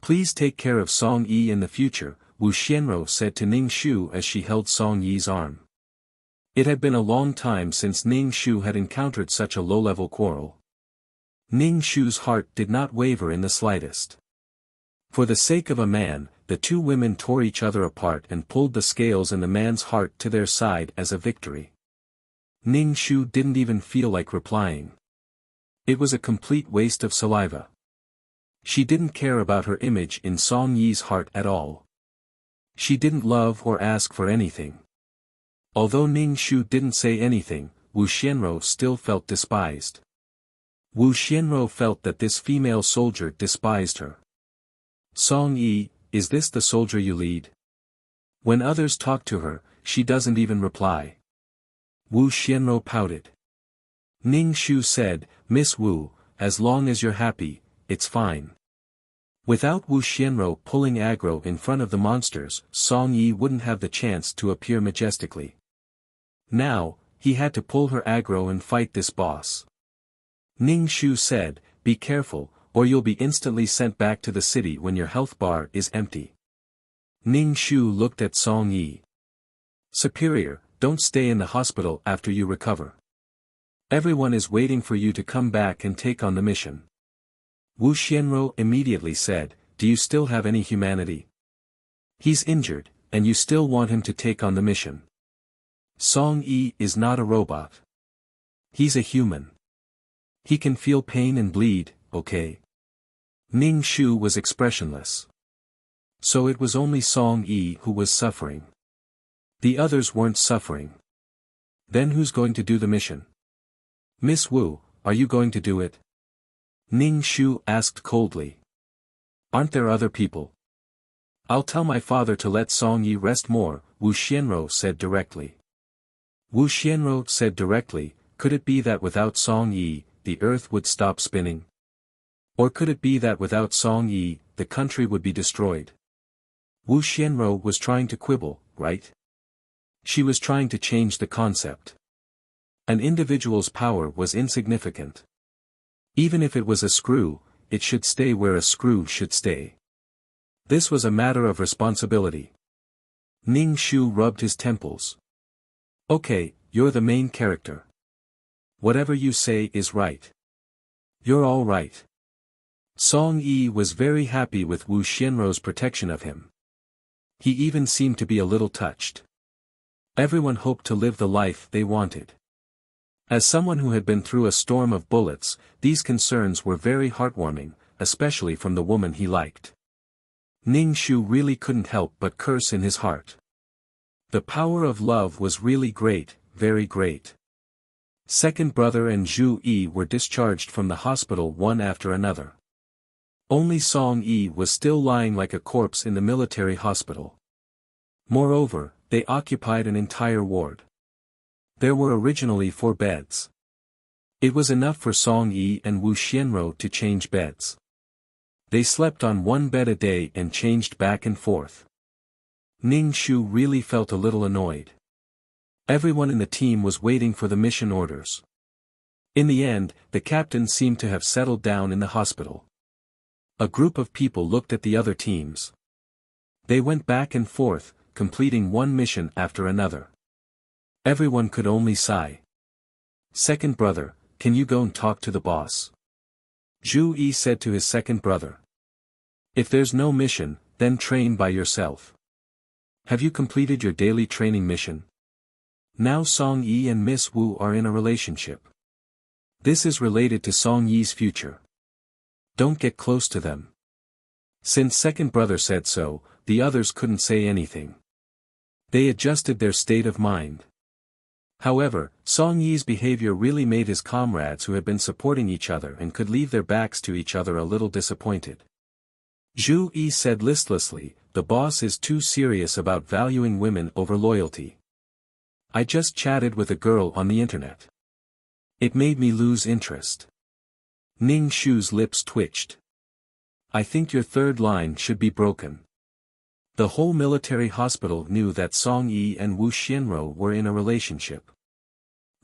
Please take care of Song Yi in the future, Wu Xianrou said to Ning Shu as she held Song Yi's arm. It had been a long time since Ning Shu had encountered such a low-level quarrel. Ning Shu's heart did not waver in the slightest. For the sake of a man, the two women tore each other apart and pulled the scales in the man's heart to their side as a victory. Ning Shu didn't even feel like replying. It was a complete waste of saliva. She didn't care about her image in Song Yi's heart at all. She didn't love or ask for anything. Although Ning Shu didn't say anything, Wu Xianrou still felt despised. Wu Xianrou felt that this female soldier despised her. Song Yi, is this the soldier you lead? When others talk to her, she doesn't even reply. Wu Xianrou pouted. Ning Shu said, Miss Wu, as long as you're happy, it's fine. Without Wu Xianrou pulling aggro in front of the monsters, Song Yi wouldn't have the chance to appear majestically. Now, he had to pull her aggro and fight this boss. Ning Shu said, be careful, or you'll be instantly sent back to the city when your health bar is empty. Ning Shu looked at Song Yi. Superior, don't stay in the hospital after you recover. Everyone is waiting for you to come back and take on the mission. Wu Xianro immediately said, do you still have any humanity? He's injured, and you still want him to take on the mission. Song Yi is not a robot. He's a human. He can feel pain and bleed, okay? Ning Shu was expressionless. So it was only Song Yi who was suffering. The others weren't suffering. Then who's going to do the mission? Miss Wu, are you going to do it? Ning Shu asked coldly. Aren't there other people? I'll tell my father to let Song Yi rest more, Wu Xianro said directly. Wu Xianro said directly, could it be that without Song Yi, the earth would stop spinning? Or could it be that without Song Yi, the country would be destroyed? Wu Xianro was trying to quibble, right? She was trying to change the concept. An individual's power was insignificant. Even if it was a screw, it should stay where a screw should stay. This was a matter of responsibility. Ning Shu rubbed his temples. Okay, you're the main character. Whatever you say is right. You're all right. Song Yi was very happy with Wu Xianro's protection of him. He even seemed to be a little touched. Everyone hoped to live the life they wanted. As someone who had been through a storm of bullets, these concerns were very heartwarming, especially from the woman he liked. Ning Shu really couldn't help but curse in his heart. The power of love was really great, very great. Second brother and Zhu Yi were discharged from the hospital one after another. Only Song Yi was still lying like a corpse in the military hospital. Moreover, they occupied an entire ward. There were originally 4 beds. It was enough for Song Yi and Wu Xianro to change beds. They slept on one bed a day and changed back and forth. Ning Shu really felt a little annoyed. Everyone in the team was waiting for the mission orders. In the end, the captain seemed to have settled down in the hospital. A group of people looked at the other teams. They went back and forth, completing one mission after another. Everyone could only sigh. Second brother, can you go and talk to the boss? Zhu Yi said to his second brother. If there's no mission, then train by yourself. Have you completed your daily training mission? Now Song Yi and Miss Wu are in a relationship. This is related to Song Yi's future. Don't get close to them. Since second brother said so, the others couldn't say anything. They adjusted their state of mind. However, Song Yi's behavior really made his comrades who had been supporting each other and could leave their backs to each other a little disappointed. Zhu Yi said listlessly, the boss is too serious about valuing women over loyalty. I just chatted with a girl on the internet. It made me lose interest. Ning Shu's lips twitched. I think your third line should be broken. The whole military hospital knew that Song Yi and Wu Xianro were in a relationship.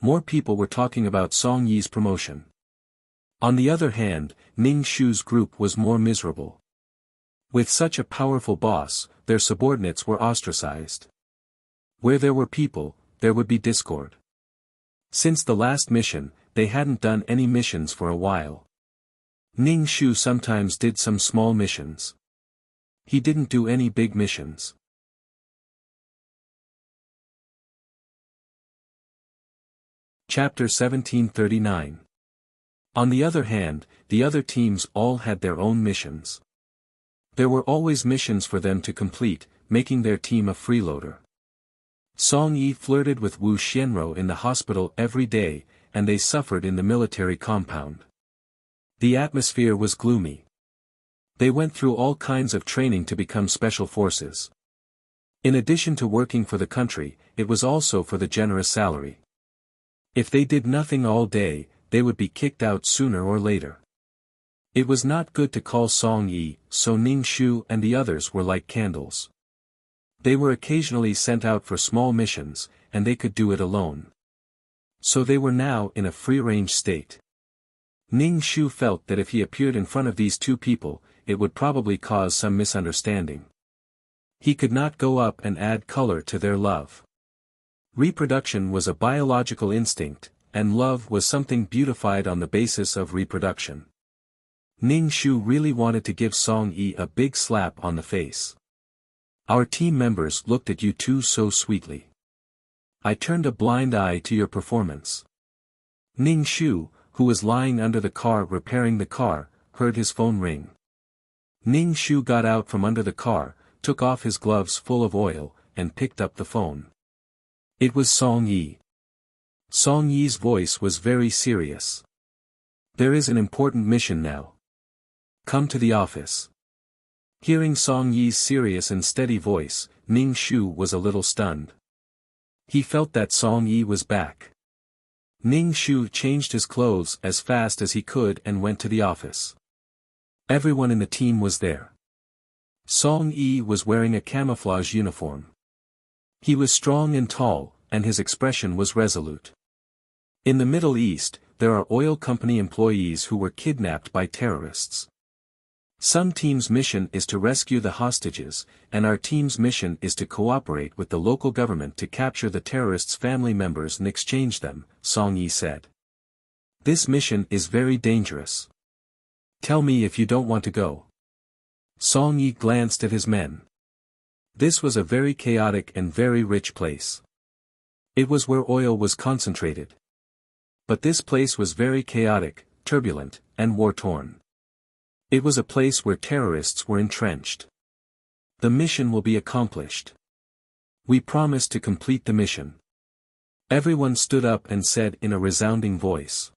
More people were talking about Song Yi's promotion. On the other hand, Ning Shu's group was more miserable. With such a powerful boss, their subordinates were ostracized. Where there were people, there would be discord. Since the last mission, they hadn't done any missions for a while. Ning Shu sometimes did some small missions. He didn't do any big missions. Chapter 1739. On the other hand, the other teams all had their own missions. There were always missions for them to complete, making their team a freeloader. Song Yi flirted with Wu Xianro in the hospital every day, and they suffered in the military compound. The atmosphere was gloomy. They went through all kinds of training to become special forces. In addition to working for the country, it was also for the generous salary. If they did nothing all day, they would be kicked out sooner or later. It was not good to call Song Yi, so Ning Shu and the others were like candles. They were occasionally sent out for small missions, and they could do it alone. So they were now in a free-range state. Ning Shu felt that if he appeared in front of these two people, it would probably cause some misunderstanding. He could not go up and add color to their love. Reproduction was a biological instinct, and love was something beautified on the basis of reproduction. Ning Shu really wanted to give Song Yi a big slap on the face. Our team members looked at you two so sweetly. I turned a blind eye to your performance. Ning Shu, who was lying under the car repairing the car, heard his phone ring. Ning Shu got out from under the car, took off his gloves full of oil, and picked up the phone. It was Song Yi. Song Yi's voice was very serious. There is an important mission now. Come to the office. Hearing Song Yi's serious and steady voice, Ning Shu was a little stunned. He felt that Song Yi was back. Ning Shu changed his clothes as fast as he could and went to the office. Everyone in the team was there. Song Yi was wearing a camouflage uniform. He was strong and tall, and his expression was resolute. In the Middle East, there are oil company employees who were kidnapped by terrorists. Some team's mission is to rescue the hostages, and our team's mission is to cooperate with the local government to capture the terrorists' family members and exchange them, Song Yi said. This mission is very dangerous. Tell me if you don't want to go. Song Yi glanced at his men. This was a very chaotic and very rich place. It was where oil was concentrated. But this place was very chaotic, turbulent, and war-torn. It was a place where terrorists were entrenched. The mission will be accomplished. We promise to complete the mission. Everyone stood up and said in a resounding voice.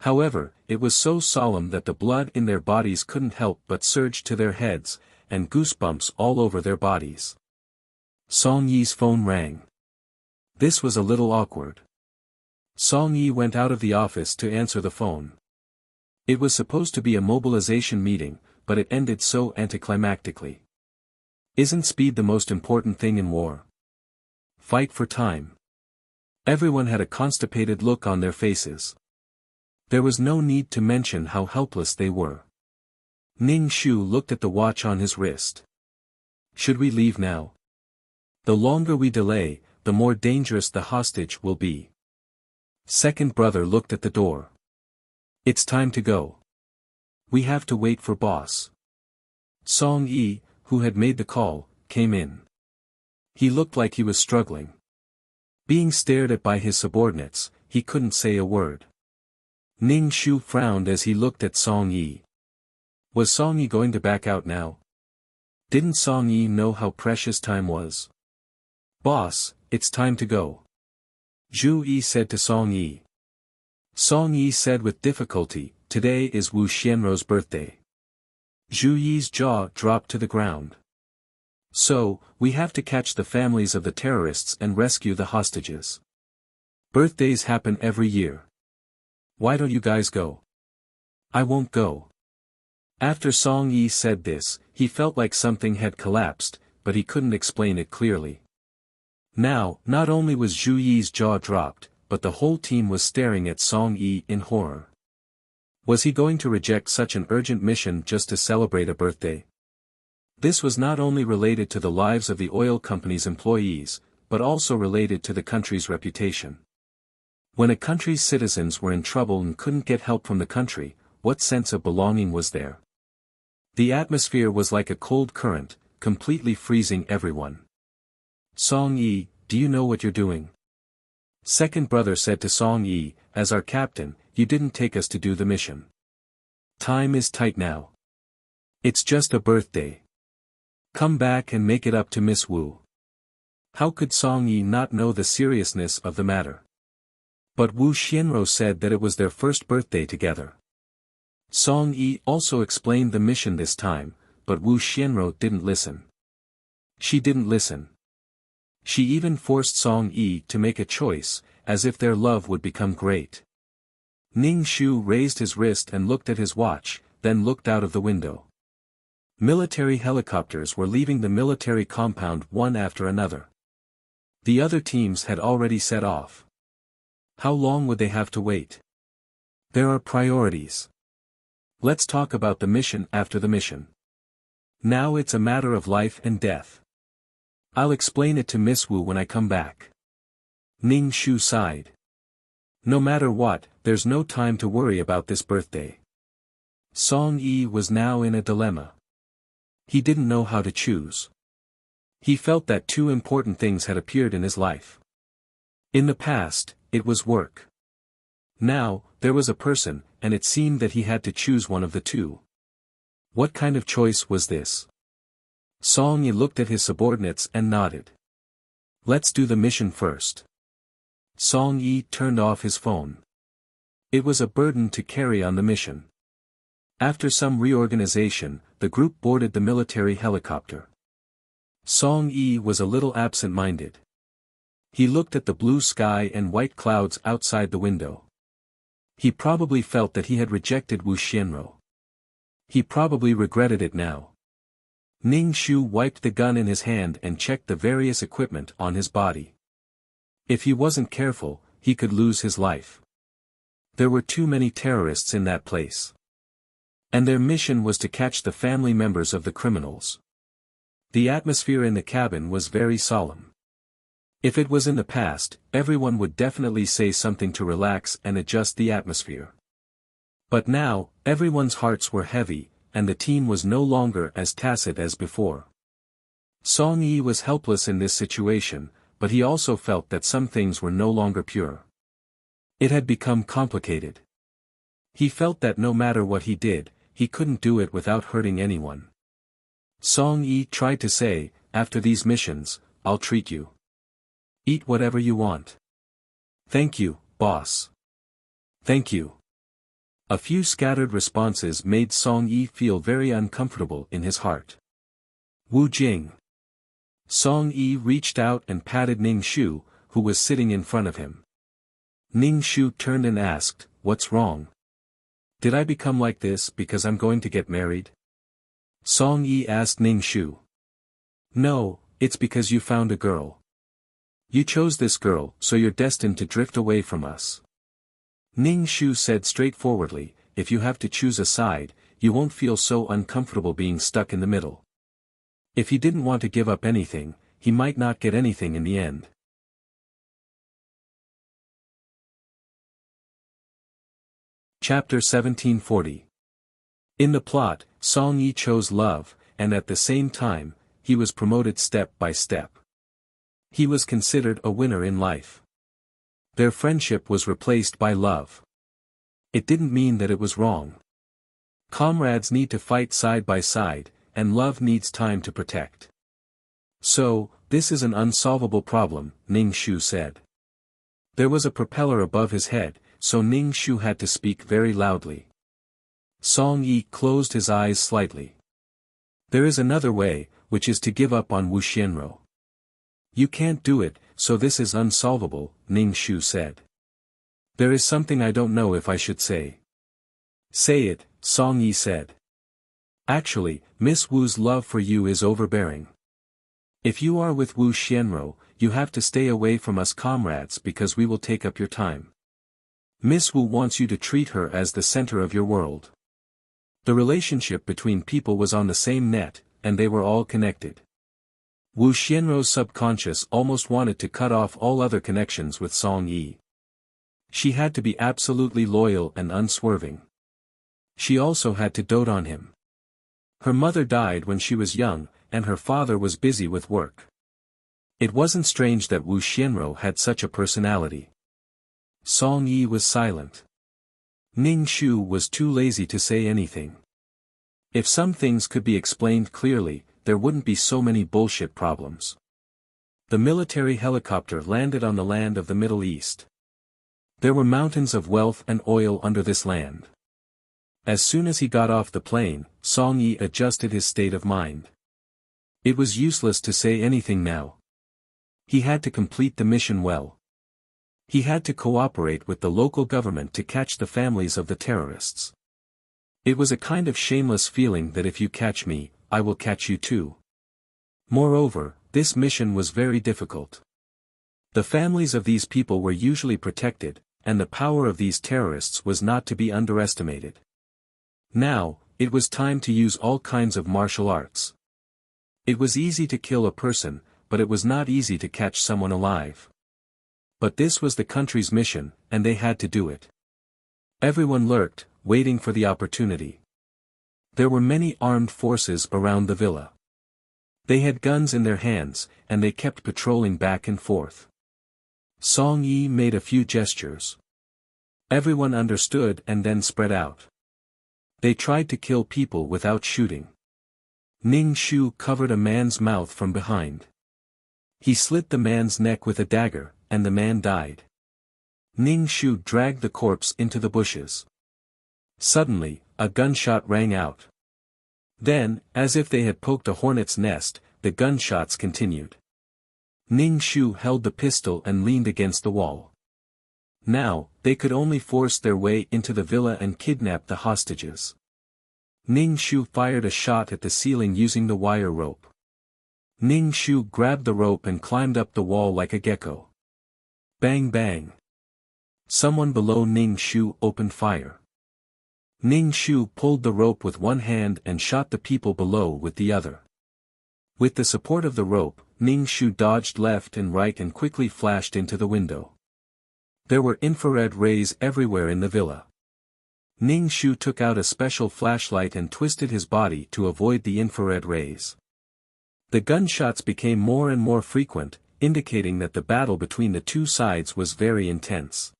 However, it was so solemn that the blood in their bodies couldn't help but surge to their heads, and goosebumps all over their bodies. Song Yi's phone rang. This was a little awkward. Song Yi went out of the office to answer the phone. It was supposed to be a mobilization meeting, but it ended so anticlimactically. Isn't speed the most important thing in war? Fight for time. Everyone had a constipated look on their faces. There was no need to mention how helpless they were. Ning Shu looked at the watch on his wrist. Should we leave now? The longer we delay, the more dangerous the hostage will be. Second brother looked at the door. It's time to go. We have to wait for boss. Song Yi, who had made the call, came in. He looked like he was struggling. Being stared at by his subordinates, he couldn't say a word. Ning Shu frowned as he looked at Song Yi. Was Song Yi going to back out now? Didn't Song Yi know how precious time was? Boss, it's time to go. Zhu Yi said to Song Yi. Song Yi said with difficulty, today is Wu Xianrou's birthday. Zhu Yi's jaw dropped to the ground. So, we have to catch the families of the terrorists and rescue the hostages. Birthdays happen every year. Why don't you guys go? I won't go. After Song Yi said this, he felt like something had collapsed, but he couldn't explain it clearly. Now, not only was Zhu Yi's jaw dropped, but the whole team was staring at Song Yi in horror. Was he going to reject such an urgent mission just to celebrate a birthday? This was not only related to the lives of the oil company's employees, but also related to the country's reputation. When a country's citizens were in trouble and couldn't get help from the country, what sense of belonging was there? The atmosphere was like a cold current, completely freezing everyone. Song Yi, do you know what you're doing? Second brother said to Song Yi, as our captain, you didn't take us to do the mission. Time is tight now. It's just a birthday. Come back and make it up to Miss Wu. How could Song Yi not know the seriousness of the matter? But Wu Xianrou said that it was their first birthday together. Song Yi also explained the mission this time, but Wu Xianrou didn't listen. She didn't listen. She even forced Song Yi to make a choice, as if their love would become great. Ning Shu raised his wrist and looked at his watch, then looked out of the window. Military helicopters were leaving the military compound one after another. The other teams had already set off. How long would they have to wait? There are priorities. Let's talk about the mission after the mission. Now it's a matter of life and death. I'll explain it to Miss Wu when I come back. Ning Shu sighed. No matter what, there's no time to worry about this birthday. Song Yi was now in a dilemma. He didn't know how to choose. He felt that two important things had appeared in his life. In the past, it was work. Now, there was a person, and it seemed that he had to choose one of the two. What kind of choice was this? Song Yi looked at his subordinates and nodded. Let's do the mission first. Song Yi turned off his phone. It was a burden to carry on the mission. After some reorganization, the group boarded the military helicopter. Song Yi was a little absent-minded. He looked at the blue sky and white clouds outside the window. He probably felt that he had rejected Wu Xianro. He probably regretted it now. Ning Shu wiped the gun in his hand and checked the various equipment on his body. If he wasn't careful, he could lose his life. There were too many terrorists in that place. And their mission was to catch the family members of the criminals. The atmosphere in the cabin was very solemn. If it was in the past, everyone would definitely say something to relax and adjust the atmosphere. But now, everyone's hearts were heavy, and the team was no longer as tacit as before. Song Yi was helpless in this situation, but he also felt that some things were no longer pure. It had become complicated. He felt that no matter what he did, he couldn't do it without hurting anyone. Song Yi tried to say, after these missions, I'll treat you. Eat whatever you want. Thank you, boss. Thank you. A few scattered responses made Song Yi feel very uncomfortable in his heart. Wu Jing. Song Yi reached out and patted Ning Shu, who was sitting in front of him. Ning Shu turned and asked, "What's wrong? Did I become like this because I'm going to get married?" Song Yi asked Ning Shu. "No, it's because you found a girl. You chose this girl, so you're destined to drift away from us." Ning Shu said straightforwardly, "If you have to choose a side, you won't feel so uncomfortable being stuck in the middle." If he didn't want to give up anything, he might not get anything in the end. Chapter 1740. In the plot, Song Yi chose love, and at the same time, he was promoted step by step. He was considered a winner in life. Their friendship was replaced by love. It didn't mean that it was wrong. Comrades need to fight side by side, and love needs time to protect. So, this is an unsolvable problem, Ning Shu said. There was a propeller above his head, so Ning Shu had to speak very loudly. Song Yi closed his eyes slightly. There is another way, which is to give up on Wu Xianro. You can't do it, so this is unsolvable, Ning Shu said. There is something I don't know if I should say. Say it, Song Yi said. Actually, Miss Wu's love for you is overbearing. If you are with Wu Xianro, you have to stay away from us comrades because we will take up your time. Miss Wu wants you to treat her as the center of your world. The relationship between people was on the same net, and they were all connected. Wu Xianro's subconscious almost wanted to cut off all other connections with Song Yi. She had to be absolutely loyal and unswerving. She also had to dote on him. Her mother died when she was young, and her father was busy with work. It wasn't strange that Wu Xianro had such a personality. Song Yi was silent. Ning Shu was too lazy to say anything. If some things could be explained clearly, there wouldn't be so many bullshit problems. The military helicopter landed on the land of the Middle East. There were mountains of wealth and oil under this land. As soon as he got off the plane, Song Yi adjusted his state of mind. It was useless to say anything now. He had to complete the mission well. He had to cooperate with the local government to catch the families of the terrorists. It was a kind of shameless feeling that if you catch me, I will catch you too. Moreover, this mission was very difficult. The families of these people were usually protected, and the power of these terrorists was not to be underestimated. Now, it was time to use all kinds of martial arts. It was easy to kill a person, but it was not easy to catch someone alive. But this was the country's mission, and they had to do it. Everyone lurked, waiting for the opportunity. There were many armed forces around the villa. They had guns in their hands, and they kept patrolling back and forth. Song Yi made a few gestures. Everyone understood and then spread out. They tried to kill people without shooting. Ning Shu covered a man's mouth from behind. He slit the man's neck with a dagger, and the man died. Ning Shu dragged the corpse into the bushes. Suddenly, a gunshot rang out. Then, as if they had poked a hornet's nest, the gunshots continued. Ning Shu held the pistol and leaned against the wall. Now, they could only force their way into the villa and kidnap the hostages. Ning Shu fired a shot at the ceiling using the wire rope. Ning Shu grabbed the rope and climbed up the wall like a gecko. Bang bang. Someone below Ning Shu opened fire. Ning Shu pulled the rope with one hand and shot the people below with the other. With the support of the rope, Ning Shu dodged left and right and quickly flashed into the window. There were infrared rays everywhere in the villa. Ning Shu took out a special flashlight and twisted his body to avoid the infrared rays. The gunshots became more and more frequent, indicating that the battle between the two sides was very intense.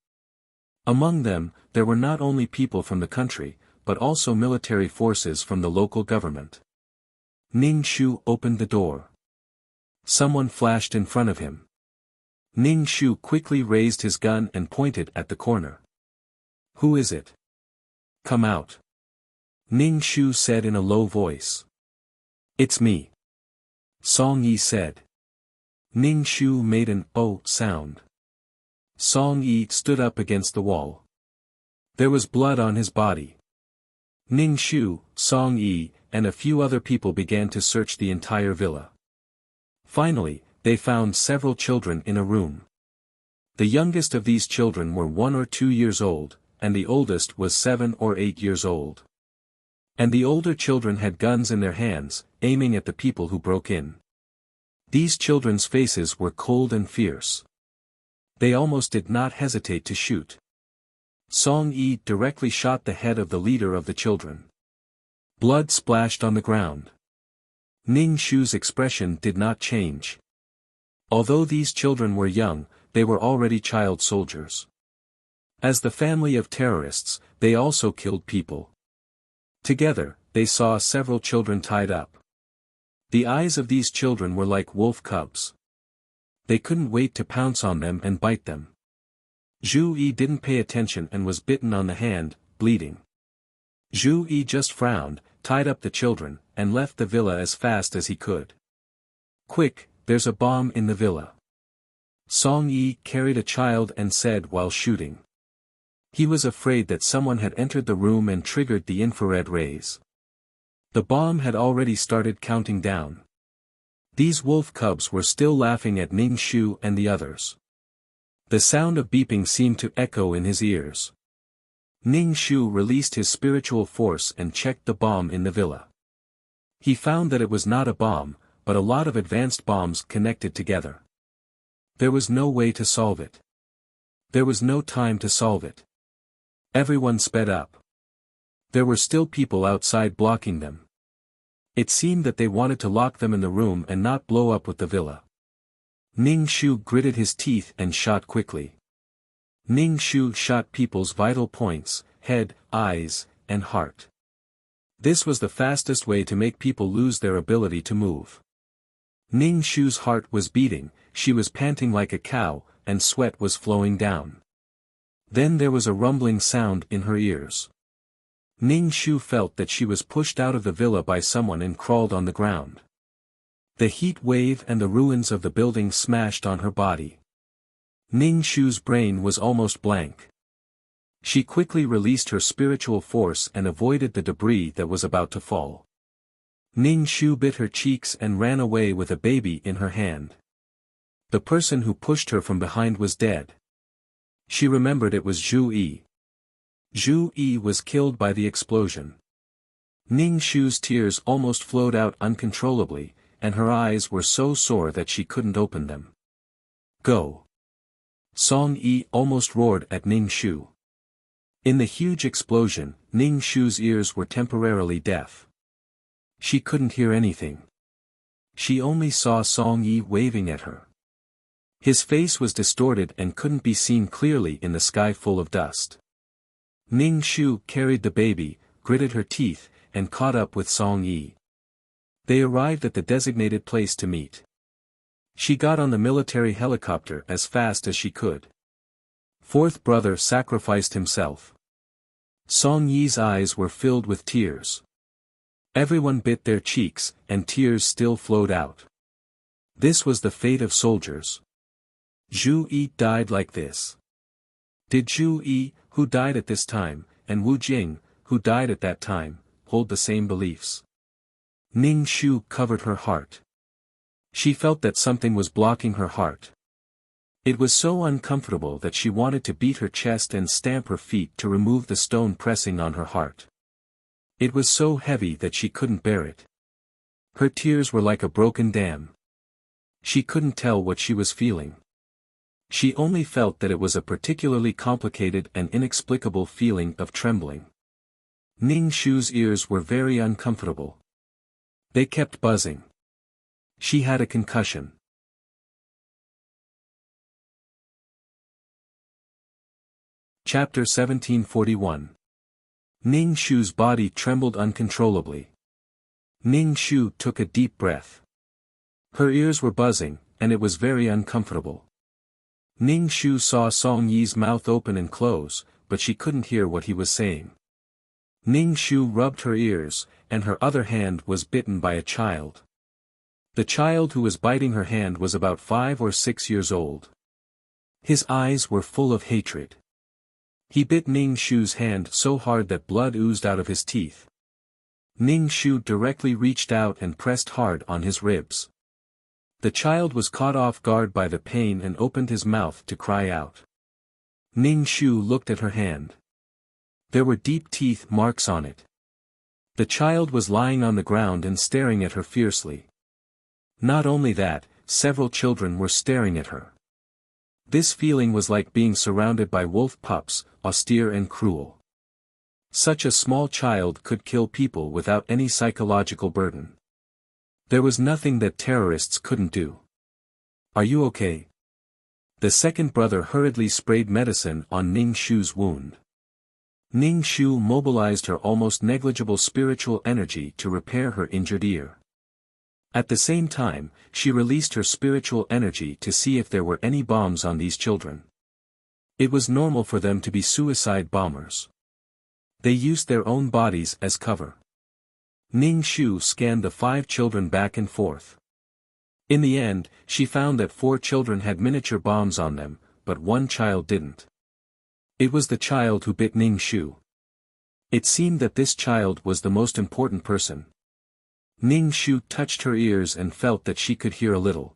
Among them, there were not only people from the country, but also military forces from the local government. Ning Shu opened the door. Someone flashed in front of him. Ning Shu quickly raised his gun and pointed at the corner. "Who is it? Come out." Ning Shu said in a low voice. "It's me." Song Yi said. Ning Shu made an "oh" sound. Song Yi stood up against the wall. There was blood on his body. Ning Shu, Song Yi, and a few other people began to search the entire villa. Finally, they found several children in a room. The youngest of these children were 1 or 2 years old, and the oldest was 7 or 8 years old. And the older children had guns in their hands, aiming at the people who broke in. These children's faces were cold and fierce. They almost did not hesitate to shoot. Song Yi directly shot the head of the leader of the children. Blood splashed on the ground. Ning Shu's expression did not change. Although these children were young, they were already child soldiers. As the family of terrorists, they also killed people. Together, they saw several children tied up. The eyes of these children were like wolf cubs. They couldn't wait to pounce on them and bite them. Zhu Yi didn't pay attention and was bitten on the hand, bleeding. Zhu Yi just frowned, tied up the children, and left the villa as fast as he could. "Quick, there's a bomb in the villa." Song Yi carried a child and said while shooting. He was afraid that someone had entered the room and triggered the infrared rays. The bomb had already started counting down. These wolf cubs were still laughing at Ning Shu and the others. The sound of beeping seemed to echo in his ears. Ning Shu released his spiritual force and checked the bomb in the villa. He found that it was not a bomb, but a lot of advanced bombs connected together. There was no way to solve it. There was no time to solve it. Everyone sped up. There were still people outside blocking them. It seemed that they wanted to lock them in the room and not blow up with the villa. Ning Shu gritted his teeth and shot quickly. Ning Shu shot people's vital points, head, eyes, and heart. This was the fastest way to make people lose their ability to move. Ning Shu's heart was beating, she was panting like a cow, and sweat was flowing down. Then there was a rumbling sound in her ears. Ning Shu felt that she was pushed out of the villa by someone and crawled on the ground. The heat wave and the ruins of the building smashed on her body. Ning Shu's brain was almost blank. She quickly released her spiritual force and avoided the debris that was about to fall. Ning Shu bit her cheeks and ran away with a baby in her hand. The person who pushed her from behind was dead. She remembered it was Zhu Yi. Zhu Yi was killed by the explosion. Ning Shu's tears almost flowed out uncontrollably, and her eyes were so sore that she couldn't open them. Go! Song Yi almost roared at Ning Shu. In the huge explosion, Ning Shu's ears were temporarily deaf. She couldn't hear anything. She only saw Song Yi waving at her. His face was distorted and couldn't be seen clearly in the sky full of dust. Ning Shu carried the baby, gritted her teeth, and caught up with Song Yi. They arrived at the designated place to meet. She got on the military helicopter as fast as she could. Fourth brother sacrificed himself. Song Yi's eyes were filled with tears. Everyone bit their cheeks, and tears still flowed out. This was the fate of soldiers. Zhu Yi died like this. Did Zhu Yi, who died at this time, and Wu Jing, who died at that time, hold the same beliefs? Ning Shu covered her heart. She felt that something was blocking her heart. It was so uncomfortable that she wanted to beat her chest and stamp her feet to remove the stone pressing on her heart. It was so heavy that she couldn't bear it. Her tears were like a broken dam. She couldn't tell what she was feeling. She only felt that it was a particularly complicated and inexplicable feeling of trembling. Ning Shu's ears were very uncomfortable. They kept buzzing. She had a concussion. Chapter 1741. Ning Shu's body trembled uncontrollably. Ning Shu took a deep breath. Her ears were buzzing, and it was very uncomfortable. Ning Shu saw Song Yi's mouth open and close, but she couldn't hear what he was saying. Ning Shu rubbed her ears, and her other hand was bitten by a child. The child who was biting her hand was about 5 or 6 years old. His eyes were full of hatred. He bit Ning Shu's hand so hard that blood oozed out of his teeth. Ning Shu directly reached out and pressed hard on his ribs. The child was caught off guard by the pain and opened his mouth to cry out. Ning Shu looked at her hand. There were deep teeth marks on it. The child was lying on the ground and staring at her fiercely. Not only that, several children were staring at her. This feeling was like being surrounded by wolf pups, austere and cruel. Such a small child could kill people without any psychological burden. There was nothing that terrorists couldn't do. Are you okay? The second brother hurriedly sprayed medicine on Ning Shu's wound. Ning Shu mobilized her almost negligible spiritual energy to repair her injured ear. At the same time, she released her spiritual energy to see if there were any bombs on these children. It was normal for them to be suicide bombers. They used their own bodies as cover. Ning Shu scanned the 5 children back and forth. In the end, she found that 4 children had miniature bombs on them, but 1 child didn't. It was the child who bit Ning Shu. It seemed that this child was the most important person. Ning Shu touched her ears and felt that she could hear a little.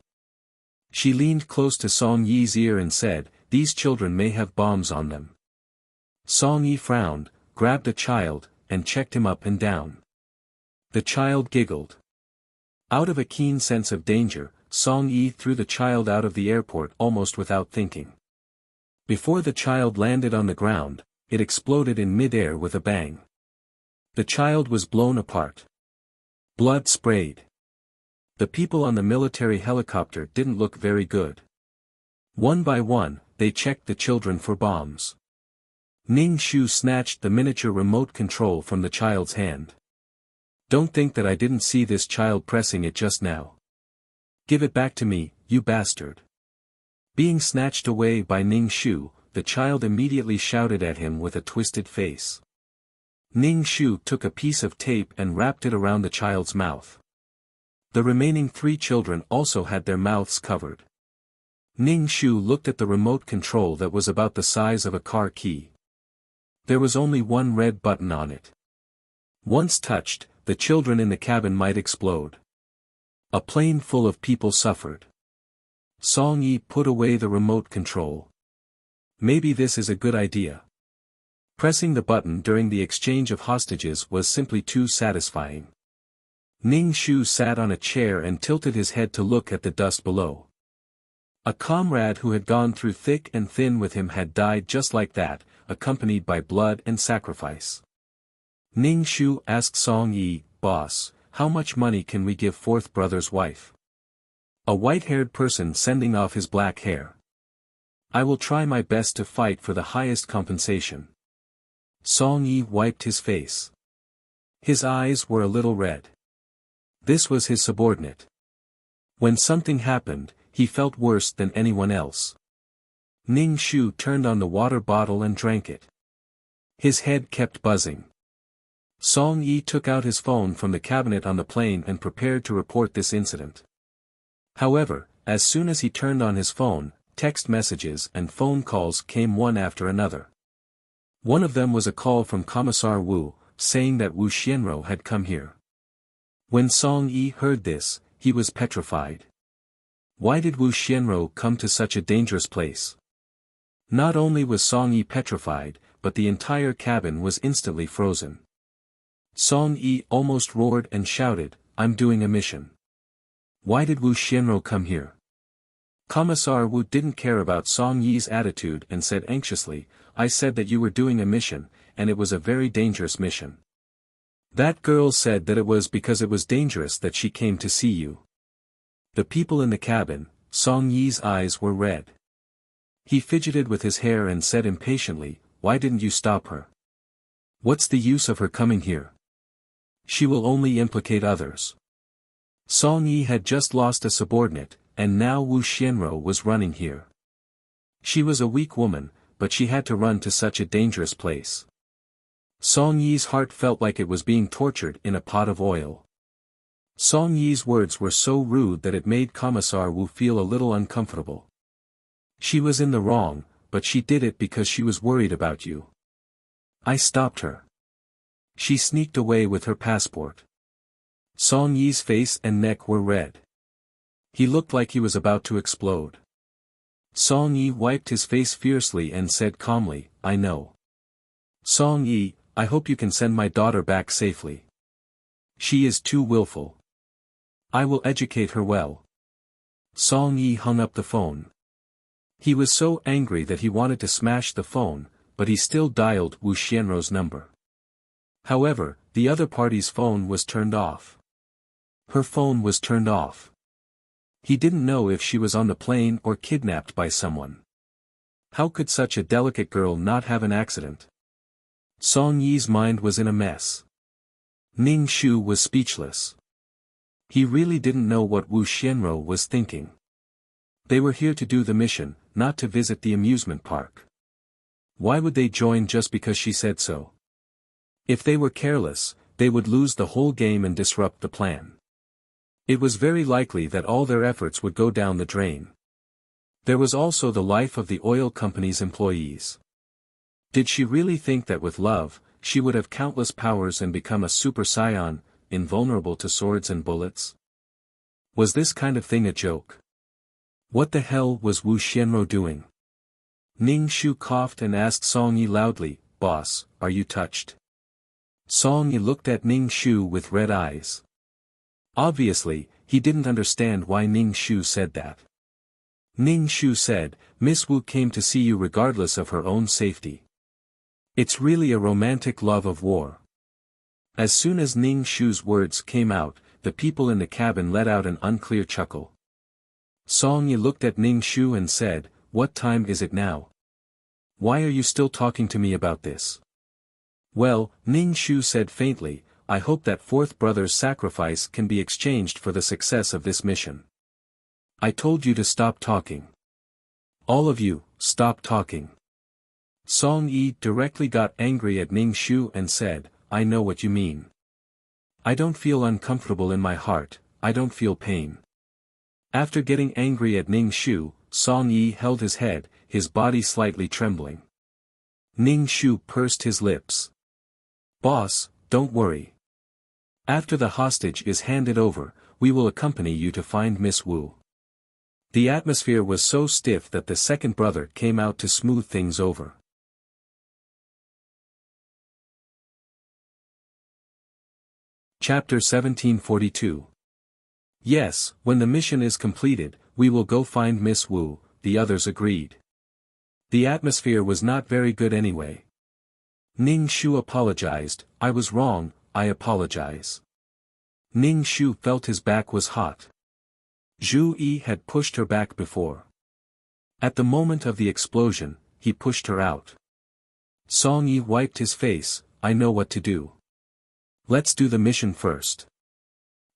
She leaned close to Song Yi's ear and said, "These children may have bombs on them." Song Yi frowned, grabbed the child, and checked him up and down. The child giggled. Out of a keen sense of danger, Song Yi threw the child out of the airport almost without thinking. Before the child landed on the ground, it exploded in mid-air with a bang. The child was blown apart. Blood sprayed. The people on the military helicopter didn't look very good. One by one, they checked the children for bombs. Ning Shu snatched the miniature remote control from the child's hand. "Don't think that I didn't see this child pressing it just now. Give it back to me, you bastard." Being snatched away by Ning Shu, the child immediately shouted at him with a twisted face. Ning Shu took a piece of tape and wrapped it around the child's mouth. The remaining 3 children also had their mouths covered. Ning Shu looked at the remote control that was about the size of a car key. There was only one red button on it. Once touched, the children in the cabin might explode. A plane full of people suffered. Song Yi put away the remote control. Maybe this is a good idea. Pressing the button during the exchange of hostages was simply too satisfying. Ning Shu sat on a chair and tilted his head to look at the dust below. A comrade who had gone through thick and thin with him had died just like that, accompanied by blood and sacrifice. Ning Shu asked Song Yi, "Boss, how much money can we give fourth brother's wife?" A white-haired person sending off his black hair. "I will try my best to fight for the highest compensation." Song Yi wiped his face. His eyes were a little red. This was his subordinate. When something happened, he felt worse than anyone else. Ning Shu turned on the water bottle and drank it. His head kept buzzing. Song Yi took out his phone from the cabinet on the plane and prepared to report this incident. However, as soon as he turned on his phone, text messages and phone calls came one after another. One of them was a call from Commissar Wu, saying that Wu Xianro had come here. When Song Yi heard this, he was petrified. Why did Wu Xianro come to such a dangerous place? Not only was Song Yi petrified, but the entire cabin was instantly frozen. Song Yi almost roared and shouted, "I'm doing a mission. Why did Wu Xianro come here?" Commissar Wu didn't care about Song Yi's attitude and said anxiously, "I said that you were doing a mission, and it was a very dangerous mission. That girl said that it was because it was dangerous that she came to see you." The people in the cabin, Song Yi's eyes were red. He fidgeted with his hair and said impatiently, "Why didn't you stop her? What's the use of her coming here? She will only implicate others." Song Yi had just lost a subordinate, and now Wu Xianro was running here. She was a weak woman, but she had to run to such a dangerous place. Song Yi's heart felt like it was being tortured in a pot of oil. Song Yi's words were so rude that it made Commissar Wu feel a little uncomfortable. "She was in the wrong, but she did it because she was worried about you. I stopped her. She sneaked away with her passport." Song Yi's face and neck were red. He looked like he was about to explode. Song Yi wiped his face fiercely and said calmly, "I know. Song Yi, I hope you can send my daughter back safely. She is too willful. I will educate her well." Song Yi hung up the phone. He was so angry that he wanted to smash the phone, but he still dialed Wu Xianro's number. However, the other party's phone was turned off. Her phone was turned off. He didn't know if she was on the plane or kidnapped by someone. How could such a delicate girl not have an accident? Song Yi's mind was in a mess. Ning Shu was speechless. He really didn't know what Wu Xianro was thinking. They were here to do the mission, not to visit the amusement park. Why would they join just because she said so? If they were careless, they would lose the whole game and disrupt the plan. It was very likely that all their efforts would go down the drain. There was also the life of the oil company's employees. Did she really think that with love, she would have countless powers and become a super scion, invulnerable to swords and bullets? Was this kind of thing a joke? What the hell was Wu Xianro doing? Ning Shu coughed and asked Song Yi loudly, "Boss, are you touched?" Song Yi looked at Ning Shu with red eyes. Obviously, he didn't understand why Ning Shu said that. Ning Shu said, "Miss Wu came to see you regardless of her own safety. It's really a romantic love of war." As soon as Ning Shu's words came out, the people in the cabin let out an unclear chuckle. Song Yi looked at Ning Shu and said, "What time is it now? Why are you still talking to me about this?" "Well," Ning Shu said faintly, "I hope that fourth brother's sacrifice can be exchanged for the success of this mission. I told you to stop talking. All of you, stop talking." Song Yi directly got angry at Ning Shu and said, "I know what you mean. I don't feel uncomfortable in my heart, I don't feel pain." After getting angry at Ning Shu, Song Yi held his head, his body slightly trembling. Ning Shu pursed his lips. "Boss, don't worry. After the hostage is handed over, we will accompany you to find Miss Wu." The atmosphere was so stiff that the second brother came out to smooth things over. Chapter 1742. Yes, when the mission is completed, we will go find Miss Wu, the others agreed. The atmosphere was not very good anyway. Ning Shu apologized, I was wrong, I apologize. Ning Shu felt his back was hot. Zhu Yi had pushed her back before. At the moment of the explosion, he pushed her out. Song Yi wiped his face, I know what to do. Let's do the mission first.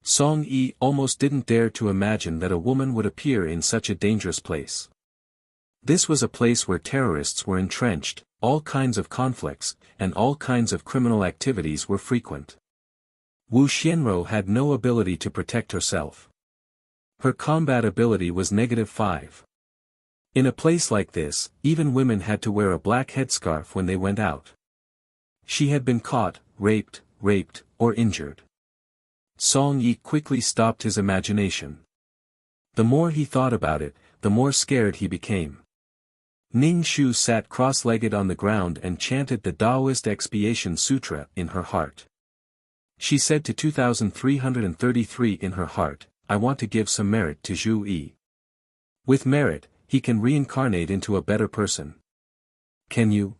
Song Yi almost didn't dare to imagine that a woman would appear in such a dangerous place. This was a place where terrorists were entrenched, all kinds of conflicts, and all kinds of criminal activities were frequent. Wu Xianro had no ability to protect herself. Her combat ability was -5. In a place like this, even women had to wear a black headscarf when they went out. She had been caught, raped, or injured. Song Yi quickly stopped his imagination. The more he thought about it, the more scared he became. Ning Shu sat cross-legged on the ground and chanted the Taoist Expiation Sutra in her heart. She said to 2333 in her heart, I want to give some merit to Zhu Yi. With merit, he can reincarnate into a better person. Can you?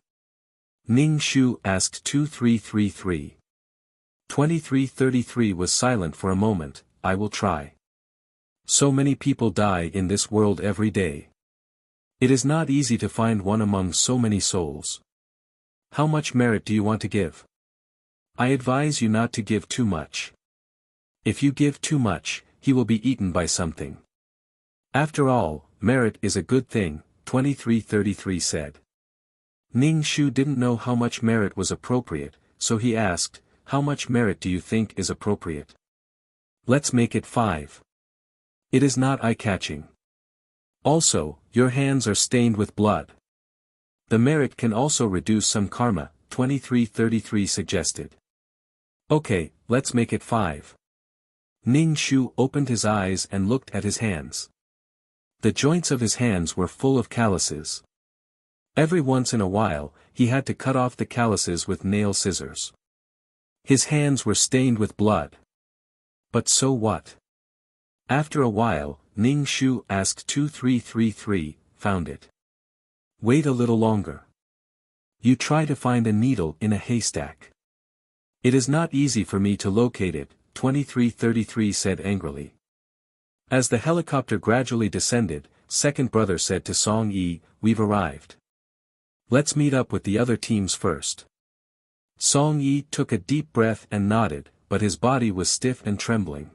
Ning Shu asked 2333. 2333 was silent for a moment, I will try. So many people die in this world every day. It is not easy to find one among so many souls. How much merit do you want to give? I advise you not to give too much. If you give too much, he will be eaten by something. After all, merit is a good thing, 2333 said. Ning Shu didn't know how much merit was appropriate, so he asked, how much merit do you think is appropriate? Let's make it 5. It is not eye-catching. Also, your hands are stained with blood. The merit can also reduce some karma, 2333 suggested. Okay, let's make it 5. Ning Shu opened his eyes and looked at his hands. The joints of his hands were full of calluses. Every once in a while, he had to cut off the calluses with nail scissors. His hands were stained with blood. But so what? After a while, Ning Shu asked 2333, found it. Wait a little longer. You try to find a needle in a haystack. It is not easy for me to locate it, 2333 said angrily. As the helicopter gradually descended, second brother said to Song Yi, we've arrived. Let's meet up with the other teams first. Song Yi took a deep breath and nodded, but his body was stiff and trembling.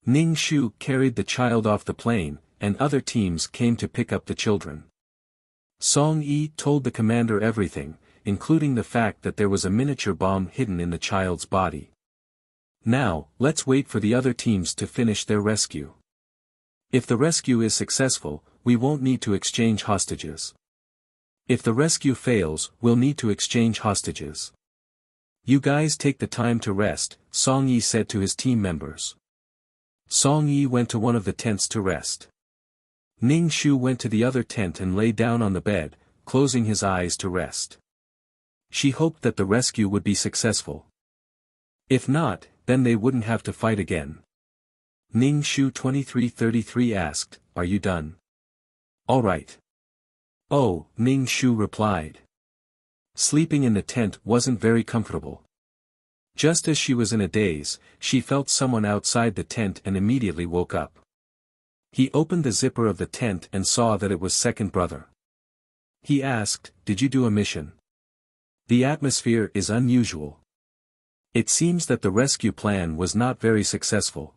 Ning Shu carried the child off the plane, and other teams came to pick up the children. Song Yi told the commander everything, including the fact that there was a miniature bomb hidden in the child's body. Now, let's wait for the other teams to finish their rescue. If the rescue is successful, we won't need to exchange hostages. If the rescue fails, we'll need to exchange hostages. You guys take the time to rest, Song Yi said to his team members. Song Yi went to one of the tents to rest. Ning Shu went to the other tent and lay down on the bed, closing his eyes to rest. She hoped that the rescue would be successful. If not, then they wouldn't have to fight again. Ning Shu 2333 asked, are you done? All right. Oh, Ning Shu replied. Sleeping in the tent wasn't very comfortable. Just as she was in a daze, she felt someone outside the tent and immediately woke up. He opened the zipper of the tent and saw that it was second brother. He asked, did you do a mission? The atmosphere is unusual. It seems that the rescue plan was not very successful.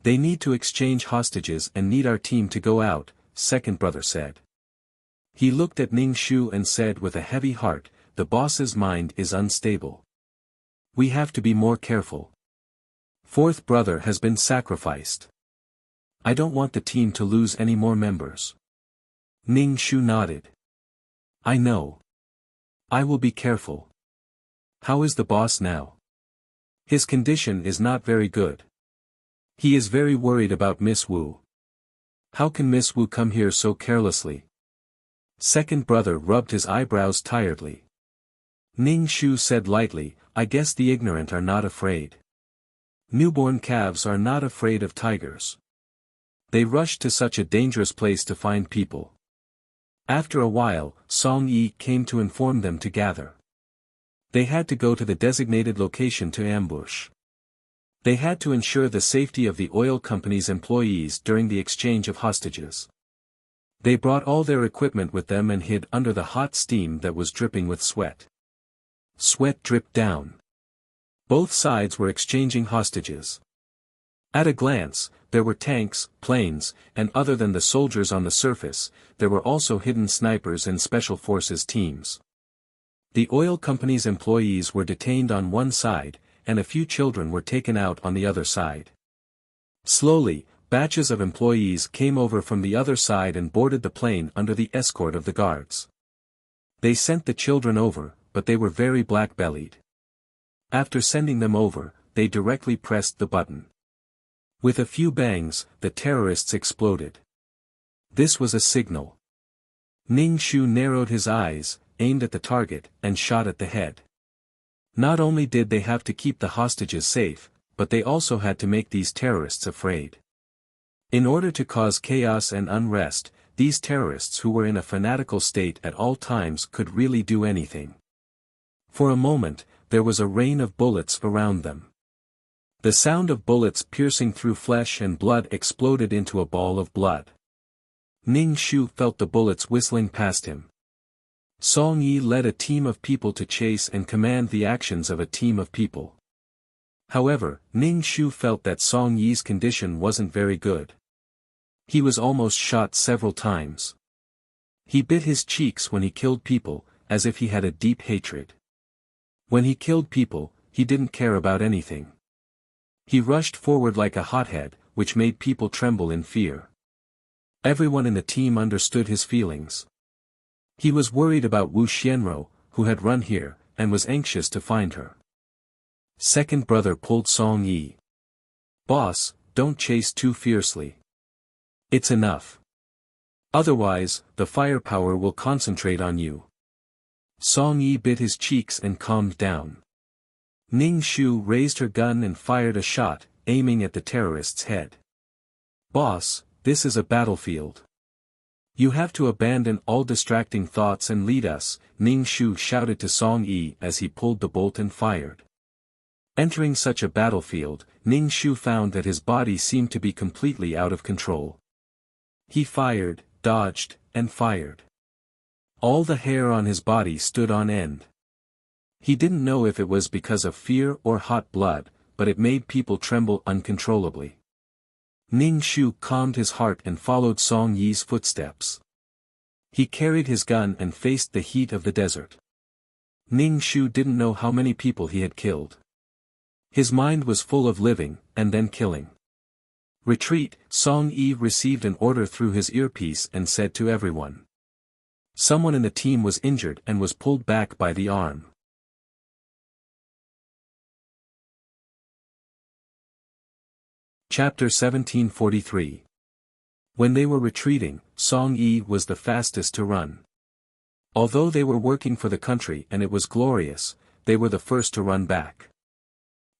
They need to exchange hostages and need our team to go out, second brother said. He looked at Ning Shu and said with a heavy heart, the boss's mind is unstable. We have to be more careful. Fourth brother has been sacrificed. I don't want the team to lose any more members. Ning Shu nodded. I know. I will be careful. How is the boss now? His condition is not very good. He is very worried about Miss Wu. How can Miss Wu come here so carelessly? Second brother rubbed his eyebrows tiredly. Ning Shu said lightly, I guess the ignorant are not afraid. Newborn calves are not afraid of tigers. They rushed to such a dangerous place to find people. After a while, Song Yi came to inform them to gather. They had to go to the designated location to ambush. They had to ensure the safety of the oil company's employees during the exchange of hostages. They brought all their equipment with them and hid under the hot steam that was dripping with sweat. Sweat dripped down. Both sides were exchanging hostages. At a glance, there were tanks, planes, and other than the soldiers on the surface, there were also hidden snipers and special forces teams. The oil company's employees were detained on one side, and a few children were taken out on the other side. Slowly, batches of employees came over from the other side and boarded the plane under the escort of the guards. They sent the children over, but they were very black-bellied. After sending them over, they directly pressed the button. With a few bangs, the terrorists exploded. This was a signal. Ning Shu narrowed his eyes, aimed at the target, and shot at the head. Not only did they have to keep the hostages safe, but they also had to make these terrorists afraid. In order to cause chaos and unrest, these terrorists who were in a fanatical state at all times could really do anything. For a moment, there was a rain of bullets around them. The sound of bullets piercing through flesh and blood exploded into a ball of blood. Ning Shu felt the bullets whistling past him. Song Yi led a team of people to chase and command the actions of a team of people. However, Ning Shu felt that Song Yi's condition wasn't very good. He was almost shot several times. He bit his cheeks when he killed people, as if he had a deep hatred. When he killed people, he didn't care about anything. He rushed forward like a hothead, which made people tremble in fear. Everyone in the team understood his feelings. He was worried about Wu Xianro, who had run here, and was anxious to find her. Second brother pulled Song Yi. "Boss, don't chase too fiercely. It's enough. Otherwise, the firepower will concentrate on you." Song Yi bit his cheeks and calmed down. Ning Shu raised her gun and fired a shot, aiming at the terrorist's head. "Boss, this is a battlefield. You have to abandon all distracting thoughts and lead us," Ning Shu shouted to Song Yi as he pulled the bolt and fired. Entering such a battlefield, Ning Shu found that his body seemed to be completely out of control. He fired, dodged, and fired. All the hair on his body stood on end. He didn't know if it was because of fear or hot blood, but it made people tremble uncontrollably. Ning Shu calmed his heart and followed Song Yi's footsteps. He carried his gun and faced the heat of the desert. Ning Shu didn't know how many people he had killed. His mind was full of living, and then killing. "Retreat," Song Yi received an order through his earpiece and said to everyone. Someone in the team was injured and was pulled back by the arm. Chapter 1743. When they were retreating, Song Yi was the fastest to run. Although they were working for the country and it was glorious, they were the first to run back.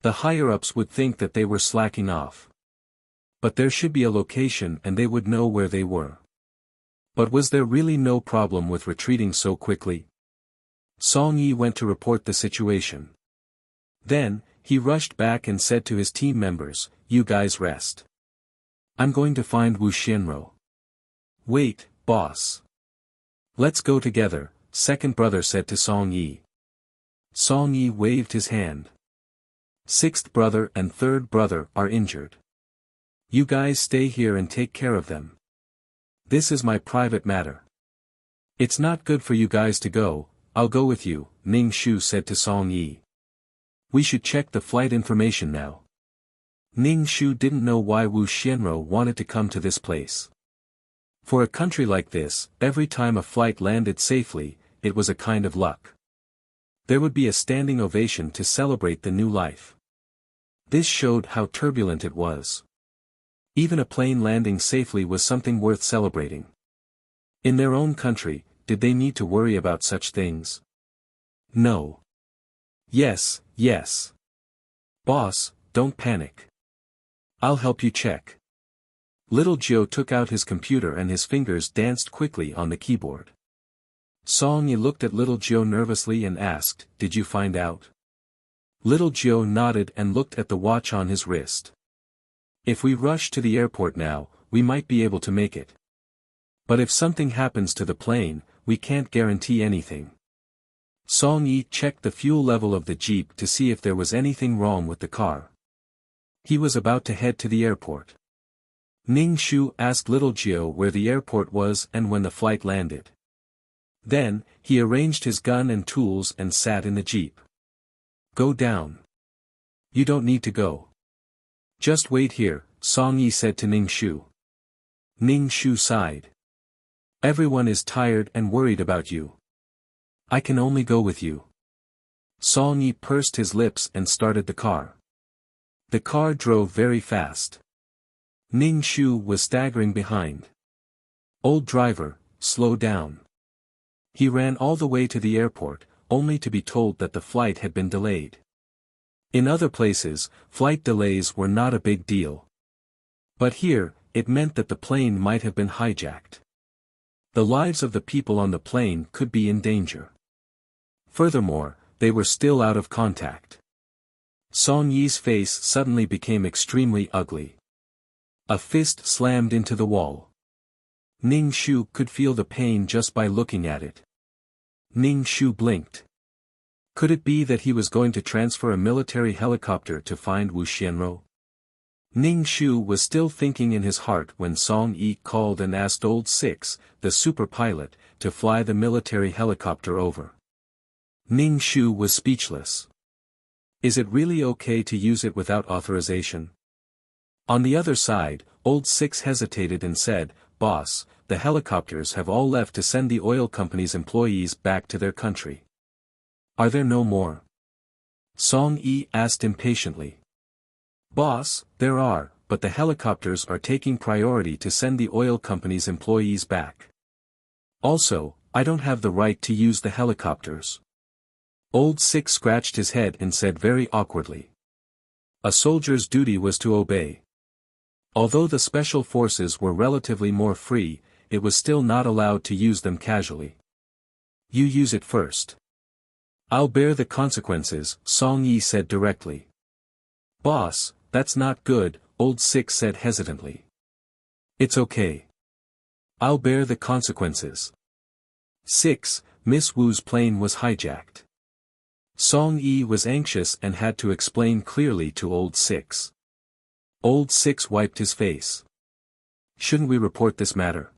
The higher-ups would think that they were slacking off. But there should be a location and they would know where they were. But was there really no problem with retreating so quickly? Song Yi went to report the situation. Then, he rushed back and said to his team members, "You guys rest. I'm going to find Wu Xianro." "Wait, boss. Let's go together," second brother said to Song Yi. Song Yi waved his hand. "Sixth brother and third brother are injured. You guys stay here and take care of them. This is my private matter. It's not good for you guys to go, I'll go with you," Ning Shu said to Song Yi. "We should check the flight information now." Ning Shu didn't know why Wu Xianro wanted to come to this place. For a country like this, every time a flight landed safely, it was a kind of luck. There would be a standing ovation to celebrate the new life. This showed how turbulent it was. Even a plane landing safely was something worth celebrating. In their own country, did they need to worry about such things? No. Yes. Boss, don't panic. I'll help you check. Little Joe took out his computer and his fingers danced quickly on the keyboard. Song Yi looked at Little Joe nervously and asked, "Did you find out?" Little Joe nodded and looked at the watch on his wrist. "If we rush to the airport now, we might be able to make it. But if something happens to the plane, we can't guarantee anything." Song Yi checked the fuel level of the jeep to see if there was anything wrong with the car. He was about to head to the airport. Ning Shu asked Little Joe where the airport was and when the flight landed. Then, he arranged his gun and tools and sat in the jeep. "Go down. You don't need to go. Just wait here," Song Yi said to Ning Shu. Ning Shu sighed. "Everyone is tired and worried about you. I can only go with you." Song Yi pursed his lips and started the car. The car drove very fast. Ning Shu was staggering behind. "Old driver, slow down." He ran all the way to the airport, only to be told that the flight had been delayed. In other places, flight delays were not a big deal. But here, it meant that the plane might have been hijacked. The lives of the people on the plane could be in danger. Furthermore, they were still out of contact. Song Yi's face suddenly became extremely ugly. A fist slammed into the wall. Ning Shu could feel the pain just by looking at it. Ning Shu blinked. Could it be that he was going to transfer a military helicopter to find Wuxianro? Ning Shu was still thinking in his heart when Song Yi called and asked Old Six, the super pilot, to fly the military helicopter over. Ning Shu was speechless. Is it really okay to use it without authorization? On the other side, Old Six hesitated and said, "Boss, the helicopters have all left to send the oil company's employees back to their country." "Are there no more?" Song Yi asked impatiently. "Boss, there are, but the helicopters are taking priority to send the oil company's employees back. Also, I don't have the right to use the helicopters." Old Six scratched his head and said very awkwardly. A soldier's duty was to obey. Although the special forces were relatively more free, it was still not allowed to use them casually. "You use it first. I'll bear the consequences," Song Yi said directly. "Boss, that's not good," Old Six said hesitantly. "It's okay. I'll bear the consequences." 6. Miss Wu's plane was hijacked. Song Yi was anxious and had to explain clearly to Old Six. Old Six wiped his face. "Shouldn't we report this matter?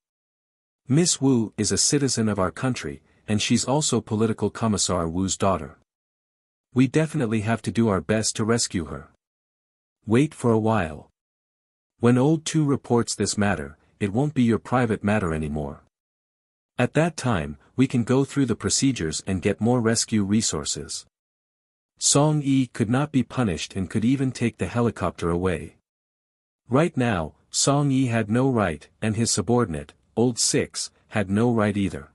Miss Wu is a citizen of our country, and she's also Political Commissar Wu's daughter. We definitely have to do our best to rescue her. Wait for a while. When Old Two reports this matter, it won't be your private matter anymore. At that time, we can go through the procedures and get more rescue resources." Song Yi could not be punished and could even take the helicopter away. Right now, Song Yi had no right, and his subordinate, Old Six, had no right either.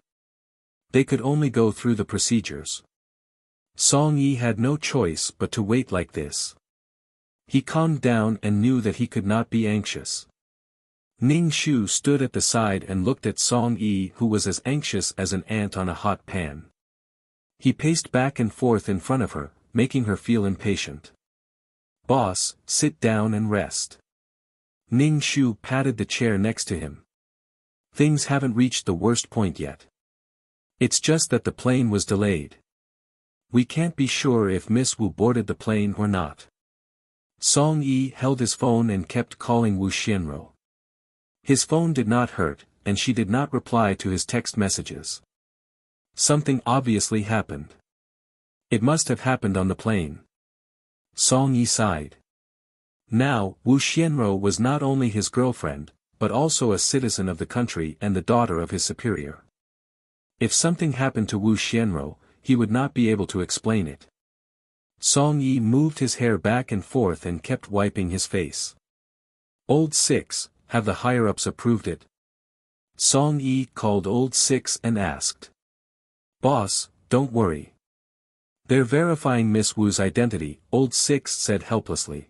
They could only go through the procedures. Song Yi had no choice but to wait like this. He calmed down and knew that he could not be anxious. Ning Shu stood at the side and looked at Song Yi, who was as anxious as an ant on a hot pan. He paced back and forth in front of her, making her feel impatient. "Boss, sit down and rest." Ning Shu patted the chair next to him. "Things haven't reached the worst point yet. It's just that the plane was delayed. We can't be sure if Miss Wu boarded the plane or not." Song Yi held his phone and kept calling Wu Xianro. His phone did not hurt, and she did not reply to his text messages. Something obviously happened. It must have happened on the plane. Song Yi sighed. Now, Wu Xianro was not only his girlfriend, but also a citizen of the country and the daughter of his superior. If something happened to Wu Xianro, he would not be able to explain it. Song Yi moved his hair back and forth and kept wiping his face. "Old Six, have the higher-ups approved it?" Song Yi called Old Six and asked. "Boss, don't worry. They're verifying Miss Wu's identity," Old Six said helplessly.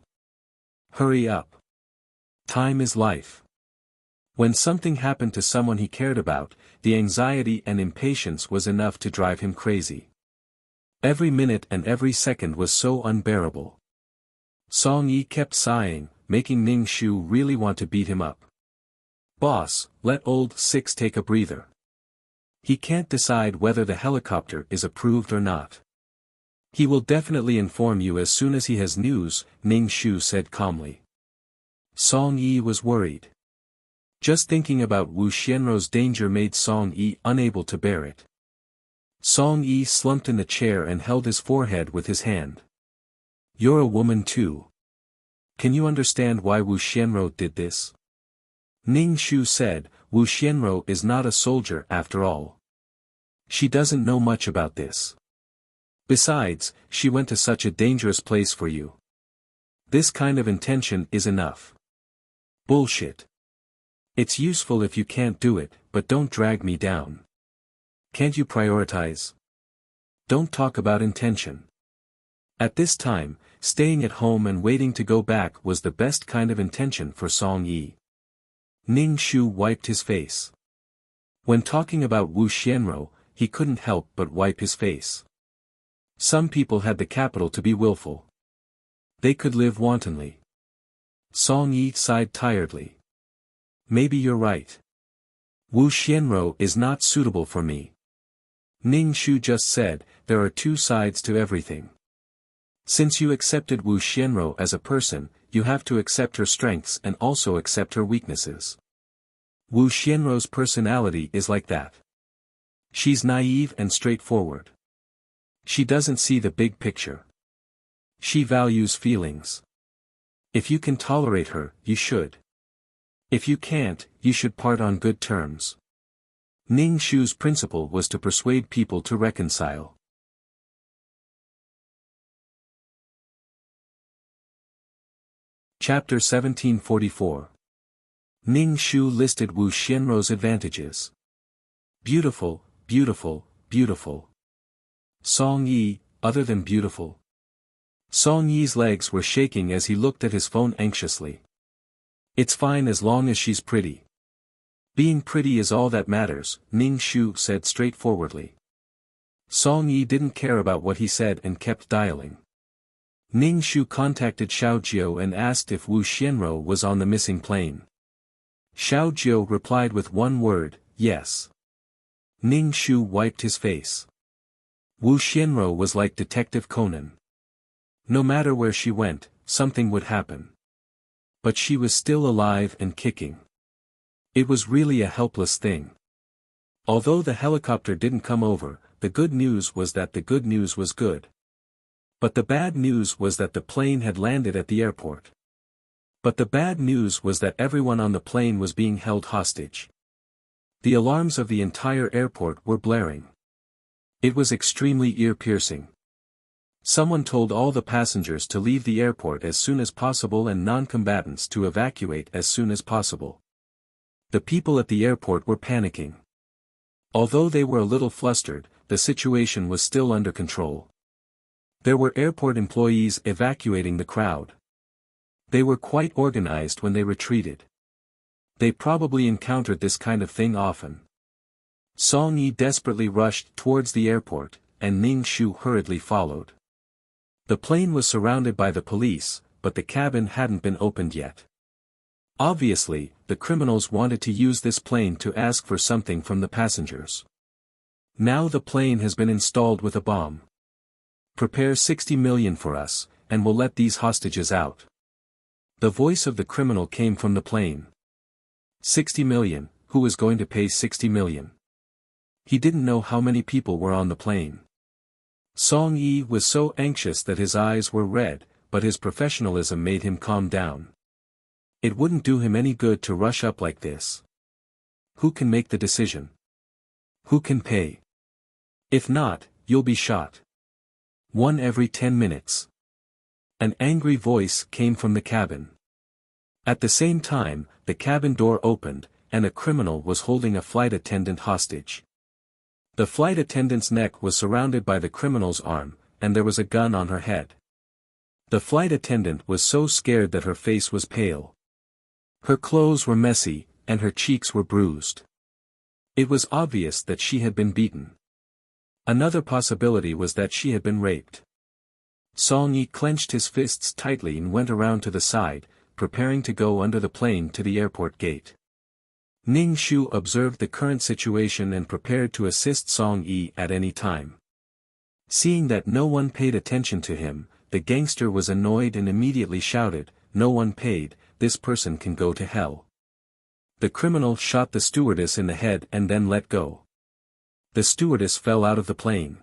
Hurry up. Time is life. When something happened to someone he cared about, the anxiety and impatience was enough to drive him crazy. Every minute and every second was so unbearable. Song Yi kept sighing, making Ning Shu really want to beat him up. Boss, let old Six take a breather. He can't decide whether the helicopter is approved or not. He will definitely inform you as soon as he has news, Ning Shu said calmly. Song Yi was worried. Just thinking about Wu Xianrou's danger made Song Yi unable to bear it. Song Yi slumped in the chair and held his forehead with his hand. You're a woman too. Can you understand why Wu Xianrou did this? Ning Shu said, Wu Xianrou is not a soldier after all. She doesn't know much about this. Besides, she went to such a dangerous place for you. This kind of intention is enough. Bullshit. It's useful if you can't do it, but don't drag me down. Can't you prioritize? Don't talk about intention. At this time, staying at home and waiting to go back was the best kind of intention for Song Yi. Ning Shu wiped his face. When talking about Wu Xianrou, he couldn't help but wipe his face. Some people had the capital to be willful. They could live wantonly. Song Yi sighed tiredly. Maybe you're right. Wu Xianrou is not suitable for me. Ning Shu just said, there are two sides to everything. Since you accepted Wu Xianrou as a person, you have to accept her strengths and also accept her weaknesses. Wu Xianrou's personality is like that. She's naive and straightforward. She doesn't see the big picture. She values feelings. If you can tolerate her, you should. If you can't, you should part on good terms. Ning Shu's principle was to persuade people to reconcile. Chapter 1744. Ning Shu listed Wu Xianrou's advantages. Beautiful, beautiful, beautiful. Song Yi, other than beautiful. Song Yi's legs were shaking as he looked at his phone anxiously. It's fine as long as she's pretty. Being pretty is all that matters, Ning Shu said straightforwardly. Song Yi didn't care about what he said and kept dialing. Ning Shu contacted Xiao Jiu and asked if Wu Xianrou was on the missing plane. Xiao Jiu replied with one word, yes. Ning Shu wiped his face. Wu Xianrou was like Detective Conan. No matter where she went, something would happen. But she was still alive and kicking. It was really a helpless thing. Although the helicopter didn't come over, the good news was that the good news was good. But the bad news was that the plane had landed at the airport. But the bad news was that everyone on the plane was being held hostage. The alarms of the entire airport were blaring. It was extremely ear-piercing. Someone told all the passengers to leave the airport as soon as possible and non-combatants to evacuate as soon as possible. The people at the airport were panicking. Although they were a little flustered, the situation was still under control. There were airport employees evacuating the crowd. They were quite organized when they retreated. They probably encountered this kind of thing often. Song Yi desperately rushed towards the airport, and Ning Shu hurriedly followed. The plane was surrounded by the police, but the cabin hadn't been opened yet. Obviously, the criminals wanted to use this plane to ask for something from the passengers. Now the plane has been installed with a bomb. Prepare 60 million for us, and we'll let these hostages out. The voice of the criminal came from the plane. 60 million, who is going to pay 60 million? He didn't know how many people were on the plane. Song Yi was so anxious that his eyes were red, but his professionalism made him calm down. It wouldn't do him any good to rush up like this. Who can make the decision? Who can pay? If not, you'll be shot. 1 every 10 minutes. An angry voice came from the cabin. At the same time, the cabin door opened, and a criminal was holding a flight attendant hostage. The flight attendant's neck was surrounded by the criminal's arm, and there was a gun on her head. The flight attendant was so scared that her face was pale. Her clothes were messy, and her cheeks were bruised. It was obvious that she had been beaten. Another possibility was that she had been raped. Song Yi clenched his fists tightly and went around to the side, preparing to go under the plane to the airport gate. Ning Shu observed the current situation and prepared to assist Song Yi at any time. Seeing that no one paid attention to him, the gangster was annoyed and immediately shouted, "No one paid, this person can go to hell." The criminal shot the stewardess in the head and then let go. The stewardess fell out of the plane.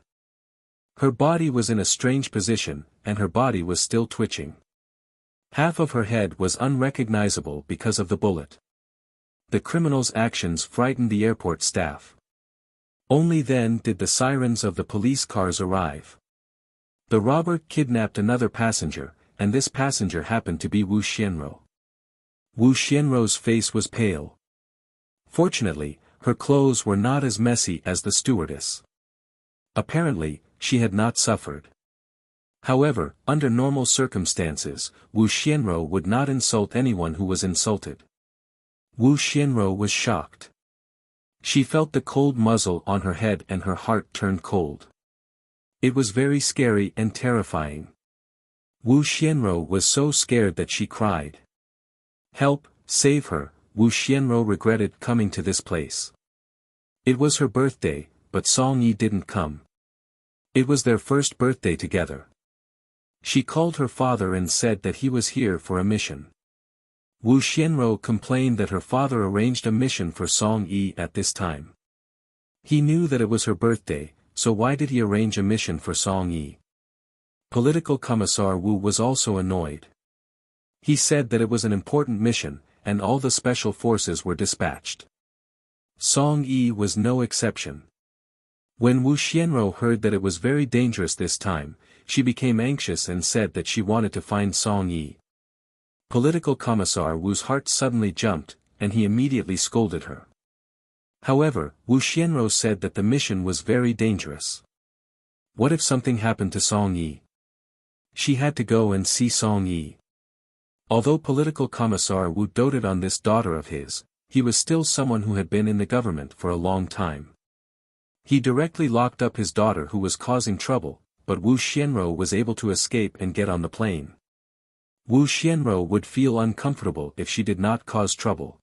Her body was in a strange position, and her body was still twitching. Half of her head was unrecognizable because of the bullet. The criminal's actions frightened the airport staff. Only then did the sirens of the police cars arrive. The robber kidnapped another passenger, and this passenger happened to be Wu Xianro. Wu Xianro's face was pale. Fortunately, her clothes were not as messy as the stewardess. Apparently, she had not suffered. However, under normal circumstances, Wu Xianro would not insult anyone who was insulted. Wu Xianro was shocked. She felt the cold muzzle on her head and her heart turned cold. It was very scary and terrifying. Wu Xianro was so scared that she cried. "Help, save her," Wu Xianro regretted coming to this place. It was her birthday, but Song Yi didn't come. It was their first birthday together. She called her father and said that he was here for a mission. Wu Xianro complained that her father arranged a mission for Song Yi at this time. He knew that it was her birthday, so why did he arrange a mission for Song Yi? Political Commissar Wu was also annoyed. He said that it was an important mission, and all the special forces were dispatched. Song Yi was no exception. When Wu Xianro heard that it was very dangerous this time, she became anxious and said that she wanted to find Song Yi. Political Commissar Wu's heart suddenly jumped, and he immediately scolded her. However, Wu Xianro said that the mission was very dangerous. What if something happened to Song Yi? She had to go and see Song Yi. Although Political Commissar Wu doted on this daughter of his, he was still someone who had been in the government for a long time. He directly locked up his daughter who was causing trouble, but Wu Xianro was able to escape and get on the plane. Wu Xianro would feel uncomfortable if she did not cause trouble.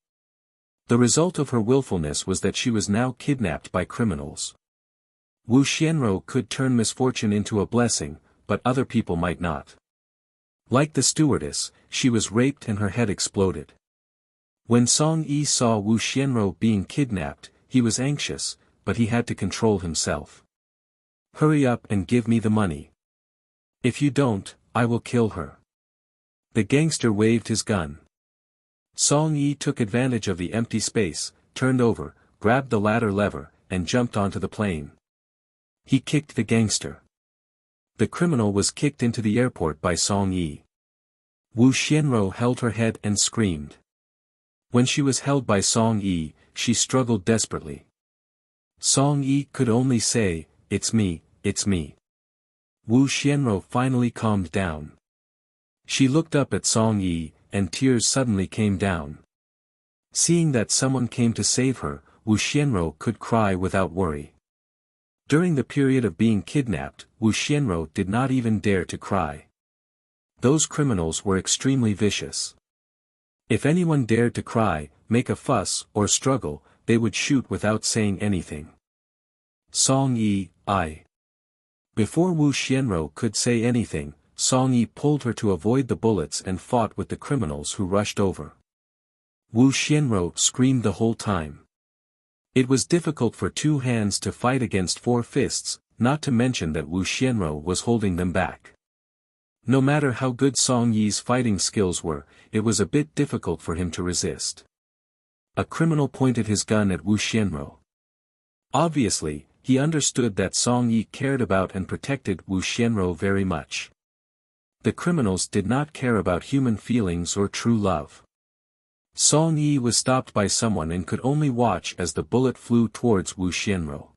The result of her willfulness was that she was now kidnapped by criminals. Wu Xianro could turn misfortune into a blessing, but other people might not. Like the stewardess, she was raped and her head exploded. When Song Yi saw Wu Xianro being kidnapped, he was anxious, but he had to control himself. "Hurry up and give me the money. If you don't, I will kill her." The gangster waved his gun. Song Yi took advantage of the empty space, turned over, grabbed the ladder lever, and jumped onto the plane. He kicked the gangster. The criminal was kicked into the airport by Song Yi. Wu Xianro held her head and screamed. When she was held by Song Yi, she struggled desperately. Song Yi could only say, "It's me, it's me." Wu Xianro finally calmed down. She looked up at Song Yi, and tears suddenly came down. Seeing that someone came to save her, Wu Xianro could cry without worry. During the period of being kidnapped, Wu Xianro did not even dare to cry. Those criminals were extremely vicious. If anyone dared to cry, make a fuss, or struggle, they would shoot without saying anything. Song Yi, I. Before Wu Xianro could say anything, Song Yi pulled her to avoid the bullets and fought with the criminals who rushed over. Wu Xianro screamed the whole time. It was difficult for two hands to fight against four fists, not to mention that Wu Xianro was holding them back. No matter how good Song Yi's fighting skills were, it was a bit difficult for him to resist. A criminal pointed his gun at Wu Xianro. Obviously, he understood that Song Yi cared about and protected Wu Xianro very much. The criminals did not care about human feelings or true love. Song Yi was stopped by someone and could only watch as the bullet flew towards Wu Xianro.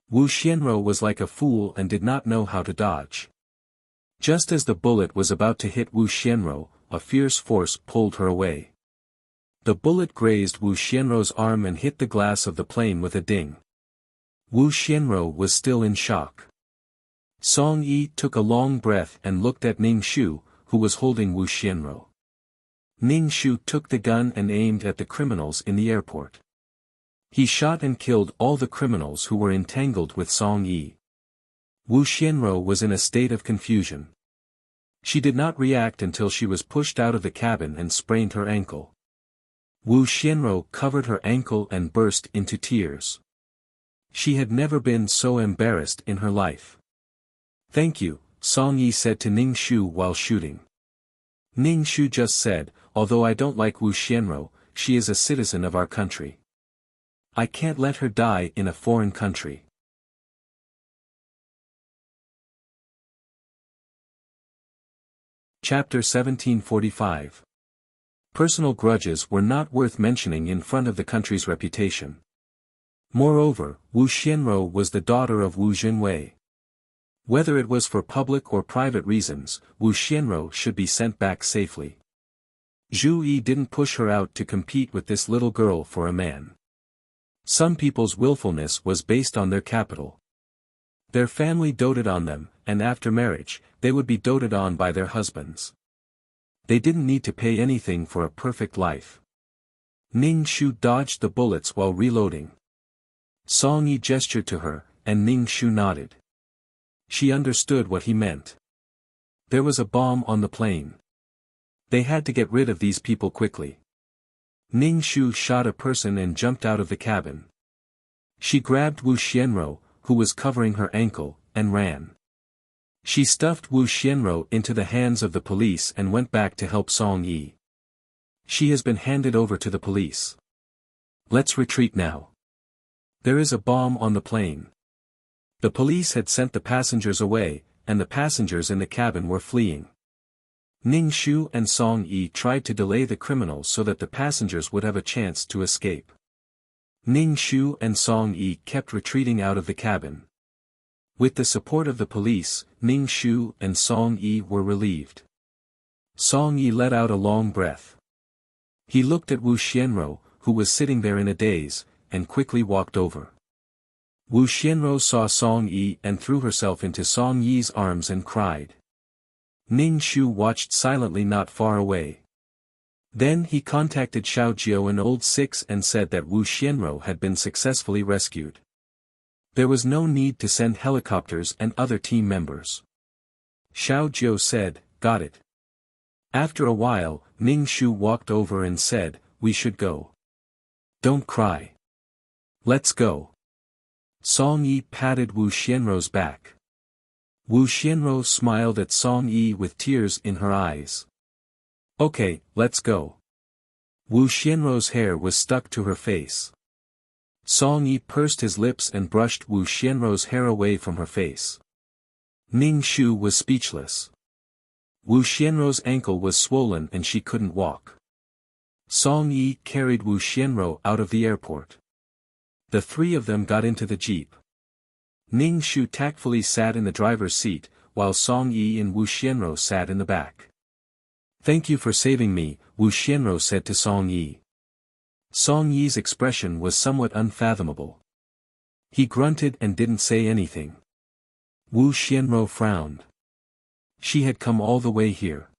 Wu Xianro was like a fool and did not know how to dodge. Just as the bullet was about to hit Wu Xianrou, a fierce force pulled her away. The bullet grazed Wu Xianrou's arm and hit the glass of the plane with a ding. Wu Xianrou was still in shock. Song Yi took a long breath and looked at Ning Shu, who was holding Wu Xianrou. Ning Shu took the gun and aimed at the criminals in the airport. He shot and killed all the criminals who were entangled with Song Yi. Wu Xianrou was in a state of confusion. She did not react until she was pushed out of the cabin and sprained her ankle. Wu Xianrou covered her ankle and burst into tears. She had never been so embarrassed in her life. "Thank you," Song Yi said to Ning Shu while shooting. Ning Shu just said, "Although I don't like Wu Xianrou, she is a citizen of our country. I can't let her die in a foreign country." Chapter 1745. Personal grudges were not worth mentioning in front of the country's reputation. Moreover, Wu Xianrou was the daughter of Wu Jinwei. Whether it was for public or private reasons, Wu Xianrou should be sent back safely. Zhu Yi didn't push her out to compete with this little girl for a man. Some people's willfulness was based on their capital. Their family doted on them, and after marriage, they would be doted on by their husbands. They didn't need to pay anything for a perfect life. Ning Shu dodged the bullets while reloading. Song Yi gestured to her, and Ning Shu nodded. She understood what he meant. There was a bomb on the plane. They had to get rid of these people quickly. Ning Shu shot a person and jumped out of the cabin. She grabbed Wu Xianrou, who was covering her ankle, and ran. She stuffed Wu Xianrou into the hands of the police and went back to help Song Yi. She has been handed over to the police. Let's retreat now. There is a bomb on the plane. The police had sent the passengers away, and the passengers in the cabin were fleeing. Ning Shu and Song Yi tried to delay the criminals so that the passengers would have a chance to escape. Ning Shu and Song Yi kept retreating out of the cabin. With the support of the police, Ning Shu and Song Yi were relieved. Song Yi let out a long breath. He looked at Wu Xianrou, who was sitting there in a daze, and quickly walked over. Wu Xianrou saw Song Yi and threw herself into Song Yi's arms and cried. Ning Shu watched silently not far away. Then he contacted Xiaojiu and Old Six and said that Wu Xianrou had been successfully rescued. There was no need to send helicopters and other team members. Xiaojiu said, "Got it." After a while, Ning Shu walked over and said, "We should go." "Don't cry. Let's go." Song Yi patted Wu Xianrou's back. Wu Xianrou smiled at Song Yi with tears in her eyes. "Okay, let's go." Wu Xianrou's hair was stuck to her face. Song Yi pursed his lips and brushed Wu Xianrou's hair away from her face. Ning Shu was speechless. Wu Xianrou's ankle was swollen and she couldn't walk. Song Yi carried Wu Xianrou out of the airport. The three of them got into the jeep. Ning Shu tactfully sat in the driver's seat, while Song Yi and Wu Xianrou sat in the back. "Thank you for saving me," Wu Xianrou said to Song Yi. Song Yi's expression was somewhat unfathomable. He grunted and didn't say anything. Wu Xianrou frowned. She had come all the way here.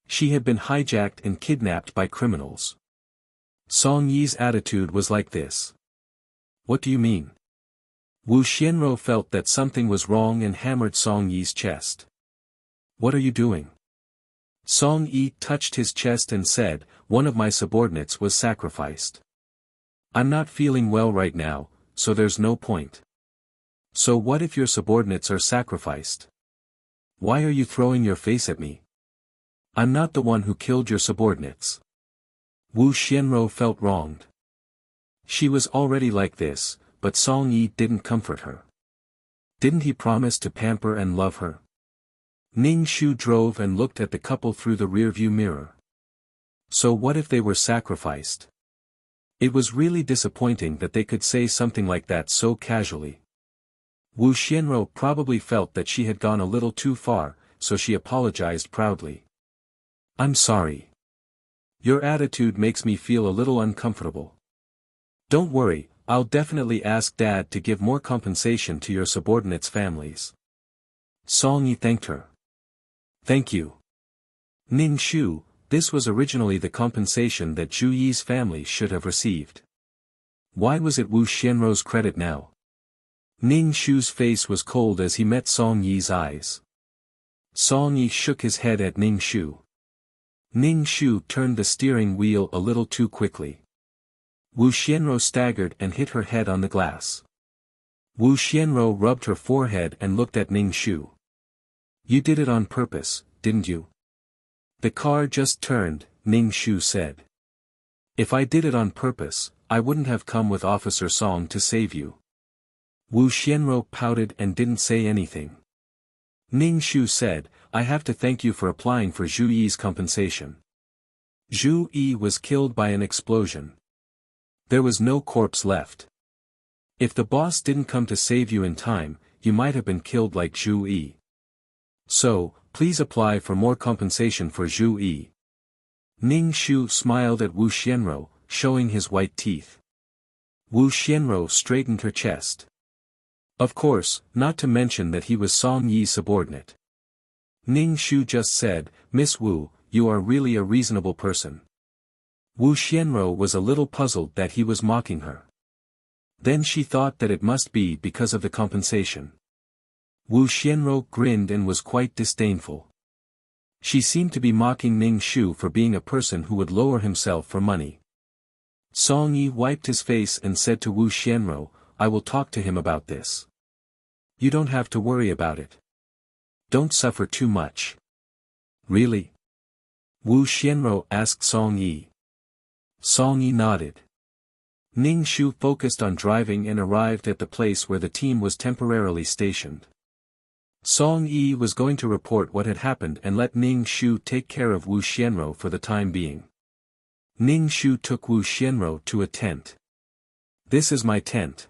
She had been hijacked and kidnapped by criminals. Song Yi's attitude was like this. "What do you mean?" Wu Xianrou felt that something was wrong and hammered Song Yi's chest. "What are you doing?" Song Yi touched his chest and said, "One of my subordinates was sacrificed. I'm not feeling well right now, so there's no point." "So what if your subordinates are sacrificed? Why are you throwing your face at me? I'm not the one who killed your subordinates." Wu Xianrou felt wronged. She was already like this, but Song Yi didn't comfort her. Didn't he promise to pamper and love her? Ning Shu drove and looked at the couple through the rearview mirror. So what if they were sacrificed? It was really disappointing that they could say something like that so casually. Wu Xianrou probably felt that she had gone a little too far, so she apologized proudly. "I'm sorry. Your attitude makes me feel a little uncomfortable. Don't worry, I'll definitely ask Dad to give more compensation to your subordinates' families." Song Yi thanked her. "Thank you, Ning Shu. This was originally the compensation that Zhu Yi's family should have received. Why was it Wu Xianrou's credit now?" Ning Shu's face was cold as he met Song Yi's eyes. Song Yi shook his head at Ning Shu. Ning Shu turned the steering wheel a little too quickly. Wu Xianrou staggered and hit her head on the glass. Wu Xianrou rubbed her forehead and looked at Ning Shu. "You did it on purpose, didn't you?" "The car just turned," Ning Shu said. "If I did it on purpose, I wouldn't have come with Officer Song to save you." Wu Xianrou pouted and didn't say anything. Ning Shu said, "I have to thank you for applying for Zhu Yi's compensation. Zhu Yi was killed by an explosion. There was no corpse left. If the boss didn't come to save you in time, you might have been killed like Zhu Yi. So, please apply for more compensation for Zhu Yi." Ning Shu smiled at Wu Xianrou, showing his white teeth. Wu Xianrou straightened her chest. Of course, not to mention that he was Song Yi's subordinate. Ning Shu just said, "Miss Wu, you are really a reasonable person." Wu Xianrou was a little puzzled that he was mocking her. Then she thought that it must be because of the compensation. Wu Xianrou grinned and was quite disdainful. She seemed to be mocking Ning Shu for being a person who would lower himself for money. Song Yi wiped his face and said to Wu Xianrou, "I will talk to him about this. You don't have to worry about it. Don't suffer too much." "Really?" Wu Xianrou asked Song Yi. Song Yi nodded. Ning Shu focused on driving and arrived at the place where the team was temporarily stationed. Song Yi was going to report what had happened and let Ning Shu take care of Wu Xianrou for the time being. Ning Shu took Wu Xianrou to a tent. "This is my tent.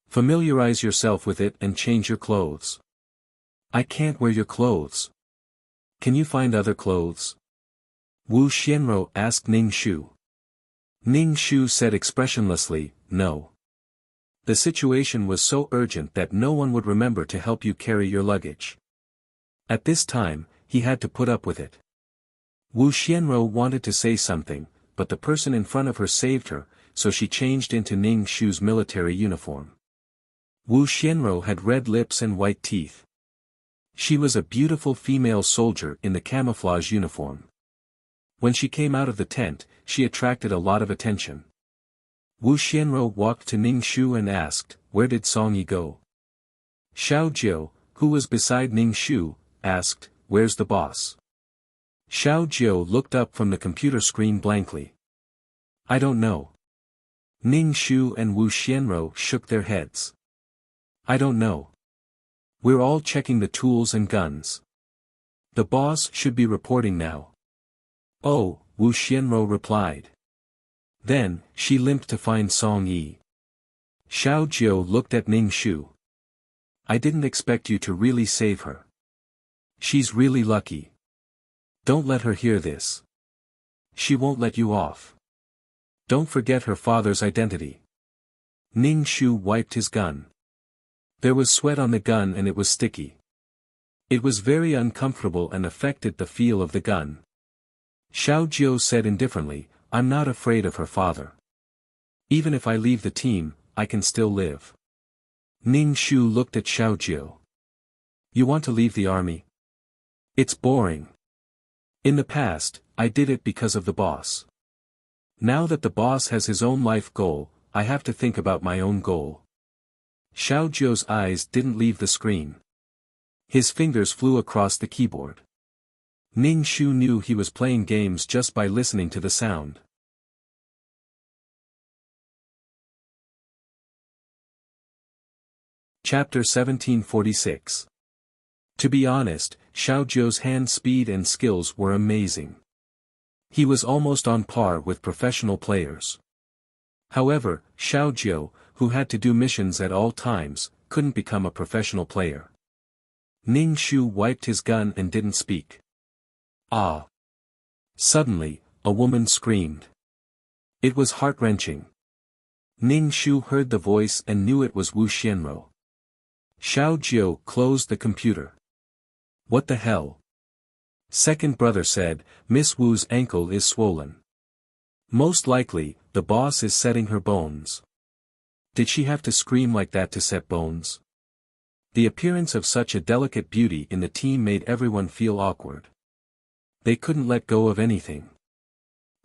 Familiarize yourself with it and change your clothes." "I can't wear your clothes. Can you find other clothes?" Wu Xianrou asked Ning Shu. Ning Shu said expressionlessly, "No. The situation was so urgent that no one would remember to help you carry your luggage." At this time, he had to put up with it. Wu Xianrou wanted to say something, but the person in front of her saved her, so she changed into Ning Shu's military uniform. Wu Xianrou had red lips and white teeth. She was a beautiful female soldier in the camouflage uniform. When she came out of the tent, she attracted a lot of attention. Wu Xianrou walked to Ning Shu and asked, "Where did Song Yi go?" Xiao Jiu, who was beside Ning Shu, asked, "Where's the boss?" Xiao Jiu looked up from the computer screen blankly. "I don't know." Ning Shu and Wu Xianrou shook their heads. "I don't know. We're all checking the tools and guns. The boss should be reporting now." "Oh," Wu Xianrou replied. Then, she limped to find Song Yi. Xiao Jiu looked at Ning Shu. "I didn't expect you to really save her. She's really lucky. Don't let her hear this. She won't let you off. Don't forget her father's identity." Ning Shu wiped his gun. There was sweat on the gun and it was sticky. It was very uncomfortable and affected the feel of the gun. Xiao Jiu said indifferently, "I'm not afraid of her father. Even if I leave the team, I can still live." Ning Shu looked at Xiao Jiu. "You want to leave the army? It's boring. In the past, I did it because of the boss. Now that the boss has his own life goal, I have to think about my own goal." Xiao Jiu's eyes didn't leave the screen. His fingers flew across the keyboard. Ning Shu knew he was playing games just by listening to the sound. Chapter 1746. To be honest, Xiao Jiu's hand speed and skills were amazing. He was almost on par with professional players. However, Xiao Jiu, who had to do missions at all times, couldn't become a professional player. Ning Shu wiped his gun and didn't speak. Ah! Suddenly, a woman screamed. It was heart-wrenching. Ning Shu heard the voice and knew it was Wu Xianro. Xiao Jiu closed the computer. What the hell? Second brother said, Miss Wu's ankle is swollen. Most likely, the boss is setting her bones. Did she have to scream like that to set bones? The appearance of such a delicate beauty in the team made everyone feel awkward. They couldn't let go of anything.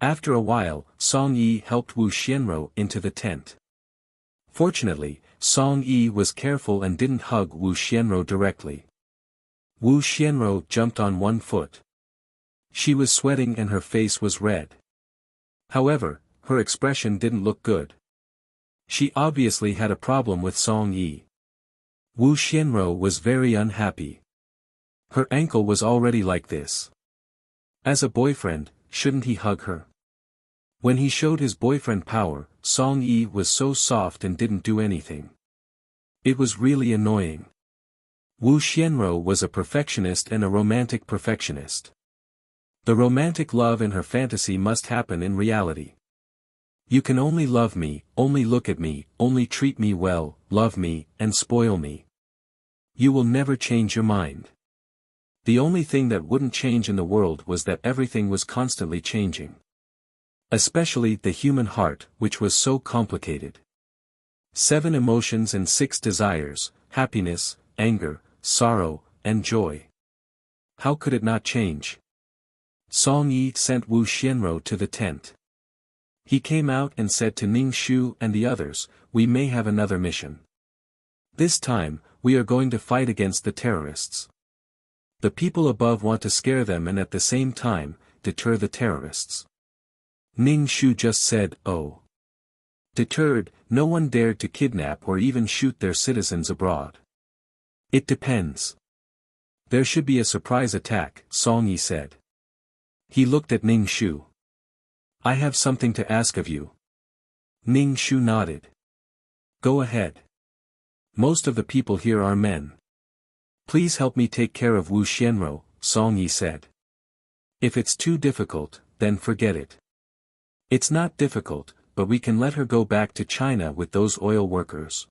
After a while, Song Yi helped Wu Xianro into the tent. Fortunately, Song Yi was careful and didn't hug Wu Xianro directly. Wu Xianro jumped on one foot. She was sweating and her face was red. However, her expression didn't look good. She obviously had a problem with Song Yi. Wu Xianro was very unhappy. Her ankle was already like this. As a boyfriend, shouldn't he hug her? When he showed his boyfriend power, Song Yi was so soft and didn't do anything. It was really annoying. Wu Xianro was a perfectionist and a romantic perfectionist. The romantic love in her fantasy must happen in reality. You can only love me, only look at me, only treat me well, love me, and spoil me. You will never change your mind. The only thing that wouldn't change in the world was that everything was constantly changing. Especially the human heart, which was so complicated. 7 emotions and 6 desires, happiness, anger, sorrow, and joy. How could it not change? Song Yi sent Wu Xianro to the tent. He came out and said to Ning Shu and the others, we may have another mission. This time, we are going to fight against the terrorists. The people above want to scare them and at the same time, deter the terrorists. Ning Shu just said, oh. Deterred, no one dared to kidnap or even shoot their citizens abroad. It depends. There should be a surprise attack, Song Yi said. He looked at Ning Shu. I have something to ask of you. Ning Shu nodded. Go ahead. Most of the people here are men. Please help me take care of Wu Xianro, Song Yi said. If it's too difficult, then forget it. It's not difficult, but we can let her go back to China with those oil workers.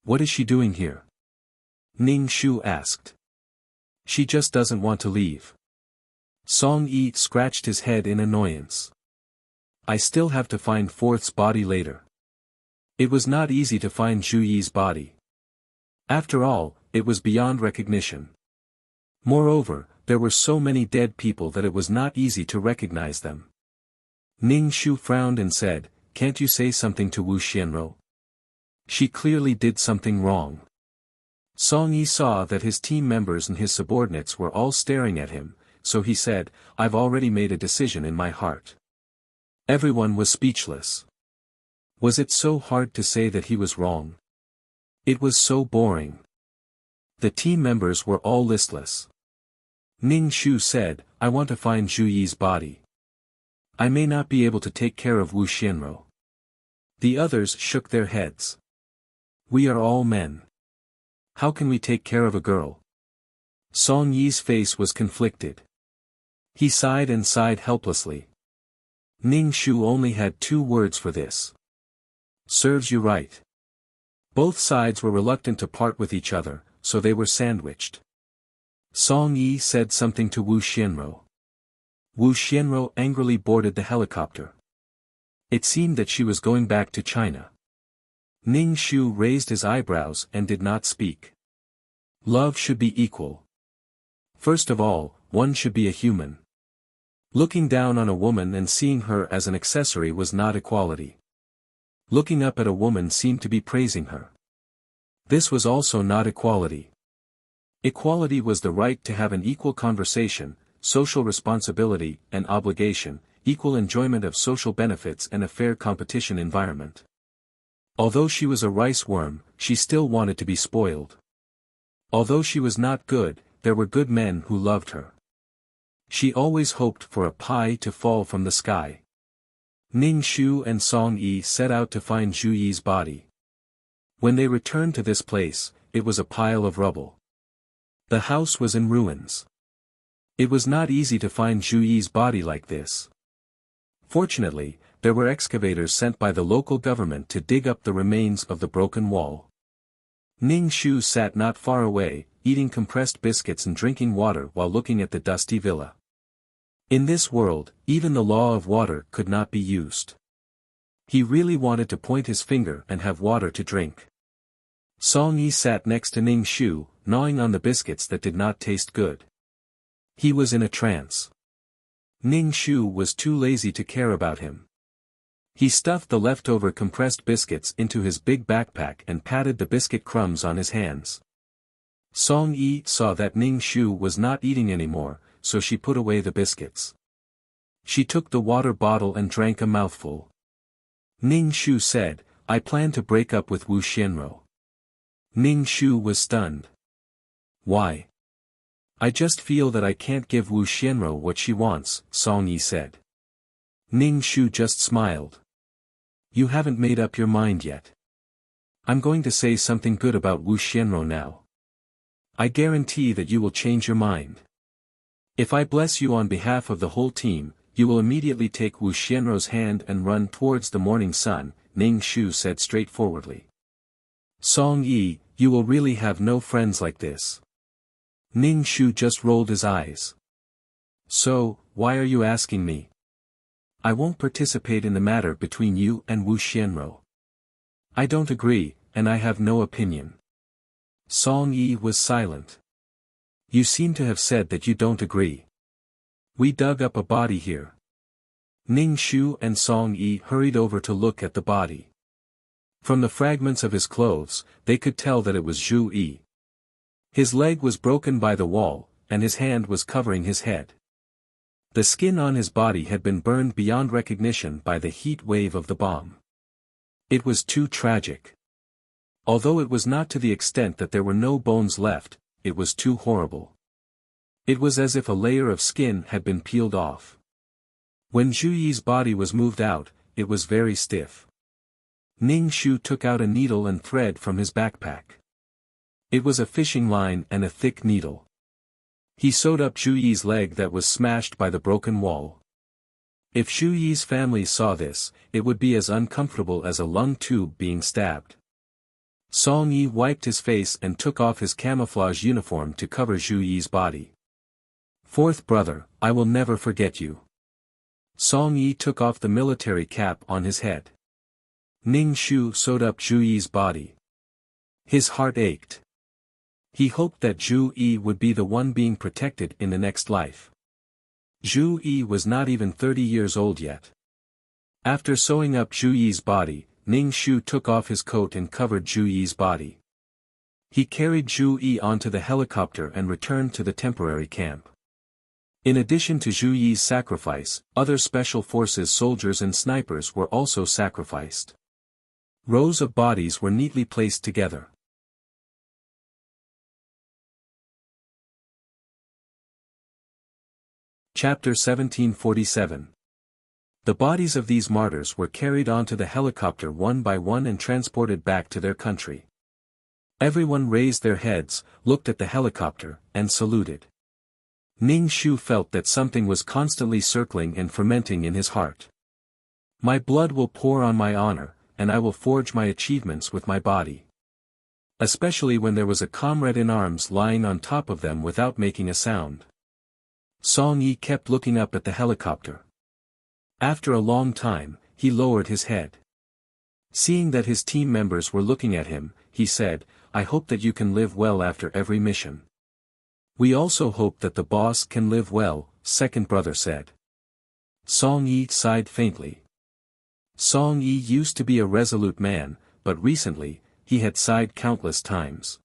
What is she doing here? Ning Shu asked. She just doesn't want to leave. Song Yi scratched his head in annoyance. I still have to find Fourth's body later. It was not easy to find Zhu Yi's body. After all, it was beyond recognition. Moreover, there were so many dead people that it was not easy to recognize them. Ning Shu frowned and said, can't you say something to Wu Xianro? She clearly did something wrong. Song Yi saw that his team members and his subordinates were all staring at him, so he said, I've already made a decision in my heart. Everyone was speechless. Was it so hard to say that he was wrong? It was so boring. The team members were all listless. Ning Shu said, I want to find Zhu Yi's body. I may not be able to take care of Wu Xianro. The others shook their heads. We are all men. How can we take care of a girl? Song Yi's face was conflicted. He sighed and sighed helplessly. Ning Shu only had 2 words for this. Serves you right. Both sides were reluctant to part with each other, so they were sandwiched. Song Yi said something to Wu Xianro. Wu Xianro angrily boarded the helicopter. It seemed that she was going back to China. Ning Shu raised his eyebrows and did not speak. Love should be equal. First of all, one should be a human. Looking down on a woman and seeing her as an accessory was not equality. Looking up at a woman seemed to be praising her. This was also not equality. Equality was the right to have an equal conversation, social responsibility and obligation, equal enjoyment of social benefits and a fair competition environment. Although she was a rice worm, she still wanted to be spoiled. Although she was not good, there were good men who loved her. She always hoped for a pie to fall from the sky. Ning Shu and Song Yi set out to find Zhu Yi's body. When they returned to this place, it was a pile of rubble. The house was in ruins. It was not easy to find Zhu Yi's body like this. Fortunately, there were excavators sent by the local government to dig up the remains of the broken wall. Ning Shu sat not far away, eating compressed biscuits and drinking water while looking at the dusty villa. In this world, even the law of water could not be used. He really wanted to point his finger and have water to drink. Song Yi sat next to Ning Shu, gnawing on the biscuits that did not taste good. He was in a trance. Ning Shu was too lazy to care about him. He stuffed the leftover compressed biscuits into his big backpack and patted the biscuit crumbs on his hands. Song Yi saw that Ning Shu was not eating anymore, so she put away the biscuits. She took the water bottle and drank a mouthful. Ning Shu said, "I plan to break up with Wu Xianro." Ning Shu was stunned. "Why?" "I just feel that I can't give Wu Xianro what she wants," Song Yi said. Ning Shu just smiled. "You haven't made up your mind yet. I'm going to say something good about Wu Xianro now. I guarantee that you will change your mind. If I bless you on behalf of the whole team, you will immediately take Wu Xianro's hand and run towards the morning sun," Ning Shu said straightforwardly. "Song Yi, you will really have no friends like this." Ning Shu just rolled his eyes. "So, why are you asking me?" "I won't participate in the matter between you and Wu Xianro. I don't agree, and I have no opinion." Song Yi was silent. "You seem to have said that you don't agree. We dug up a body here." Ning Shu and Song Yi hurried over to look at the body. From the fragments of his clothes, they could tell that it was Zhu Yi. His leg was broken by the wall, and his hand was covering his head. The skin on his body had been burned beyond recognition by the heat wave of the bomb. It was too tragic. Although it was not to the extent that there were no bones left, it was too horrible. It was as if a layer of skin had been peeled off. When Zhu Yi's body was moved out, it was very stiff. Ning Shu took out a needle and thread from his backpack. It was a fishing line and a thick needle. He sewed up Zhu Yi's leg that was smashed by the broken wall. If Zhu Yi's family saw this, it would be as uncomfortable as a lung tube being stabbed. Song Yi wiped his face and took off his camouflage uniform to cover Zhu Yi's body. "Fourth brother, I will never forget you." Song Yi took off the military cap on his head. Ning Shu sewed up Zhu Yi's body. His heart ached. He hoped that Zhu Yi would be the one being protected in the next life. Zhu Yi was not even 30 years old yet. After sewing up Zhu Yi's body, Ning Shu took off his coat and covered Zhu Yi's body. He carried Zhu Yi onto the helicopter and returned to the temporary camp. In addition to Zhu Yi's sacrifice, other special forces soldiers and snipers were also sacrificed. Rows of bodies were neatly placed together. Chapter 1747. The bodies of these martyrs were carried onto the helicopter one by one and transported back to their country. Everyone raised their heads, looked at the helicopter, and saluted. Ning Shu felt that something was constantly circling and fermenting in his heart. "My blood will pour on my honor, and I will forge my achievements with my body." Especially when there was a comrade in arms lying on top of them without making a sound. Song Yi kept looking up at the helicopter. After a long time, he lowered his head. Seeing that his team members were looking at him, he said, "I hope that you can live well after every mission." "We also hope that the boss can live well," second brother said. Song Yi sighed faintly. Song Yi used to be a resolute man, but recently, he had sighed countless times.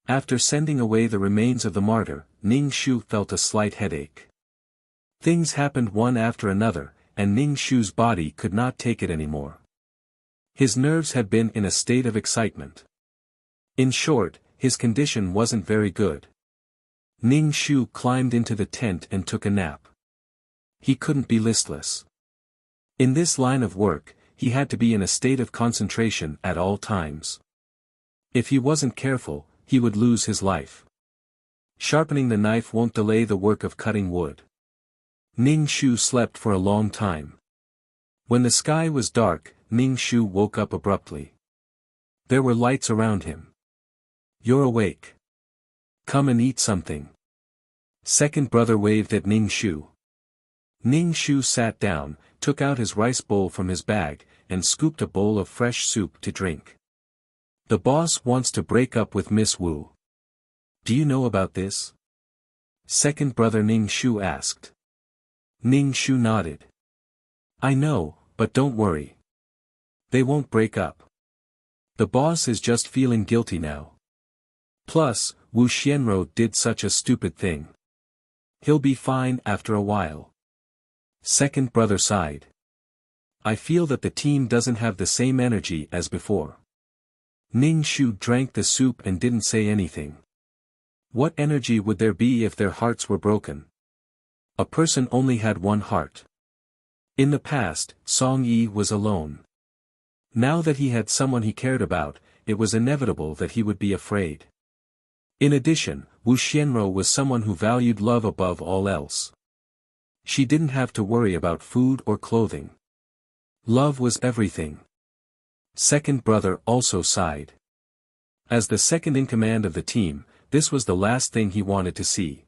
After sending away the remains of the martyr, Ning Shu felt a slight headache. Things happened one after another, and Ning Shu's body could not take it anymore. His nerves had been in a state of excitement. In short, his condition wasn't very good. Ning Shu climbed into the tent and took a nap. He couldn't be listless. In this line of work, he had to be in a state of concentration at all times. If he wasn't careful, he would lose his life. Sharpening the knife won't delay the work of cutting wood. Ning Shu slept for a long time. When the sky was dark, Ning Shu woke up abruptly. There were lights around him. "You're awake. Come and eat something." Second brother waved at Ning Shu. Ning Shu sat down, took out his rice bowl from his bag, and scooped a bowl of fresh soup to drink. "The boss wants to break up with Miss Wu. Do you know about this?" Second brother Ning Shu asked. Ning Shu nodded. "I know, but don't worry. They won't break up. The boss is just feeling guilty now. Plus, Wu Xianro did such a stupid thing. He'll be fine after a while." Second brother sighed. "I feel that the team doesn't have the same energy as before." Ning Shu drank the soup and didn't say anything. What energy would there be if their hearts were broken? A person only had one heart. In the past, Song Yi was alone. Now that he had someone he cared about, it was inevitable that he would be afraid. In addition, Wu Xianro was someone who valued love above all else. She didn't have to worry about food or clothing. Love was everything. Second brother also sighed. As the second in command of the team, this was the last thing he wanted to see.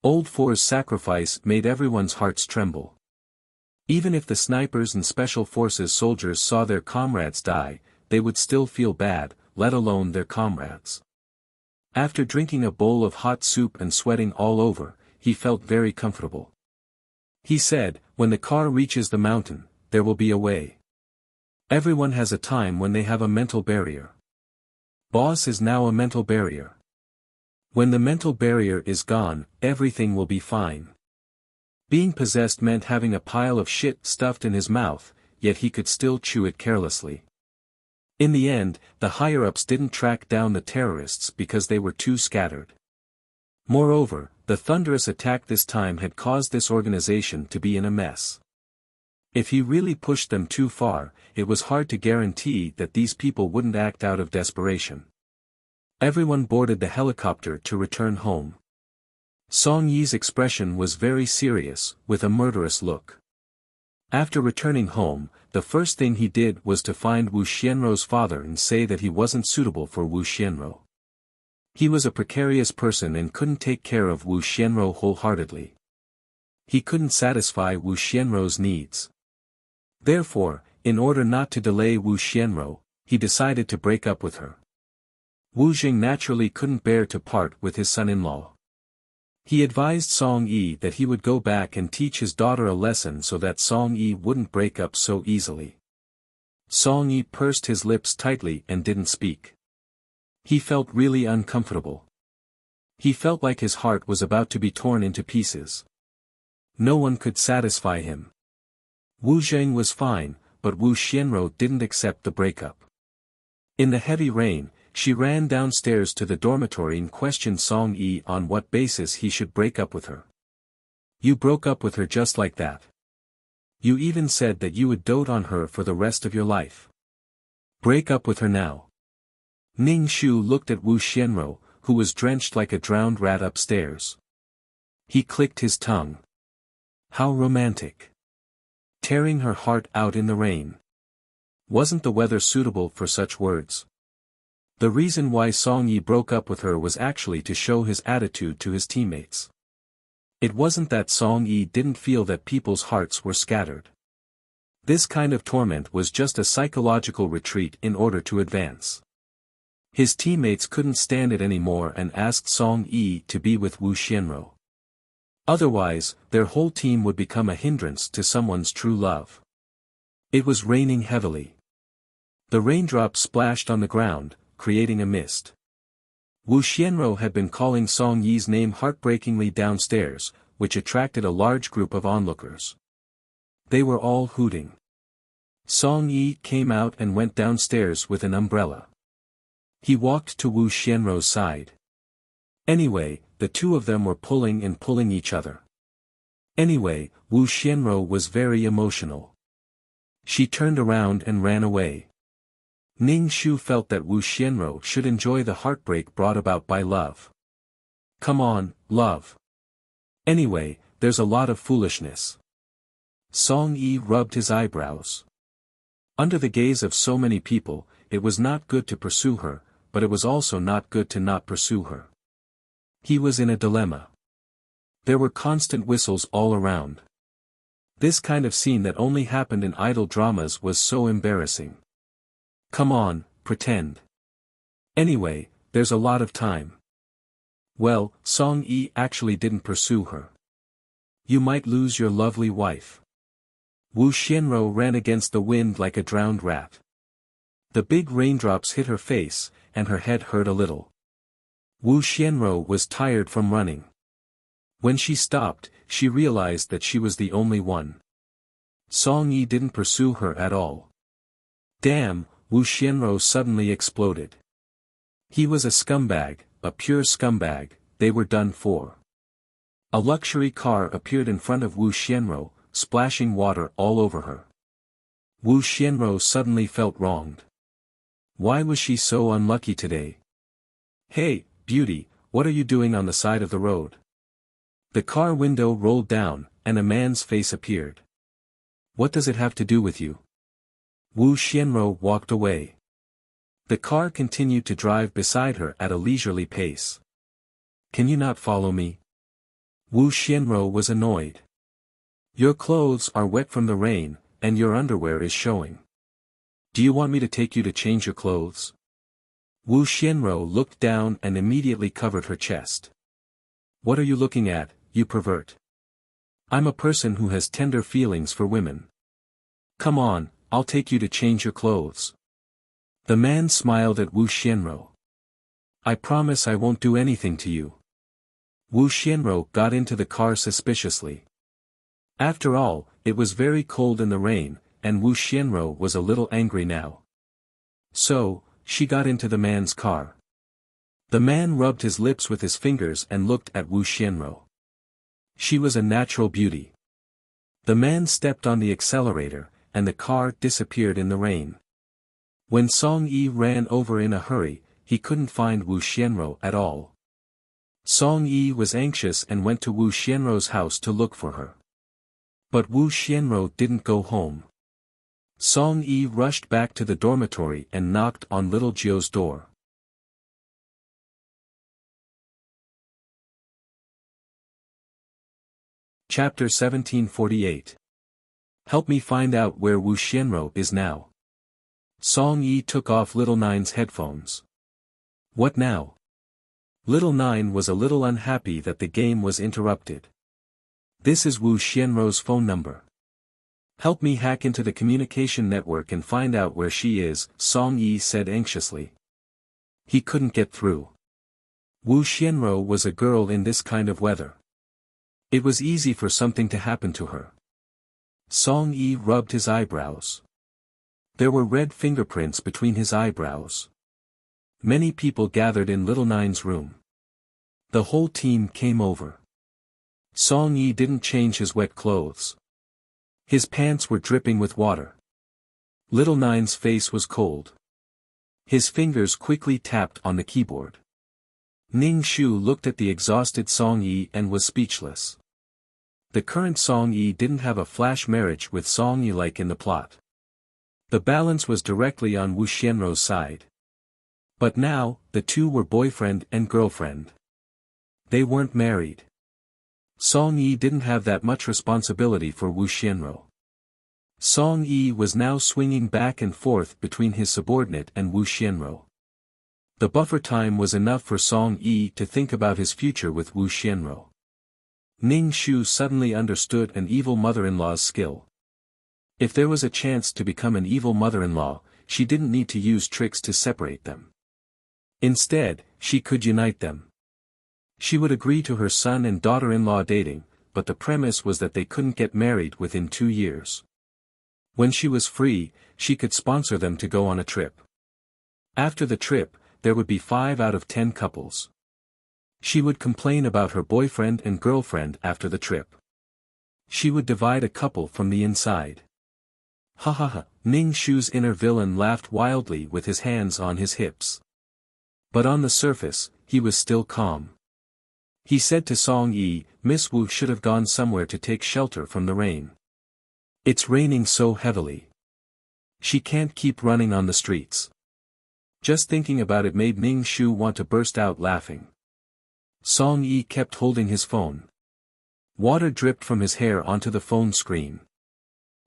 Old Four's sacrifice made everyone's hearts tremble. Even if the snipers and special forces soldiers saw their comrades die, they would still feel bad, let alone their comrades. After drinking a bowl of hot soup and sweating all over, he felt very comfortable. He said, "When the car reaches the mountain, there will be a way. Everyone has a time when they have a mental barrier. Boss is now a mental barrier. When the mental barrier is gone, everything will be fine." Being possessed meant having a pile of shit stuffed in his mouth, yet he could still chew it carelessly. In the end, the higher-ups didn't track down the terrorists because they were too scattered. Moreover, the thunderous attack this time had caused this organization to be in a mess. If he really pushed them too far, it was hard to guarantee that these people wouldn't act out of desperation. Everyone boarded the helicopter to return home. Song Yi's expression was very serious, with a murderous look. After returning home, the first thing he did was to find Wu Xianro's father and say that he wasn't suitable for Wu Xianro. He was a precarious person and couldn't take care of Wu Xianro wholeheartedly. He couldn't satisfy Wu Xianro's needs. Therefore, in order not to delay Wu Xianro, he decided to break up with her. Wu Jing naturally couldn't bear to part with his son-in-law. He advised Song Yi that he would go back and teach his daughter a lesson so that Song Yi wouldn't break up so easily. Song Yi pursed his lips tightly and didn't speak. He felt really uncomfortable. He felt like his heart was about to be torn into pieces. No one could satisfy him. Wu Jing was fine, but Wu Xianro didn't accept the breakup. In the heavy rain, she ran downstairs to the dormitory and questioned Song Yi on what basis he should break up with her. "You broke up with her just like that. You even said that you would dote on her for the rest of your life. Break up with her now." Ning Shu looked at Wu Xianro, who was drenched like a drowned rat upstairs. He clicked his tongue. How romantic. Tearing her heart out in the rain. Wasn't the weather suitable for such words? The reason why Song Yi broke up with her was actually to show his attitude to his teammates. It wasn't that Song Yi didn't feel that people's hearts were scattered. This kind of torment was just a psychological retreat in order to advance. His teammates couldn't stand it anymore and asked Song Yi to be with Wu Xianro. Otherwise, their whole team would become a hindrance to someone's true love. It was raining heavily. The raindrops splashed on the ground, creating a mist. Wu Xianro had been calling Song Yi's name heartbreakingly downstairs, which attracted a large group of onlookers. They were all hooting. Song Yi came out and went downstairs with an umbrella. He walked to Wu Xianro's side. Anyway, the two of them were pulling and pulling each other. Anyway, Wu Xianro was very emotional. She turned around and ran away. Ning Shu felt that Wu Xianro should enjoy the heartbreak brought about by love. Come on, love. Anyway, there's a lot of foolishness. Song Yi rubbed his eyebrows. Under the gaze of so many people, it was not good to pursue her, but it was also not good to not pursue her. He was in a dilemma. There were constant whistles all around. This kind of scene that only happened in idol dramas was so embarrassing. Come on, pretend. Anyway, there's a lot of time. Well, Song Yi actually didn't pursue her. You might lose your lovely wife. Wu Xianro ran against the wind like a drowned rat. The big raindrops hit her face, and her head hurt a little. Wu Xianro was tired from running. When she stopped, she realized that she was the only one. Song Yi didn't pursue her at all. Damn, Wu Xianro suddenly exploded. He was a scumbag, a pure scumbag, they were done for. A luxury car appeared in front of Wu Xianro, splashing water all over her. Wu Xianro suddenly felt wronged. Why was she so unlucky today? Hey, beauty, what are you doing on the side of the road? The car window rolled down, and a man's face appeared. What does it have to do with you? Wu Xianro walked away. The car continued to drive beside her at a leisurely pace. Can you not follow me? Wu Xianro was annoyed. Your clothes are wet from the rain, and your underwear is showing. Do you want me to take you to change your clothes? Wu Xianro looked down and immediately covered her chest. What are you looking at, you pervert? I'm a person who has tender feelings for women. Come on, I'll take you to change your clothes. The man smiled at Wu Xianro. I promise I won't do anything to you. Wu Xianro got into the car suspiciously. After all, it was very cold in the rain, and Wu Xianro was a little angry now. So, she got into the man's car. The man rubbed his lips with his fingers and looked at Wu Xianro. She was a natural beauty. The man stepped on the accelerator, and the car disappeared in the rain. When Song Yi ran over in a hurry, he couldn't find Wu Xianro at all. Song Yi was anxious and went to Wu Xianro's house to look for her. But Wu Xianro didn't go home. Song Yi rushed back to the dormitory and knocked on little Jiu's door. Chapter 1748. Help me find out where Wu Xianro is now. Song Yi took off Little Nine's headphones. What now? Little Nine was a little unhappy that the game was interrupted. This is Wu Xianro's phone number. Help me hack into the communication network and find out where she is, Song Yi said anxiously. He couldn't get through. Wu Xianro was a girl in this kind of weather. It was easy for something to happen to her. Song Yi rubbed his eyebrows. There were red fingerprints between his eyebrows. Many people gathered in Little Nine's room. The whole team came over. Song Yi didn't change his wet clothes. His pants were dripping with water. Little Nine's face was cold. His fingers quickly tapped on the keyboard. Ning Shu looked at the exhausted Song Yi and was speechless. The current Song Yi didn't have a flash marriage with Song Yi like in the plot. The balance was directly on Wu Xianro's side. But now, the two were boyfriend and girlfriend. They weren't married. Song Yi didn't have that much responsibility for Wu Xianro. Song Yi was now swinging back and forth between his subordinate and Wu Xianro. The buffer time was enough for Song Yi to think about his future with Wu Xianro. Ning Shu suddenly understood an evil mother-in-law's skill. If there was a chance to become an evil mother-in-law, she didn't need to use tricks to separate them. Instead, she could unite them. She would agree to her son and daughter-in-law dating, but the premise was that they couldn't get married within 2 years. When she was free, she could sponsor them to go on a trip. After the trip, there would be 5 out of 10 couples. She would complain about her boyfriend and girlfriend after the trip. She would divide a couple from the inside. Ha ha ha, Ning Shu's inner villain laughed wildly with his hands on his hips. But on the surface, he was still calm. He said to Song Yi, Miss Wu should have gone somewhere to take shelter from the rain. It's raining so heavily. She can't keep running on the streets. Just thinking about it made Ning Shu want to burst out laughing. Song Yi kept holding his phone. Water dripped from his hair onto the phone screen.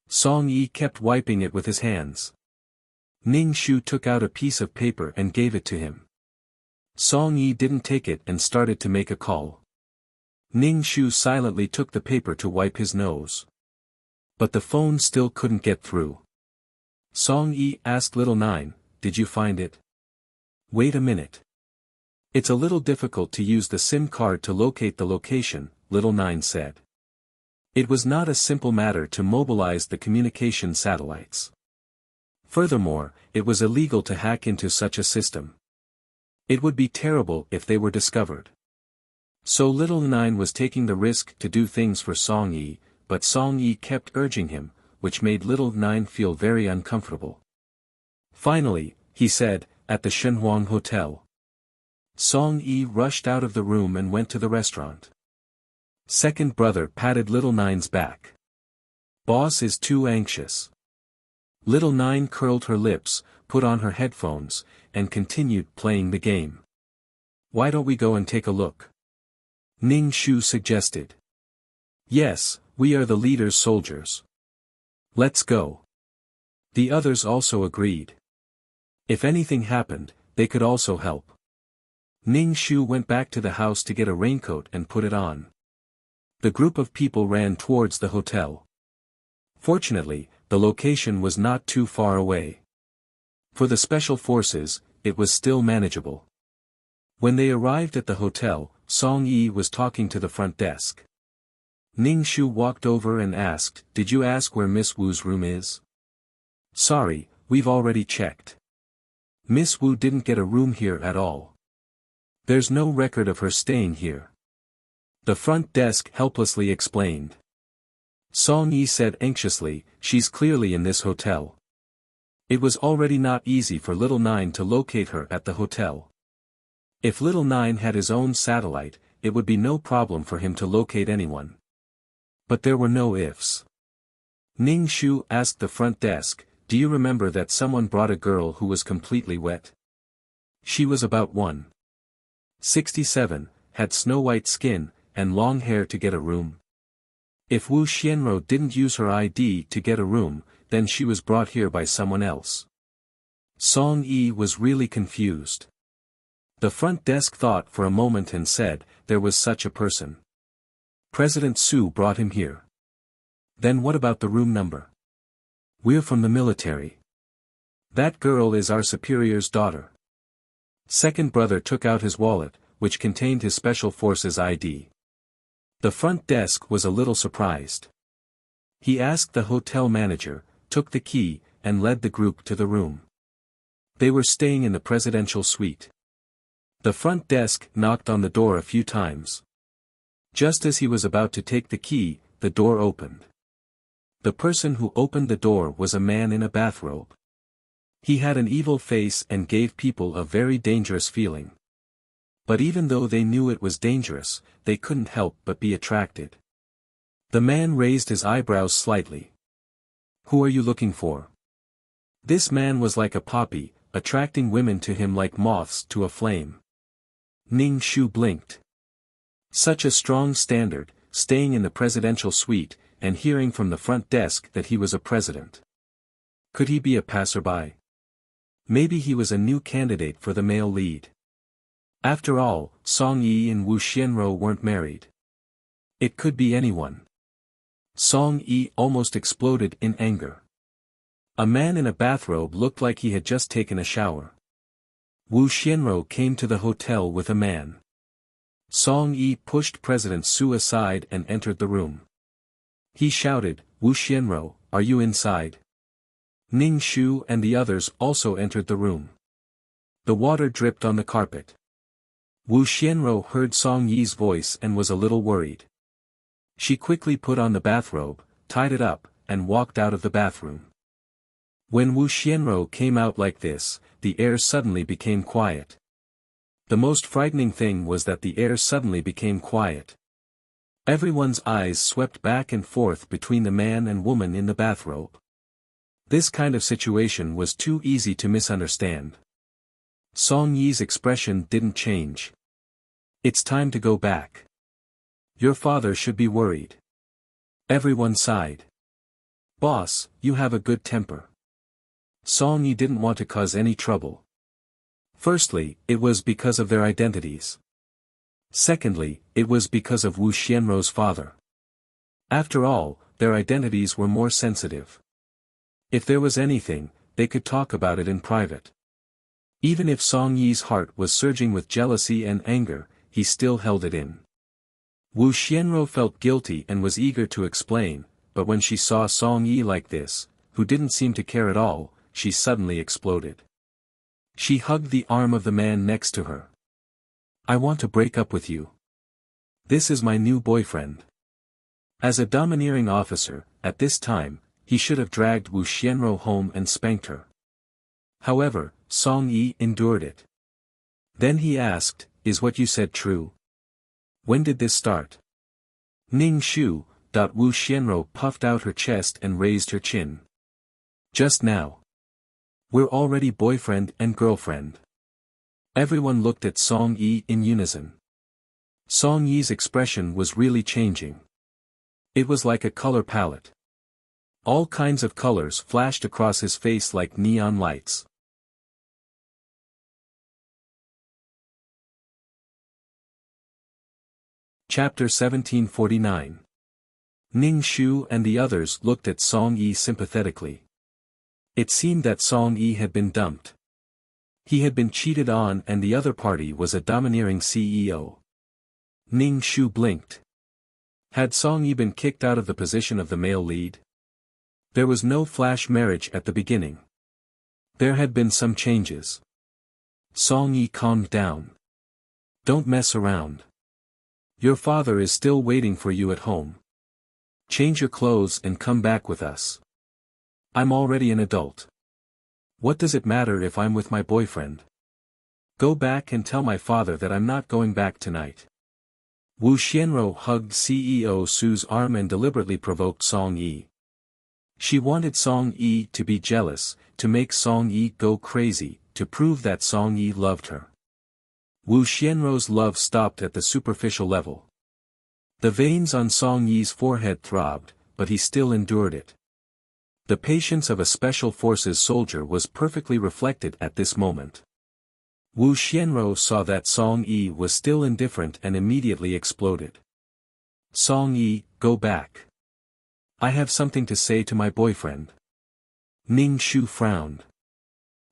Song Yi kept wiping it with his hands. Ning Shu took out a piece of paper and gave it to him. Song Yi didn't take it and started to make a call. Ning Shu silently took the paper to wipe his nose. But the phone still couldn't get through. Song Yi asked Little Nine, did you find it? Wait a minute. It's a little difficult to use the SIM card to locate the location, Little Nine said. It was not a simple matter to mobilize the communication satellites. Furthermore, it was illegal to hack into such a system. It would be terrible if they were discovered. So Little Nine was taking the risk to do things for Song Yi, but Song Yi kept urging him, which made Little Nine feel very uncomfortable. Finally, he said, at the Shenhuang Hotel. Song Yi rushed out of the room and went to the restaurant. Second brother patted Little Nine's back. Boss is too anxious. Little Nine curled her lips, put on her headphones, and continued playing the game. Why don't we go and take a look? Ning Shu suggested. Yes, we are the leader's soldiers. Let's go. The others also agreed. If anything happened, they could also help. Ning Shu went back to the house to get a raincoat and put it on. The group of people ran towards the hotel. Fortunately, the location was not too far away. For the special forces, it was still manageable. When they arrived at the hotel, Song Yi was talking to the front desk. Ning Shu walked over and asked, did you ask where Miss Wu's room is? Sorry, we've already checked. Miss Wu didn't get a room here at all. There's no record of her staying here. The front desk helplessly explained. Song Yi said anxiously, she's clearly in this hotel. It was already not easy for Little Nine to locate her at the hotel. If Little Nine had his own satellite, it would be no problem for him to locate anyone. But there were no ifs. Ning Shu asked the front desk, do you remember that someone brought a girl who was completely wet? She was about 1.67, had snow-white skin, and long hair to get a room. If Wu Xianro didn't use her ID to get a room, then she was brought here by someone else. Song Yi was really confused. The front desk thought for a moment and said, there was such a person. President Su brought him here. Then what about the room number? We're from the military. That girl is our superior's daughter. Second brother took out his wallet, which contained his special forces ID. The front desk was a little surprised. He asked the hotel manager, took the key, and led the group to the room. They were staying in the presidential suite. The front desk knocked on the door a few times. Just as he was about to take the key, the door opened. The person who opened the door was a man in a bathrobe. He had an evil face and gave people a very dangerous feeling. But even though they knew it was dangerous, they couldn't help but be attracted. The man raised his eyebrows slightly. Who are you looking for? This man was like a poppy, attracting women to him like moths to a flame. Ning Shu blinked. Such a strong standard, staying in the presidential suite, and hearing from the front desk that he was a president. Could he be a passerby? Maybe he was a new candidate for the male lead. After all, Song Yi and Wu Xianro weren't married. It could be anyone. Song Yi almost exploded in anger. A man in a bathrobe looked like he had just taken a shower. Wu Xianro came to the hotel with a man. Song Yi pushed President Su aside and entered the room. He shouted, Wu Xianro, are you inside? Ning Shu and the others also entered the room. The water dripped on the carpet. Wu Xianro heard Song Yi's voice and was a little worried. She quickly put on the bathrobe, tied it up, and walked out of the bathroom. When Wu Xianro came out like this, the air suddenly became quiet. The most frightening thing was that the air suddenly became quiet. Everyone's eyes swept back and forth between the man and woman in the bathrobe. This kind of situation was too easy to misunderstand. Song Yi's expression didn't change. It's time to go back. Your father should be worried. Everyone sighed. Boss, you have a good temper. Song Yi didn't want to cause any trouble. Firstly, it was because of their identities. Secondly, it was because of Wu Xianrou's father. After all, their identities were more sensitive. If there was anything, they could talk about it in private. Even if Song Yi's heart was surging with jealousy and anger, he still held it in. Wu Xianrou felt guilty and was eager to explain, but when she saw Song Yi like this, who didn't seem to care at all, she suddenly exploded. She hugged the arm of the man next to her. I want to break up with you. This is my new boyfriend. As a domineering officer, at this time, he should have dragged Wu Xianrou home and spanked her. However, Song Yi endured it. Then he asked, is what you said true? When did this start? Ning Shu. Wu Xianrou puffed out her chest and raised her chin. Just now. We're already boyfriend and girlfriend. Everyone looked at Song Yi in unison. Song Yi's expression was really changing. It was like a color palette. All kinds of colors flashed across his face like neon lights. Chapter 1749. Ning Shu and the others looked at Song Yi sympathetically. It seemed that Song Yi had been dumped. He had been cheated on and the other party was a domineering CEO. Ning Shu blinked. Had Song Yi been kicked out of the position of the male lead? There was no flash marriage at the beginning. There had been some changes. Song Yi calmed down. Don't mess around. Your father is still waiting for you at home. Change your clothes and come back with us. I'm already an adult. What does it matter if I'm with my boyfriend? Go back and tell my father that I'm not going back tonight. Wu Xianrou hugged CEO Su's arm and deliberately provoked Song Yi. She wanted Song Yi to be jealous, to make Song Yi go crazy, to prove that Song Yi loved her. Wu Xianrou's love stopped at the superficial level. The veins on Song Yi's forehead throbbed, but he still endured it. The patience of a Special Forces soldier was perfectly reflected at this moment. Wu Xianrou saw that Song Yi was still indifferent and immediately exploded. Song Yi, go back. I have something to say to my boyfriend. Ning Shu frowned.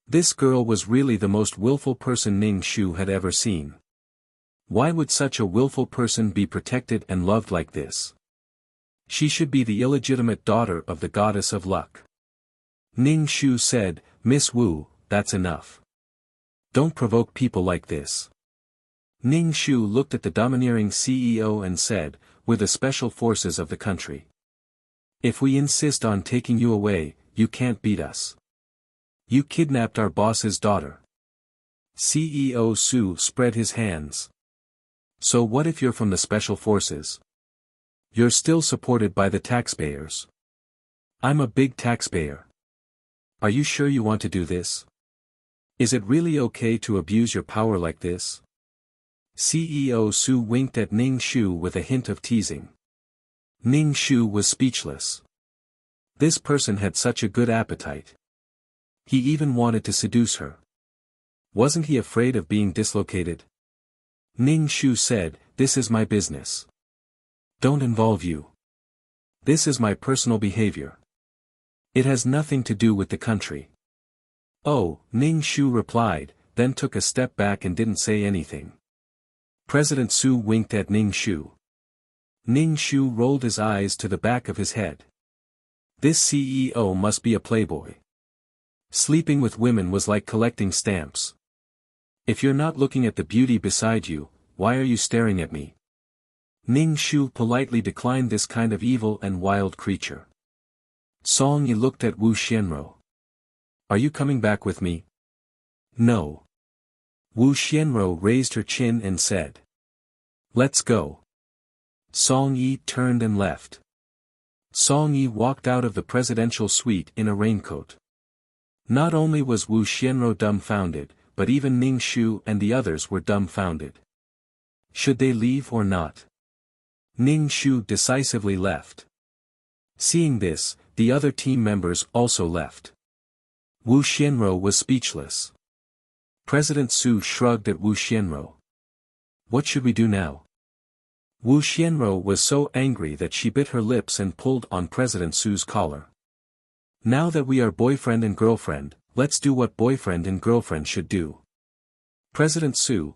This girl was really the most willful person Ning Shu had ever seen. Why would such a willful person be protected and loved like this? She should be the illegitimate daughter of the goddess of luck. Ning Shu said, Miss Wu, that's enough. Don't provoke people like this. Ning Shu looked at the domineering CEO and said, we're the special forces of the country. If we insist on taking you away, you can't beat us. You kidnapped our boss's daughter. CEO Su spread his hands. So what if you're from the special forces? You're still supported by the taxpayers. I'm a big taxpayer. Are you sure you want to do this? Is it really okay to abuse your power like this? CEO Su winked at Ning Shu with a hint of teasing. Ning Shu was speechless. This person had such a good appetite. He even wanted to seduce her. Wasn't he afraid of being dislocated? Ning Shu said, this is my business. Don't involve you. This is my personal behavior. It has nothing to do with the country. Oh, Ning Shu replied, then took a step back and didn't say anything. President Su winked at Ning Shu. Ning Shu rolled his eyes to the back of his head. This CEO must be a playboy. Sleeping with women was like collecting stamps. If you're not looking at the beauty beside you, why are you staring at me? Ning Shu politely declined this kind of evil and wild creature. Song Yi looked at Wu Xianrou. Are you coming back with me? No. Wu Xianro raised her chin and said. Let's go. Song Yi turned and left. Song Yi walked out of the presidential suite in a raincoat. Not only was Wu Xianro dumbfounded, but even Ning Shu and the others were dumbfounded. Should they leave or not? Ning Shu decisively left. Seeing this, the other team members also left. Wu Xianro was speechless. President Su shrugged at Wu Xianro. What should we do now? Wu Xianro was so angry that she bit her lips and pulled on President Su's collar. Now that we are boyfriend and girlfriend, let's do what boyfriend and girlfriend should do. President Su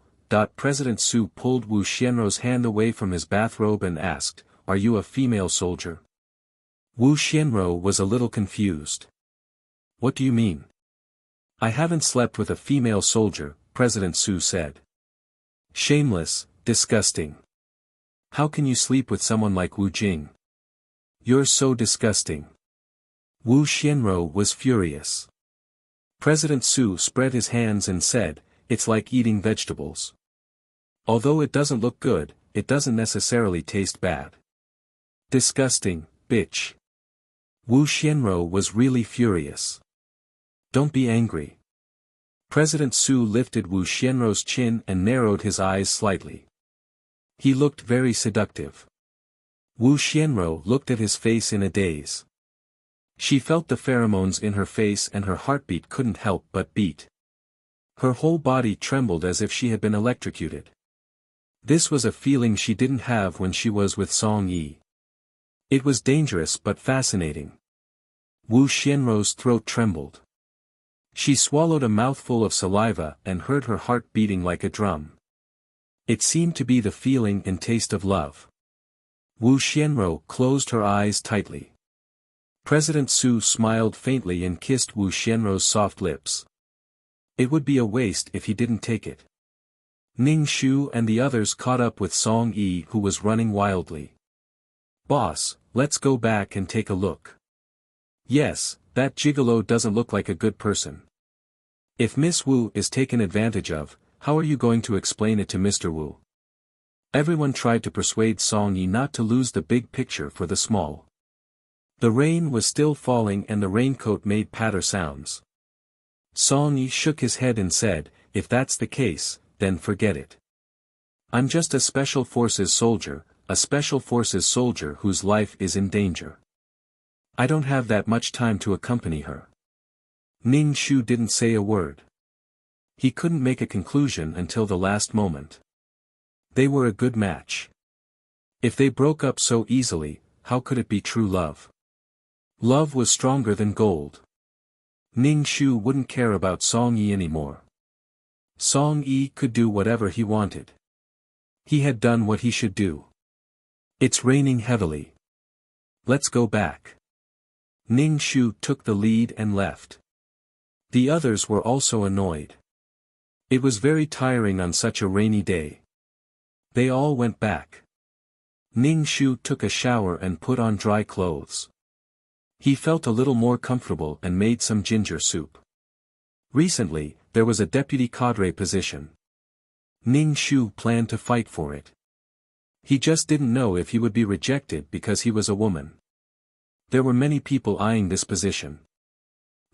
pulled Wu Xianro's hand away from his bathrobe and asked, Are you a female soldier? Wu Xianro was a little confused. What do you mean? I haven't slept with a female soldier, President Su said. Shameless, disgusting. How can you sleep with someone like Wu Jing? You're so disgusting. Wu Xianro was furious. President Su spread his hands and said, It's like eating vegetables. Although it doesn't look good, it doesn't necessarily taste bad. Disgusting, bitch. Wu Xianro was really furious. Don't be angry. President Su lifted Wu Xianro's chin and narrowed his eyes slightly. He looked very seductive. Wu Xianro looked at his face in a daze. She felt the pheromones in her face and her heartbeat couldn't help but beat. Her whole body trembled as if she had been electrocuted. This was a feeling she didn't have when she was with Song Yi. It was dangerous but fascinating. Wu Xianro's throat trembled. She swallowed a mouthful of saliva and heard her heart beating like a drum. It seemed to be the feeling and taste of love. Wu Xianro closed her eyes tightly. President Su smiled faintly and kissed Wu Xianro's soft lips. It would be a waste if he didn't take it. Ning Shu and the others caught up with Song Yi, who was running wildly. Boss, let's go back and take a look. Yes, that gigolo doesn't look like a good person. If Miss Wu is taken advantage of, how are you going to explain it to Mr. Wu? Everyone tried to persuade Song Yi not to lose the big picture for the small. The rain was still falling and the raincoat made patter sounds. Song Yi shook his head and said, If that's the case, then forget it. I'm just a special forces soldier whose life is in danger. I don't have that much time to accompany her. Ning Shu didn't say a word. He couldn't make a conclusion until the last moment. They were a good match. If they broke up so easily, how could it be true love? Love was stronger than gold. Ning Shu wouldn't care about Song Yi anymore. Song Yi could do whatever he wanted. He had done what he should do. It's raining heavily. Let's go back. Ning Shu took the lead and left. The others were also annoyed. It was very tiring on such a rainy day. They all went back. Ning Shu took a shower and put on dry clothes. He felt a little more comfortable and made some ginger soup. Recently, there was a deputy cadre position. Ning Shu planned to fight for it. He just didn't know if he would be rejected because he was a woman. There were many people eyeing this position.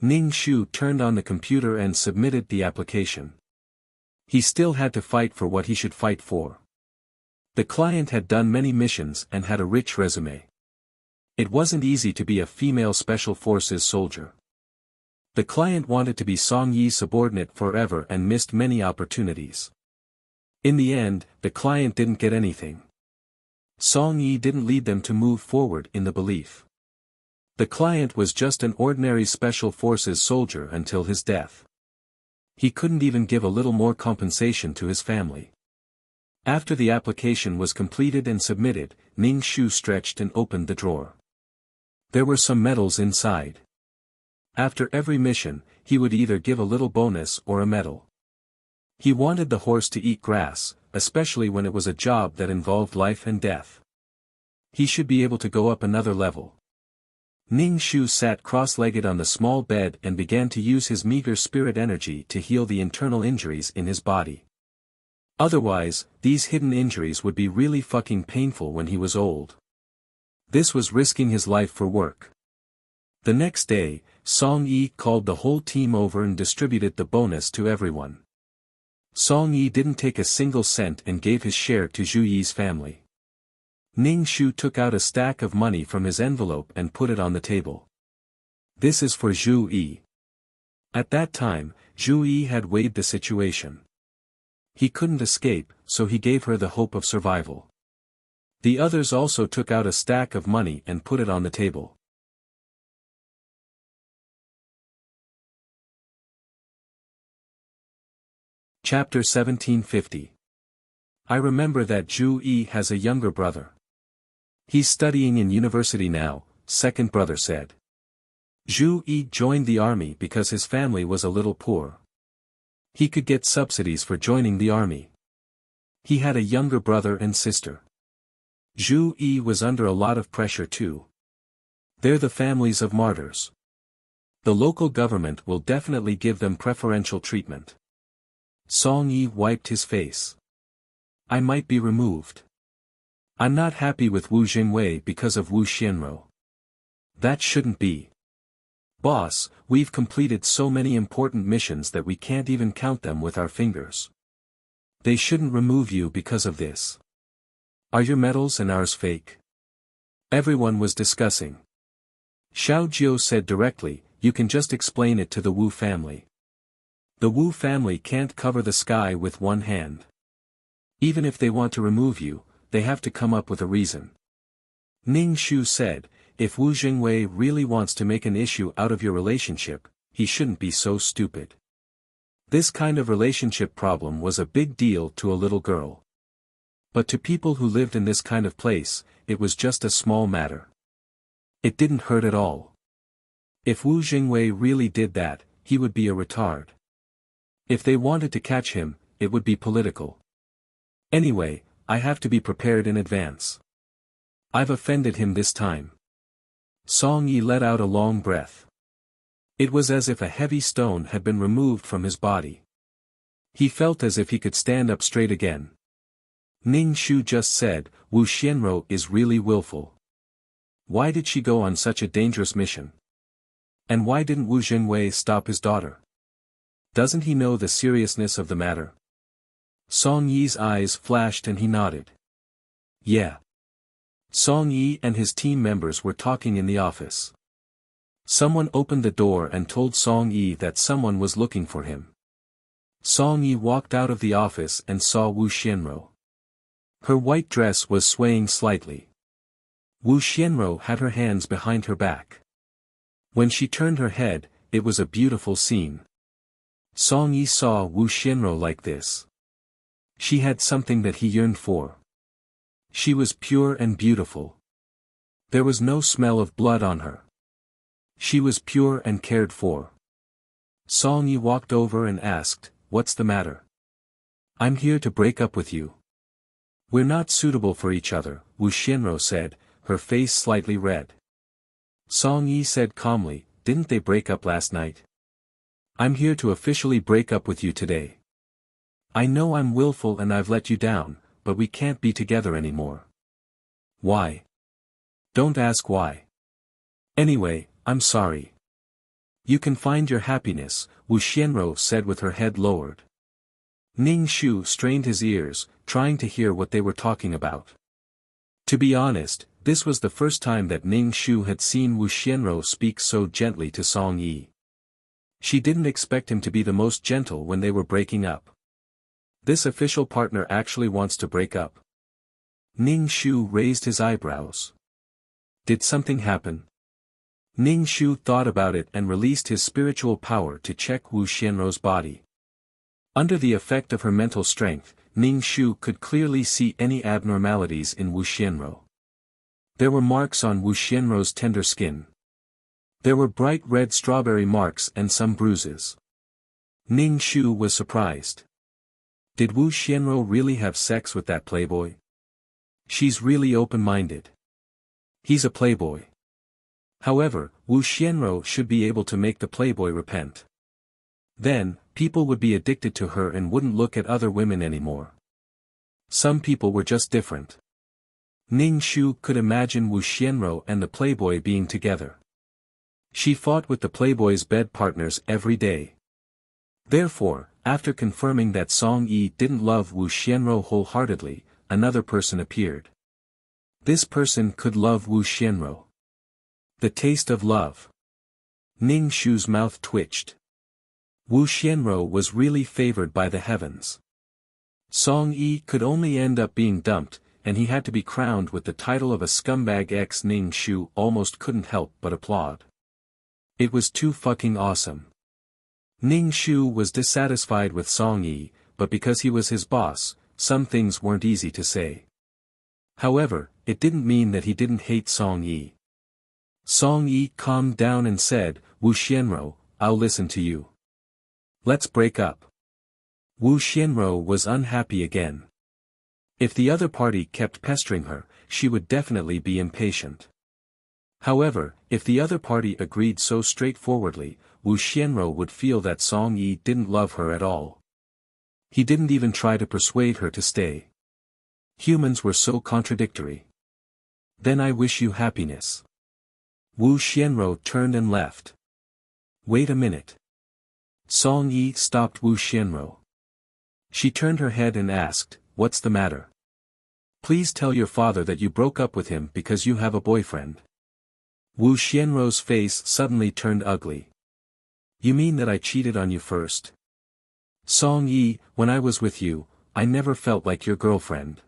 Ning Shu turned on the computer and submitted the application. He still had to fight for what he should fight for. The client had done many missions and had a rich resume. It wasn't easy to be a female special forces soldier. The client wanted to be Song Yi's subordinate forever and missed many opportunities. In the end, the client didn't get anything. Song Yi didn't lead them to move forward in the belief. The client was just an ordinary special forces soldier until his death. He couldn't even give a little more compensation to his family. After the application was completed and submitted, Ning Shu stretched and opened the drawer. There were some medals inside. After every mission, he would either give a little bonus or a medal. He wanted the horse to eat grass, especially when it was a job that involved life and death. He should be able to go up another level. Ning Shu sat cross-legged on the small bed and began to use his meager spirit energy to heal the internal injuries in his body. Otherwise, these hidden injuries would be really fucking painful when he was old. This was risking his life for work. The next day, Song Yi called the whole team over and distributed the bonus to everyone. Song Yi didn't take a single cent and gave his share to Zhu Yi's family. Ning Shu took out a stack of money from his envelope and put it on the table. This is for Zhu Yi. At that time, Zhu Yi had weighed the situation. He couldn't escape, so he gave her the hope of survival. The others also took out a stack of money and put it on the table. Chapter 1750. I remember that Zhu Yi has a younger brother. He's studying in university now, second brother said. Zhu Yi joined the army because his family was a little poor. He could get subsidies for joining the army. He had a younger brother and sister. Zhu Yi was under a lot of pressure too. They're the families of martyrs. The local government will definitely give them preferential treatment. Song Yi wiped his face. I might be removed. I'm not happy with Wu Jingwei because of Wu Xianrou. That shouldn't be. Boss, we've completed so many important missions that we can't even count them with our fingers. They shouldn't remove you because of this. Are your medals and ours fake? Everyone was discussing. Xiao Jiu said directly, you can just explain it to the Wu family. The Wu family can't cover the sky with one hand. Even if they want to remove you, they have to come up with a reason. Ning Shu said, if Wu Jingwei really wants to make an issue out of your relationship, he shouldn't be so stupid. This kind of relationship problem was a big deal to a little girl. But to people who lived in this kind of place, it was just a small matter. It didn't hurt at all. If Wu Jingwei really did that, he would be a retard. If they wanted to catch him, it would be political. Anyway, I have to be prepared in advance. I've offended him this time. Song Yi let out a long breath. It was as if a heavy stone had been removed from his body. He felt as if he could stand up straight again. Ning Shu just said, Wu Xianrou is really willful. Why did she go on such a dangerous mission? And why didn't Wu Jingwei stop his daughter? Doesn't he know the seriousness of the matter? Song Yi's eyes flashed and he nodded. Yeah. Song Yi and his team members were talking in the office. Someone opened the door and told Song Yi that someone was looking for him. Song Yi walked out of the office and saw Wu Xianrou. Her white dress was swaying slightly. Wu Xianrou had her hands behind her back. When she turned her head, it was a beautiful scene. Song Yi saw Wu Xianrou like this. She had something that he yearned for. She was pure and beautiful. There was no smell of blood on her. She was pure and cared for. Song Yi walked over and asked, what's the matter? I'm here to break up with you. We're not suitable for each other, Wu Xianrou said, her face slightly red. Song Yi said calmly, didn't they break up last night? I'm here to officially break up with you today. I know I'm willful and I've let you down, but we can't be together anymore. Why? Don't ask why. Anyway, I'm sorry. You can find your happiness, Wu Xianrou said with her head lowered. Ning Shu strained his ears, trying to hear what they were talking about. To be honest, this was the first time that Ning Shu had seen Wu Xianrou speak so gently to Song Yi. She didn't expect him to be the most gentle when they were breaking up. This official partner actually wants to break up. Ning Shu raised his eyebrows. Did something happen? Ning Shu thought about it and released his spiritual power to check Wu Xianrou's body. Under the effect of her mental strength, Ning Shu could clearly see any abnormalities in Wu Xianrou. There were marks on Wu Xianrou's tender skin. There were bright red strawberry marks and some bruises. Ning Shu was surprised. Did Wu Xianrou really have sex with that playboy? She's really open-minded. He's a playboy. However, Wu Xianro should be able to make the playboy repent. Then, people would be addicted to her and wouldn't look at other women anymore. Some people were just different. Ning Shu could imagine Wu Xianro and the playboy being together. She fought with the playboy's bed partners every day. Therefore, after confirming that Song Yi didn't love Wu Xianro wholeheartedly, another person appeared. This person could love Wu Xianro. The taste of love. Ning Shu's mouth twitched. Wu Xianro was really favored by the heavens. Song Yi could only end up being dumped, and he had to be crowned with the title of a scumbag. Ning Shu almost couldn't help but applaud. It was too fucking awesome. Ning Shu was dissatisfied with Song Yi, but because he was his boss, some things weren't easy to say. However, it didn't mean that he didn't hate Song Yi. Song Yi calmed down and said, "Wu Xianro, I'll listen to you. Let's break up." Wu Xianro was unhappy again. If the other party kept pestering her, she would definitely be impatient. However, if the other party agreed so straightforwardly, Wu Xianro would feel that Song Yi didn't love her at all. He didn't even try to persuade her to stay. Humans were so contradictory. "Then I wish you happiness." Wu Xianro turned and left. "Wait a minute." Song Yi stopped Wu Xianro. She turned her head and asked, "What's the matter? Please tell your father that you broke up with him because you have a boyfriend." Wu Xianro's face suddenly turned ugly. "You mean that I cheated on you first? Song Yi, when I was with you, I never felt like your girlfriend.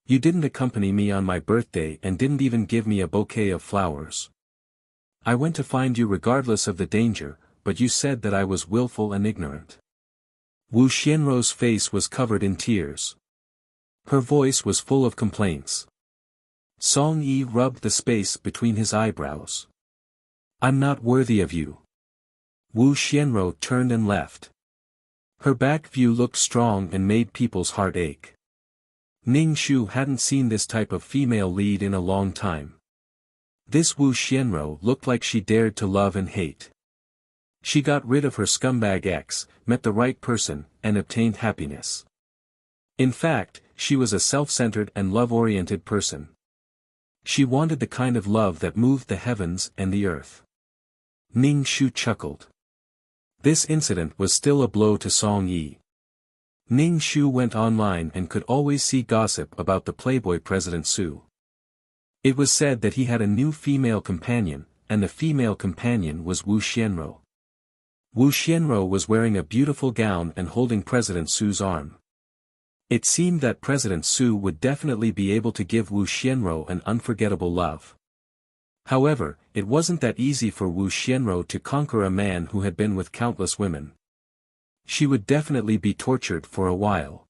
You didn't accompany me on my birthday and didn't even give me a bouquet of flowers. I went to find you regardless of the danger, but you said that I was willful and ignorant." Wu Xianro's face was covered in tears. Her voice was full of complaints. Song Yi rubbed the space between his eyebrows. "I'm not worthy of you." Wu Xianro turned and left. Her back view looked strong and made people's heart ache. Ning Shu hadn't seen this type of female lead in a long time. This Wu Xianro looked like she dared to love and hate. She got rid of her scumbag ex, met the right person, and obtained happiness. In fact, she was a self-centered and love-oriented person. She wanted the kind of love that moved the heavens and the earth. Ning Shu chuckled. This incident was still a blow to Song Yi. Ning Shu went online and could always see gossip about the playboy President Su. It was said that he had a new female companion, and the female companion was Wu Xianro. Wu Xianro was wearing a beautiful gown and holding President Su's arm. It seemed that President Su would definitely be able to give Wu Xianro an unforgettable love. However, it wasn't that easy for Wu Xianro to conquer a man who had been with countless women. She would definitely be tortured for a while.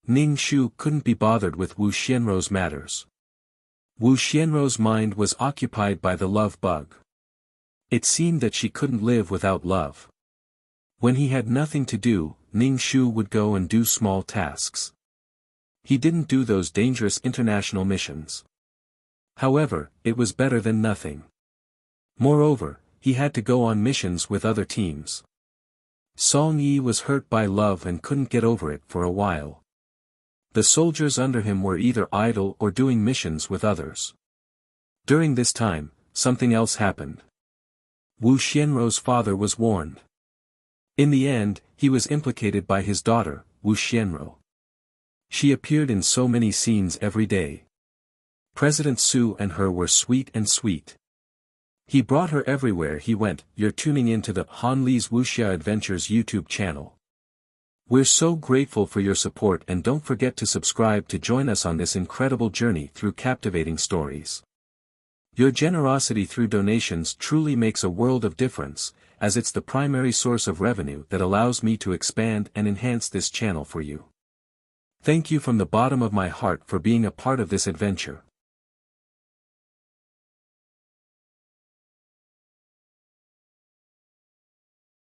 Ning Shu couldn't be bothered with Wu Xianro's matters. Wu Xianro's mind was occupied by the love bug. It seemed that she couldn't live without love. When he had nothing to do, Ning Shu would go and do small tasks. He didn't do those dangerous international missions. However, it was better than nothing. Moreover, he had to go on missions with other teams. Song Yi was hurt by love and couldn't get over it for a while. The soldiers under him were either idle or doing missions with others. During this time, something else happened. Wu Xianro's father was warned. In the end, he was implicated by his daughter, Wu Xianro. She appeared in so many scenes every day. President Su and her were sweet and sweet. He brought her everywhere he went. You're tuning into the Han Li's Wuxia Adventures YouTube channel. We're so grateful for your support, and don't forget to subscribe to join us on this incredible journey through captivating stories. Your generosity through donations truly makes a world of difference, as it's the primary source of revenue that allows me to expand and enhance this channel for you. Thank you from the bottom of my heart for being a part of this adventure.